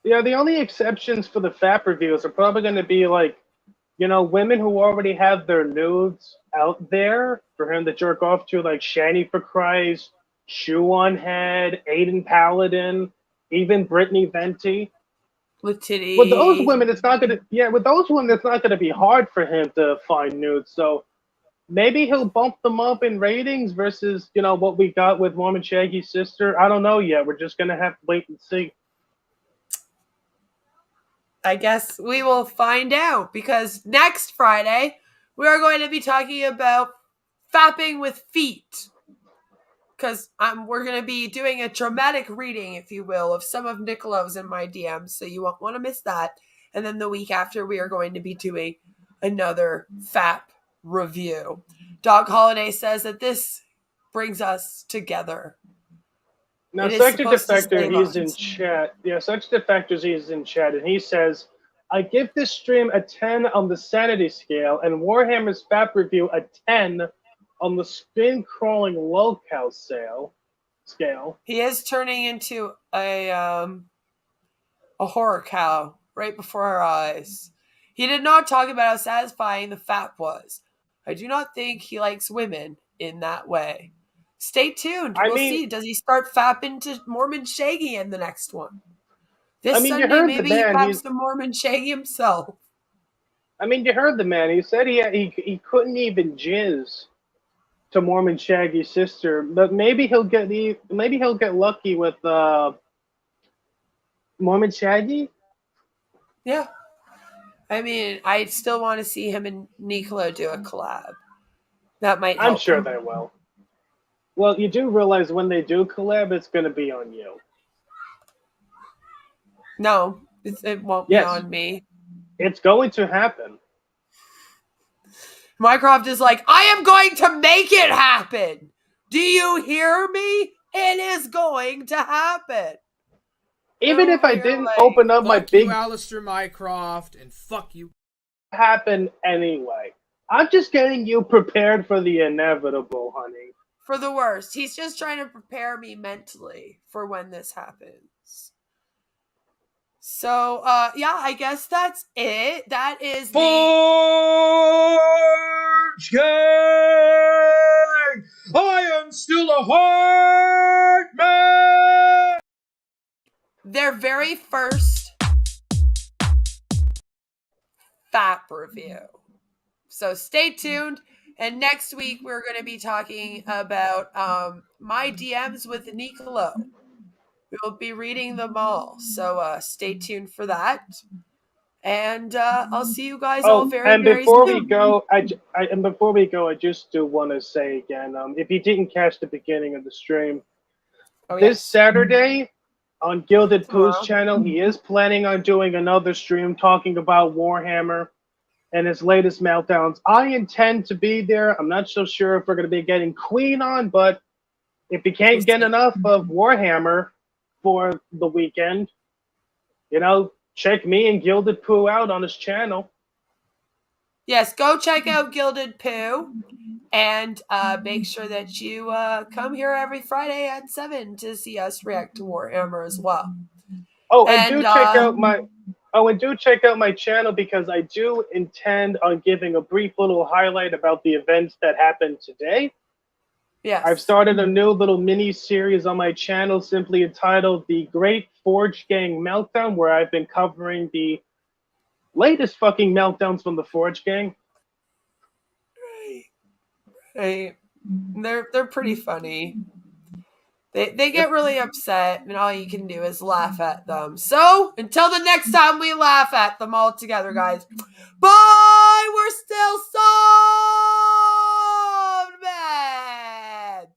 Yeah, the only exceptions for the Fap reviews are probably going to be like, you know, women who already have their nudes out there for him to jerk off to, like Shani for Christ, Shoe on Head, Aiden Paladin, even Brittany Venti. With titties. With those women, it's not gonna. Yeah, with those women, it's not gonna be hard for him to find nudes. So maybe he'll bump them up in ratings versus what we got with Mormon Shaggy's sister. I don't know yet. We're just gonna have to wait and see. I guess we will find out, because next Friday we are going to be talking about fapping with feet. Because we're going to be doing a dramatic reading, if you will, of some of Nicolo's in my DMs, so you won't want to miss that. And then the week after, we are going to be doing another FAP review. Dog Holiday says that this brings us together. Now, Such a Defector, he's in chat. Yeah, Such a Defector, he's in chat, and he says, I give this stream a 10 on the sanity scale, and Warhammer's FAP review a 10 on the spin-crawling locale scale. He is turning into a horror cow right before our eyes. He did not talk about how satisfying the FAP was. I do not think he likes women in that way. Stay tuned. We'll see. Does he start fapping to Mormon Shaggy in the next one? This Sunday, maybe he faps to Mormon Shaggy himself. I mean, you heard the man. He said he couldn't even jizz to Mormon Shaggy's sister, but maybe he'll get lucky with Mormon Shaggy. Yeah, I mean, I still want to see him and Nicolo do a collab. That might help. I'm sure they will. Well, you do realize when they do collab, it's going to be on you. No, it won't be on me. It's going to happen. Mycroft is like, I am going to make it happen. Do you hear me? It is going to happen. Even if I didn't open up my big... Fuck you, Alistair Mycroft, and fuck you. ...happen anyway. I'm just getting you prepared for the inevitable, honey. For the worst. He's just trying to prepare me mentally for when this happens. So, yeah, I guess that's it. That is Forge Gang! I am still a heart man! Their very first FAP review. So stay tuned. And next week, we're going to be talking about my DMs with Nicolo. We will be reading them all. So stay tuned for that. And I'll see you guys all very soon. Before we go, I just do want to say again, if you didn't catch the beginning of the stream, this Saturday on Gilded Pooh's channel, he is planning on doing another stream talking about Warhammer and his latest meltdowns. I intend to be there. I'm not so sure if we're going to be getting Queen on, but if you can't get enough of Warhammer for the weekend, check me and Gilded Pooh out on his channel. Yes, go check out Gilded Pooh, and make sure that you come here every Friday at 7 to see us react to Warhammer as well. And do check out my channel, because I do intend on giving a brief little highlight about the events that happened today. Yes. I've started a new little mini series on my channel simply entitled The Great Forge Gang Meltdown, where I've been covering the latest fucking meltdowns from the Forge Gang. Right. They're pretty funny. They get really upset, and all you can do is laugh at them. So, until the next time we laugh at them all together, guys. Bye! We're still so mad!